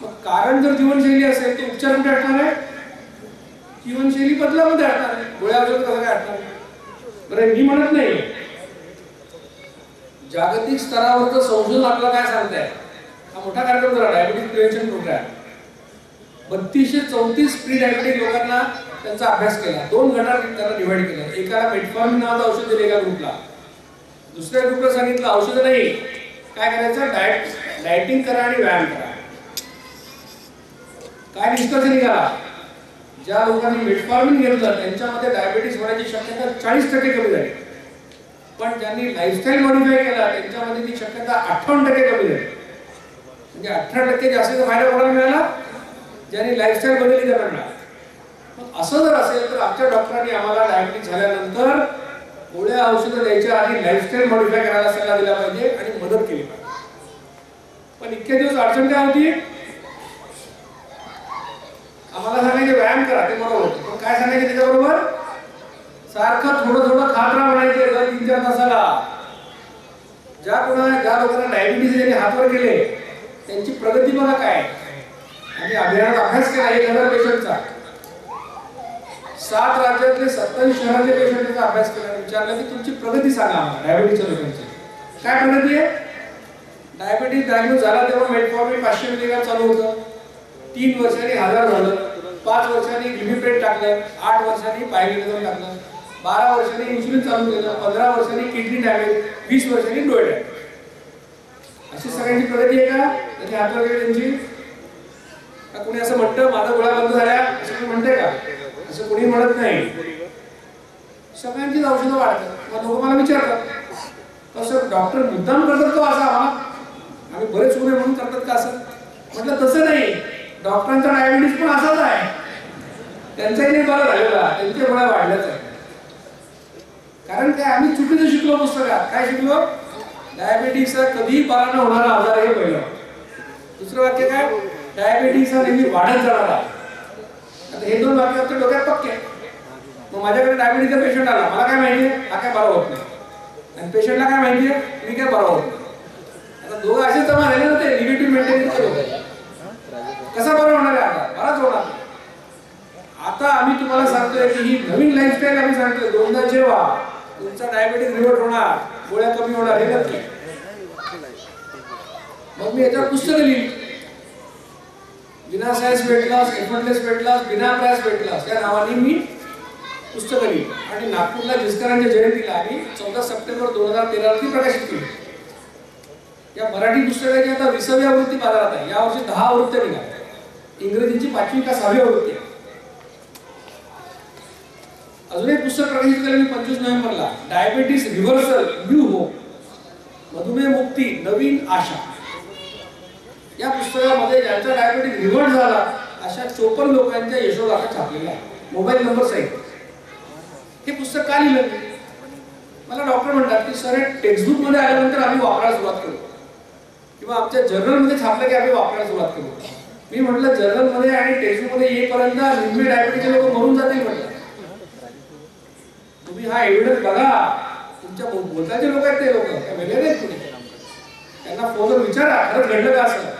Speaker 2: मग कारण जर जीवनशैली असेल तर उपचार कुठे असणार आहे, जीवनशैली बदलामध्ये असणार आहे. गोळ्या औषध कसं काय असणार आहे. बरं, मी म्हणत नाही, जागतिक स्तरावरचं संशोधन आपल्याला काय सांगताय. हा मोठा कार्यक्रम झाला diabetes prevention programme. 3234 pre diabetic लोकांना त्यांचा अभ्यास केला. 2 गटात त्यांना डिवाइड केलं. एकाला मेटफॉर्मिन नावाचं औषध दिलं एका ग्रुपला, दुसऱ्या ग्रुपला सांगितलं औषध नाही, काय करायचं, डाएटिंग करा आणि व्यायाम करा. काय निष्कर्ष निघाला, ज्या लोकांनी मेटफॉर्मिन घेतलं त्यांच्यामध्ये डायबिटीस होण्याची शक्यता 40% कमी झाली. पण ज्यांनी लाईफस्टाईल मॉडिफाय केला त्यांच्यामध्ये ती शक्यता 58% कमी झाली. म्हणजे 18% जास्तीचा फायदा कोणाला मिळाला, ज्यांनी लाईफस्टाईल बदलली त्यांना मिळाला. मग असं जर असेल तर आमच्या डॉक्टरांनी आम्हाला डायबिटीस झाल्यानंतर गोळ्या औषधं द्यायच्या आधी लाईफस्टाईल मॉडिफाय करायला सल्ला दिला पाहिजे आणि मदत केली पाहिजे. पण इतके दिवस अडचण काय होती, आम्हाला सांगायचे व्यायाम करा, ते बरोबर होतं, पण काय सांगायचे त्याच्याबरोबर, सारखं थोडं थोडं खात राहा म्हणायचे दर 3-4 तासाला. ज्या लोकांना डायबिटीस यांनी हातवर केले त्यांची प्रगती बघा काय. आम्ही अभियानात अभ्यास केला 1000 पेशंटचा, 7 राज्यातले 27 शहरातले पेशंटचा अभ्यास केला. विचारलं की तुमची प्रगती सांगा आम्हाला डायबिटीसच्या लोकांची, काय प्रगती आहे. डायबिटीस डायग्नोज झाला तेव्हा मेटफॉर्मिन 500 मिलीग्राम चालू होतं, 3 वर्षांनी 1000 झालं, 5 वर्षांनी लिमिप्रेट टाकलं, 8 वर्षांनी पायरिलिझम टाकलं, 12 वर्षांनी इन्सुलिन चालू केलं, 15 वर्षांनी किडनी डॅमेज, 20 वर्षांनी डोळे डॅमेज. अशी सगळ्यांची प्रगती आहे का त्यांनी हातवर केली त्यांची. का कोणी असं म्हणतं माझा गोळ्या बंद झाल्या असं कोणी म्हणतंय का, असं कोणी म्हणत नाही. सगळ्यांचीच औषधं वाढतात. मग लोक मला विचारतात तसं डॉक्टर मुद्दाम करतात तो असा आम्हाला, आम्ही बरेच उभे म्हणून करतात का असं. म्हटलं तसं नाही, डॉक्टरांचा डायबिटीस पण असाच आहे. त्यांचाही नाही बरा झालेला, त्यांच्या गोळ्या वाढल्याच आहे. कारण काय आम्ही चुकीचं शिकलो पुस्तकात. काय शिकलो? डायबेटिक्स हा कधीही बरा न होणारा आजार आहे पहिलं. दुसरं वाक्य काय? डायबेटिक्स हा नेहमी वाढत जाणारा. आता हे दोन वाक्य आपल्या डोक्यात पक्के. मग माझ्याकडे डायबेटिसचा पेशंट आला, मला काय माहिती आहे हा काय बरा होत नाही, आणि पेशंटला काय माहिती आहे मी काय बरा होत नाही. आता दोघं असे जमा झाले ना, ते निगेटिव्ह मेंटेलिटीचे लोक. कसा बरा होणार आहे? आता बराच होणार. आता आम्ही तुम्हाला सांगतोय की ही नवीन लाईफस्टाईल आम्ही सांगतोय. दोनदा जेवा, तुमचा डायबेटिस रिव्हर्ट होणार, गोळ्या कमी होणार, हे नक्की. मग मी याच्यावर पुस्तकं लिहिली. बिना science weight loss, effortless weight loss, बिना प्रयास वेट लॉस या नावाने मी पुस्तकं लिहिली आणि नागपूरला जिचकरांच्या जयंतीला आम्ही 14 सप्टेंबर 2013 रोजी प्रकाशित केली. या मराठी पुस्तकाची आता 20वी आवृत्ती बाजारात आहे. यावर्षी 10 आवृत्त्या निघाल्या. इंग्रजीची 5वी का 6वी आवृत्ती आहे. अजून एक पुस्तक प्रकाशित केलं मी 25 नोव्हेंबरला, डायबेटिस रिव्हर्सल न्यू होप, मधुमेह मुक्ती नवीन आशा. या पुस्तकामध्ये ज्यांचा डायबेटिस रिव्हर्ट झाला अशा 54 लोकांच्या यशोगाथा छापलेल्या आहे, मोबाईल नंबर सहित. हे पुस्तक का लिहिलं? मला डॉक्टर म्हणतात की सर हे टेक्स्टबुक मध्ये आल्यानंतर आम्ही वापरायला सुरुवात करू, किंवा आमच्या जर्नल मध्ये छापलं की आम्ही वापरायला सुरुवात करू. मी म्हटलं जर्नल मध्ये आणि टेक्स्टबुक मध्ये येईपर्यंत निम्मे डायबेटिसचे लोक मरून जातील म्हटलं. तुम्ही हा एव्हिडन्स बघा. तुमच्या बोलताचे लोक आहेत ते लोक वेगळे नाहीत कुठे. त्यांना फोनवर विचारा खरंच घडलं का असं,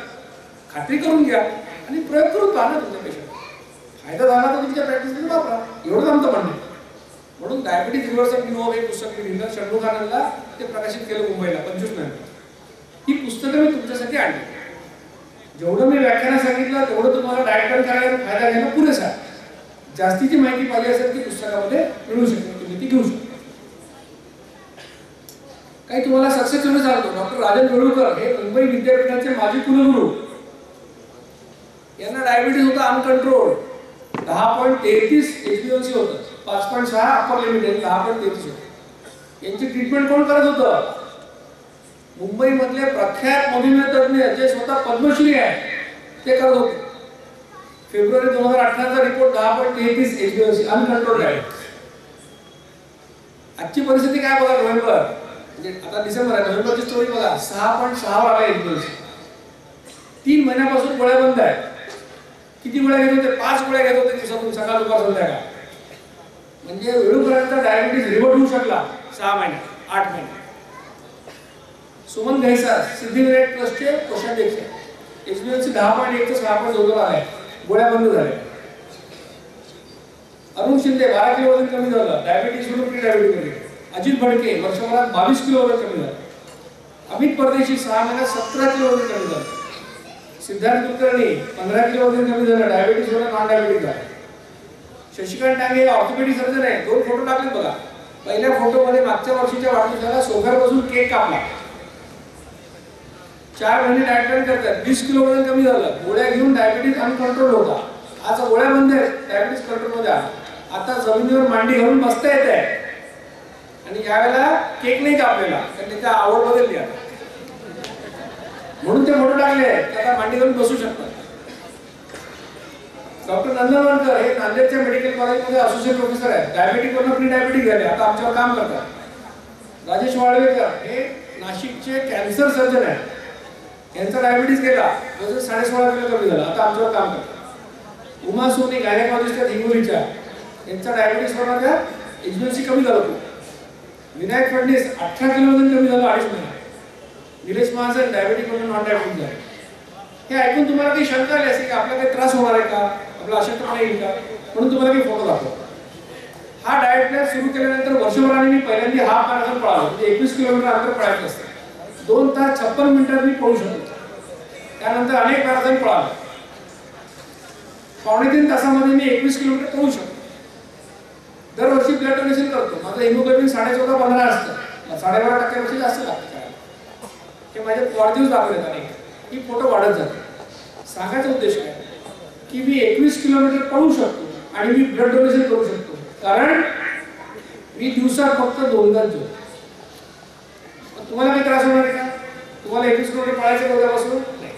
Speaker 2: खात्री करून घ्या आणि प्रयोग करून पहा ना तुमच्या पेशंट. फायदा झाला तर तुमच्या प्रॅक्टिसमध्ये वापरा, एवढंच आमचं म्हणणं आहे. म्हणून डायबेटिस रिव्हर्सल न्यू होप हे पुस्तक मी लिहिलं. षण्मुख आनंदला ते प्रकाशित केलं मुंबईला 25 नोव्हेंबर. ही पुस्तकं मी तुमच्यासाठी आणली. जेवढं मी व्याख्यानं सांगितलं तेवढं तुम्हाला डाएट प्लॅन करायला फायदा घ्यायला पुरेसा. जास्तीची माहिती पाहिजे असेल ती पुस्तकामध्ये मिळू शकते, तुम्ही ती घेऊ शकता. काही तुम्हाला सक्सेस होणं सांगतो. डॉक्टर राजन वेळुकर हे मुंबई विद्यापीठाचे माजी कुलगुरू, यांना डायबिटीस होता अनकंट्रोल. 10.33 HbA1c होतं, 5.6 अपर लिमिट आहे, 10.33 होतं. यांची ट्रीटमेंट कोण करत होतं? मुंबईमधले प्रख्यात मधुमेह तज्ञ जे स्वतः पद्मश्री आहे ते करत होते. फेब्रुवारी 2018 चा रिपोर्ट 10.33 HbA1c अनकंट्रोल आहे. आजची परिस्थिती काय बघा, नोव्हेंबर म्हणजे आता डिसेंबर आहे, नोव्हेंबरची स्टोरी बघा, 6.6 वर आला HbA1c. 3 महिन्यापासून गोळ्या बंद आहेत. किती गोळ्या घेत होते? 5 गोळ्या घेत होते दिवसातून, सकाळ दुपार संध्याकाळ. म्हणजे वेळूपर्यंत डायबिटीस रिव्हर्ट होऊ शकला 6 महिन्यात, 8 महिन्यात. सुमन घैसार सिद्धिविनायक ट्रस्टचे कोषाध्यक्ष, HbA1c 10.1 ते 6.2 वर आलाय, गोळ्या बंद झाल्या. अरुण शिंदे 12 किलो वजन कमी झालं, डायबिटीस सोडून प्री डायबिटीस मध्ये. अजित भडके वर्षभरात 22 किलो वजन कमी झालं. अमित परदेशी 6 महिन्यात 17 किलो वजन कमी झालं. सिद्धार्थ कुलकर्णी 15 किलो वजन कमी झालं, डायबिटीस सोडून नॉन डायबिटीस झालं. शशिकांत टांगे ऑर्थोपेडिक सर्जन आहे, 2 फोटो टाकले बघा. पहिल्या फोटोमध्ये मागच्या वर्षीच्या वाढदिवसाला सोफ्यावरून केक कापला. 4 महिने डाएट प्लॅन करतात, 20 किलो वजन कमी झालं. गोळ्या घेऊन डायबिटीस अनकंट्रोल होता. आज गोळ्या बंद आहेत, डायबिटीस कंट्रोल मध्ये आला. आता जमिनीवर मांडी घालून बसता येत आहे आणि यावेळेला केक नाही कापलेला, कारण त्याची आवड बदलली आता. म्हणून ते फोटो टाकले, आता मांडी घालून बसू शकतात. डॉक्टर नंदनवरकर हे नांदेडच्या मेडिकल कॉलेजमध्ये असोसिएट प्रोफेसर आहेत, डायबिटिक वरून प्री डायबिटिक झाले, आता आमच्यावर काम करतात. राजेश वाळवेकर हे नाशिकचे कॅन्सर सर्जन आहेत, यांचा डायबिटीस गेला, वजन 16.5 किलो कमी झालं, आता आमच्यावर काम करतात. उमा सोनी गायनेकॉलॉजिस्ट आहेत हिंगोलीच्या, यांचा डायबिटीस होणार HbA1c कमी झालं. विनायक फडणीस 18 किलो वजन कमी झालं 2.5 महिन्यात. निलेश महाजन डायबिटिक वरून नॉन डायबिटिक झाले. हे ऐकून तुम्हाला काही शंका आली असेल की आपला काही त्रास होणार आहे का, आपला अशक्तपणा येईल का, म्हणून तुम्हाला काही फोटो दाखवतो. हा डाएट प्लॅन सुरू केल्यानंतर वर्षभराने मी पहिल्यांदा हाफ मॅरेथॉन पळालो, म्हणजे 21 किलोमीटर अंतर पळायचं असतं. 2 तास 56 मिनिटात मी पळू शकतो. त्यानंतर अनेक मॅरेथॉन पळालो. 2.5 तासामध्ये मी 21 किलोमीटर पळू शकतो. दरवर्षी ब्लड डोनेशन करतो. माझं हिमोग्लोबिन 14.5-15 असतं, 12.5% जास्त लागतं. हे माझे वाढदिवस दाखवले अनेक, ही फोटो वाढत जाते. सांगायचा उद्देश काय की मी 21 किलोमीटर पळू शकतो आणि मी ब्लड डोनेशन करू शकतो, कारण मी दिवसात फक्त 2दा जेवतो. तुम्हाला काही त्रास होणार आहे का? तुम्हाला 21 किलोमीटर पळायचं का उद्यापासून? नाही.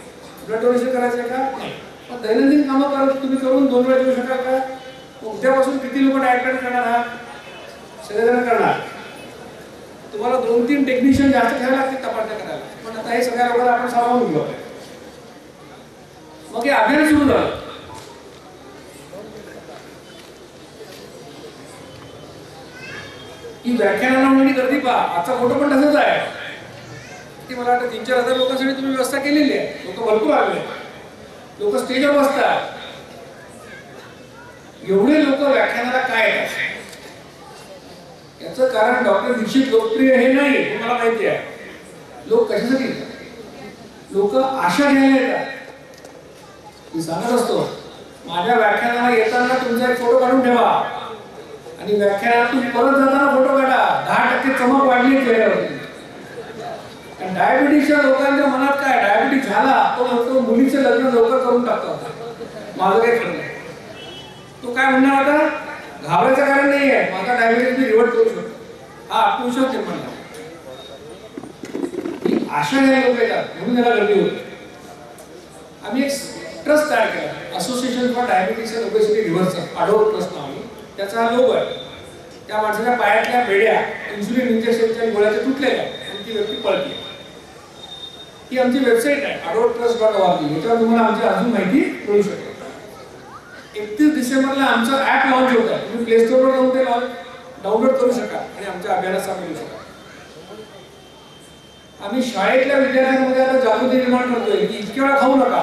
Speaker 2: ब्लड डोनेशन करायचं का? नाही. पण दैनंदिन कामं तुम्ही करून 2 वेळा जेवू शकाल का? उद्यापासून किती लोक डायट करणार आहात? सगळेजण करणार. तुम्हाला 2-3 टेक्निशियन जास्त घ्यावे लागतील तपासण्या करायला, पण आता हे सगळ्या लोकांना आपण सामावून घेऊ. मग हे अभियान सुरू झालं. ही व्याख्यानाला होणारी गर्दी पहा. आजचा फोटो पण तसंच आहे की मला वाटतं 3-4 हजार लोकांसाठी तुम्ही व्यवस्था केलेली आहे. लोक भरपूर आले, लोक स्टेजवर बसतात. एवढे लोक व्याख्यानाला काय येतात? याचं कारण डॉक्टर दीक्षित लोकप्रिय हे नाही, हे मला माहिती आहे. लोक कशासाठी येतात? लोक आशा घ्यायला येतात. मी सांगत असतो, माझ्या व्याख्यानाला येताना तुमचा एक फोटो काढून ठेवा आणि व्याख्यानातून परत जाताना फोटो काढा. 10% चमक वाढली चेहऱ्यावरती. डायबिटीसच्या लोकांच्या मनात काय, डायबिटीस झाला तो म्हणतो मुलीचं लग्न लवकर करून टाकतो. माझं काही खरं नाही. तो काय म्हणणार, आता घाबरायचं कारण नाही आहे, माझा डायबिटीस मी रिव्हर्ट करू शकतो. हा आत्मविश्वास निर्माण झाला. आशा घ्यायला लोक येतात म्हणून त्याला गर्दी होते. आम्ही एक ट्रस्ट तयार केला, association for diabetes and obesity reversal, Ador trust नावाने. त्याचा हा लोगो आहे. त्या माणसाच्या पायातल्या बेड्या इन्सुलिन इंजेक्शनच्या गोळ्याच्या तुटलेल्या आणि ती व्यक्ती पळते. ही आमची वेबसाईट आहे adortrust.org. याच्यावर तुम्हाला आमची अजून माहिती मिळू शकेल. 31 डिसेंबरला आमचं ऍप लॉन्च होत आहे. तुम्ही प्ले स्टोरवर जाऊन ते डाउनलोड करू शकाल आणि आमच्या अभियानात सामील होऊ शकाल. आम्ही शाळेतल्या विद्यार्थ्यांमध्ये आता जागृती निर्माण करतोय की इतक्या वेळा खाऊ नका.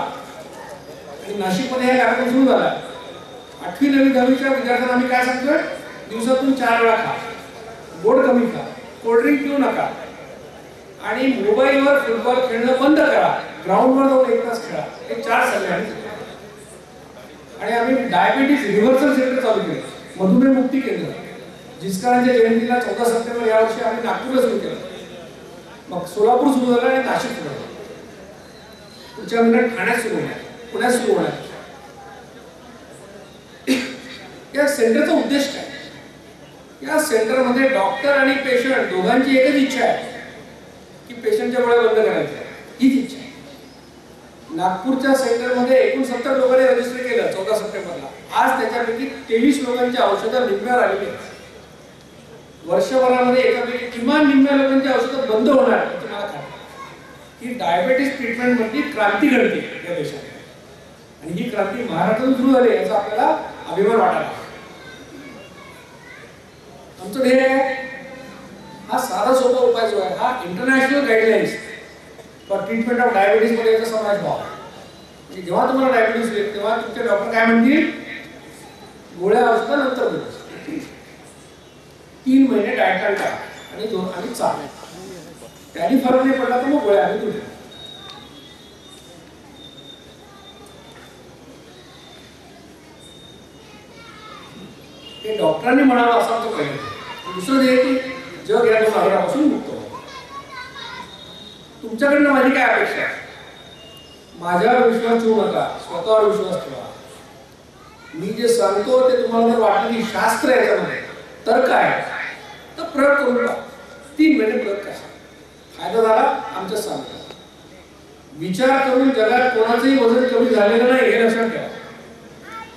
Speaker 2: आणि नाशिकमध्ये हा कार्यक्रम सुरू झाला. 8वी 9वी 10वीच्या विद्यार्थ्यांना आम्ही काय सांगतोय, दिवसातून 4 वेळा खा, गोड कमी खा, कोल्ड्रिंक पिऊ नका आणि मोबाईलवर फुटबॉल खेळणं बंद करा. ग्राउंडवर जाऊन 1 तास खेळा. हे 4 सल्ले आहेत. आणि आम्ही डायबिटीस रिव्हर्सल सेंटर चालू केलं, मधुमेह मुक्ती केंद्र. जिचकरांच्या जयंतीला 14 सप्टेंबर यावर्षी आम्ही नागपूरला सुरू केलं. मग सोलापूर सुरू झालं आणि नाशिक सुरू झालं. पुढच्या महिन्यात ठाण्यात सुरू होणार, पुण्यात सुरू होणार. या सेंटरचा उद्देश काय? या सेंटरमध्ये डॉक्टर आणि पेशंट दोघांची एकच इच्छा आहे की पेशंटच्या गोळ्या बंद करायच्या. हीच इच्छा आहे. नागपूरच्या सेंटरमध्ये 69 लोकांनी रजिस्टर केलं 14 सप्टेंबरला. आज त्याच्यापैकी 23 लोकांची औषधं निम्म्यावर आलेली आहेत. वर्षभरामध्ये एकापैकी किमान निम्म्या लोकांची औषधं बंद होणार. तुम्हाला काय ही डायबिटीस ट्रीटमेंट मध्ये क्रांती घडते या देशात. आणि ही क्रांती महाराष्ट्रातून सुरू झाली याचा आपल्याला अभिमान वाटायला. आमचं ध्येय आहे, हा साधा सोपा उपाय जो आहे, हा international guidelines for treatment of diabetes मध्ये याचा समावेश व्हावा. म्हणजे जेव्हा तुम्हाला डायबिटीस येईल तेव्हा तुमचे डॉक्टर काय म्हणतील, गोळ्या औषधं नंतर देऊ. 3 महिने डाएट करा आणि 2 आणि 4 त्याने फरक नाही पडला तर मग गोळ्या आम्ही देऊ. हे डॉक्टरांनी म्हणावं असं आमचं पहिलं. दुसरं हे की जग या 2 आजारापासून मुक्त व्हावं. तुमच्याकडनं माझी काय अपेक्षा आहे? माझ्यावर विश्वास ठेवू नका, स्वतःवर विश्वास ठेवा. मी जे सांगतो ते तुम्हाला जर वाटलं की शास्त्र आहे याच्यामध्ये, तर्क आहे, तर प्रयोग करून पहा. 3 महिने प्रयोग करा. फायदा झाला आमच्या सांगतो. विचार करून जगात कोणाचंही वजन कमी झालेलं नाही हे लक्षात ठेवा.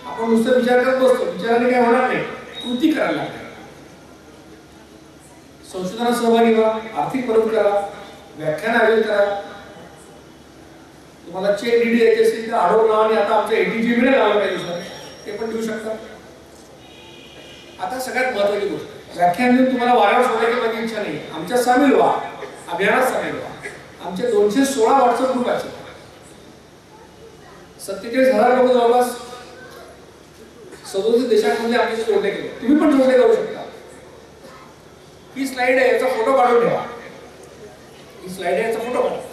Speaker 2: आपण नुसतं विचार करत बसतो, विचाराने काय होणार नाही, कृती करायला लागते. संशोधनात सहभागी व्हा, आर्थिक मदत करा, व्याख्यान आयोजित करा. तुम्हाला चेक डीडी द्यायचे असेल तर आडोर नावाने आता आमचं ATG मिळेल आम्हाला काही दिवसात, ते पण देऊ शकता. आता सगळ्यात महत्त्वाची गोष्ट, व्याख्यान देऊन तुम्हाला वारंवार सोडायची माझी इच्छा नाही. आमच्या सामील व्हा, अभियानात सामील व्हा. आमचे 216 व्हॉट्सअप ग्रुप आहेत. 47,000 लोक जवळपास 37 देशांमध्ये आमचे जोडले गेले. तुम्ही पण जोडले जाऊ शकता. ही स्लाइड आहे, याचा फोटो काढून ठेवा. ही स्लाइड आहे, याचा फोटो काढा.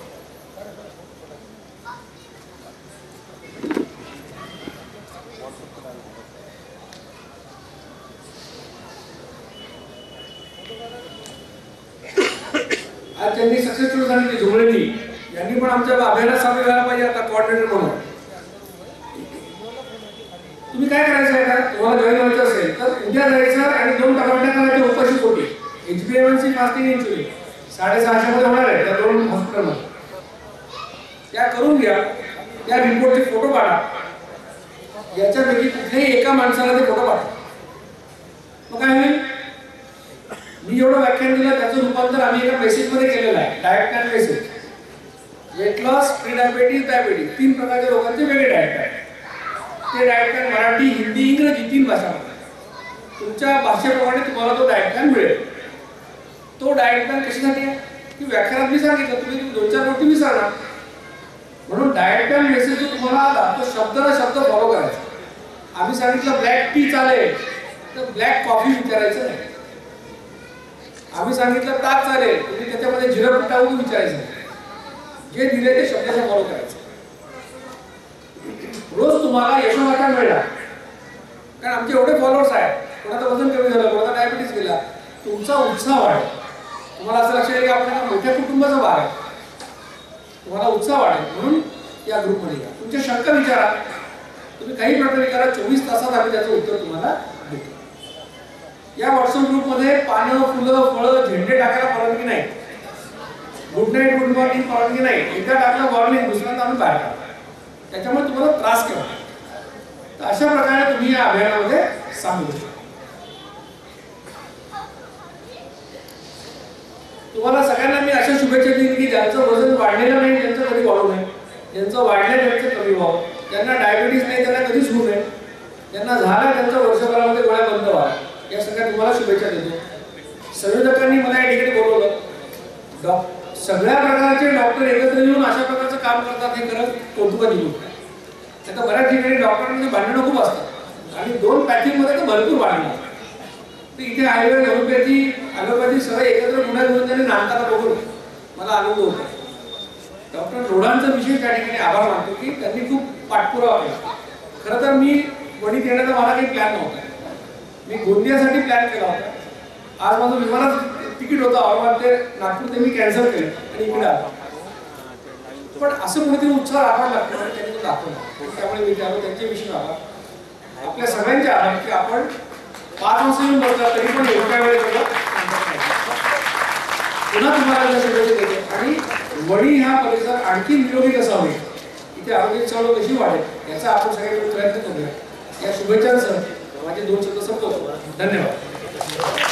Speaker 2: आज त्यांनी सक्सेसफुल सांगितले, झुमरेंनी यांनी पण आमच्या अभियानात सामील व्हायला पाहिजे आता कोऑर्डिनेटर म्हणून. तुम्ही काय करायचं आहे का, तुम्हाला जॉईन व्हायचं असेल तर उद्या जायचं आणि 2 टमाट्या करायचे उपाशी पोटी. HbA1c फास्टिंग इन्सुलिन 650 मध्ये होणार आहे त्या 2 हॉस्पिटलमध्ये. त्या करून घ्या. त्या रिपोर्टचे फोटो काढा. याच्यापैकी कुठल्याही एका माणसाला ते फोटो पाठवा. मग काय होईल? मी एवढं व्याख्यान दिलं त्याचं रूपांतर आम्ही एका मेसेजमध्ये केलेलं आहे, diet plan message. Weight loss, pre diabetes, diabetes, 3 प्रकारच्या लोकांचे वेगळे डाएट प्लॅन. ते डाएट प्लॅन मराठी, हिंदी, इंग्रजी 3 भाषांमध्ये. तुमच्या भाषेप्रमाणे तुम्हाला तो डाएट प्लॅन मिळेल. तो डाएट प्लॅन कशासाठी आहे की व्याख्यानात मी सांगितलं, तुम्ही 2-4 गोष्टी विसरणार. म्हणून डाएट प्लॅन मेसेज जो तुम्हाला आला तो शब्द ना शब्द फॉलो करायचा. आम्ही सांगितलं ब्लॅक टी चालेल तर ब्लॅक कॉफी विचारायचं नाही. आम्ही सांगितलं ताक चालेल, तुम्ही त्याच्यामध्ये जिरं टाकून विचारायचं नाही. जे दिले ते शब्दाचा फॉलो करायचं. रोज तुम्हाला यशोगाथा मिळणार, कारण आमचे एवढे फॉलोअर्स आहेत. कोणाचं वजन कमी झालं, कोणाचा डायबिटीस गेला, तुमचा उत्साह वाढेल. तुम्हाला असं लक्षात येईल की आपण मोठ्या कुटुंबाचा भाग आहे, तुम्हाला उत्साह वाढेल. म्हणून या ग्रुपमध्ये या. तुमच्या शंका विचारा, तुम्ही काही प्रश्न विचारा, 24 तासात आम्ही त्याचं उत्तर तुम्हाला देतो. या व्हॉट्सअप ग्रुपमध्ये पानं, फुलं, फळं, झेंडे टाकायला परवानगी नाही. गुड नाईट, गुड मॉर्निंग परवानगी नाही. एकदा टाकलं मॉर्निंग, दुसऱ्यांदा आम्ही बाहेर टाकतो. त्याच्यामुळे तुम्हाला त्रास केला. तर अशा प्रकारे तुम्ही या अभियानामध्ये सामील होता. तुम्हाला सगळ्यांना मी अशा शुभेच्छा देईन की ज्यांचं वजन वाढलेलं नाही त्यांचं कधी वाढू नये, ज्यांचं वाढलं त्यांचं कमी व्हावं, ज्यांना डायबिटीस नाही त्यांना कधीच होऊ नये, ज्यांना झालं त्यांचं वर्षभरामध्ये गोळ्या बंद व्हाव्या. या सगळ्या तुम्हाला शुभेच्छा देतो. संयोजकांनी मला या ठिकाणी बोलवलं. सगळ्या प्रकारचे डॉक्टर एकत्र येऊन अशा प्रकारचं काम करतात हे खरंच कौतुकाची गोष्ट आहे. आता बऱ्याच ठिकाणी डॉक्टरांमध्ये भांडणं खूप असतात आणि 2 पॅकिंगमध्ये तर भरपूर भांडणं असतात. तर इथे आयुर्वेद, ॲलोपॅथी सगळे एकत्र पुन्हा घेऊन त्यांनी नांदताना बघून मला आनंद होतो. डॉक्टर रोडांचा विशेष त्या ठिकाणी आभार मानतो की त्यांनी खूप पाठपुरावा केला. खरं तर मी वणीत येण्याचा मला काही प्लॅन नव्हता. मी गोंदियासाठी प्लॅन केला होता. आज माझं विमानात तिकीट होतं औरंगाबाद ते नागपूर, ते मी कॅन्सल केलं आणि इकडे आलो. पण असं कोणीतरी उत्साह आभार लागतो आणि त्यांनी तो दाखवला. त्यामुळे मी त्यावर त्यांचे विषय आभार, आपल्या सगळ्यांचे आभार की आपण 5 वाजता येऊन बसला तरी पण एवढ्या वेळेस पुन्हा तुम्हाला शुभेच्छा देतो. आणि वणी हा परिसर आणखी निरोगी कसा होईल, इथे आरोग्य चळवळ कशी वाढेल याचा आपण सगळे प्रयत्न करूया. या शुभेच्छांसह माझे 2 शब्द संपवतो. धन्यवाद.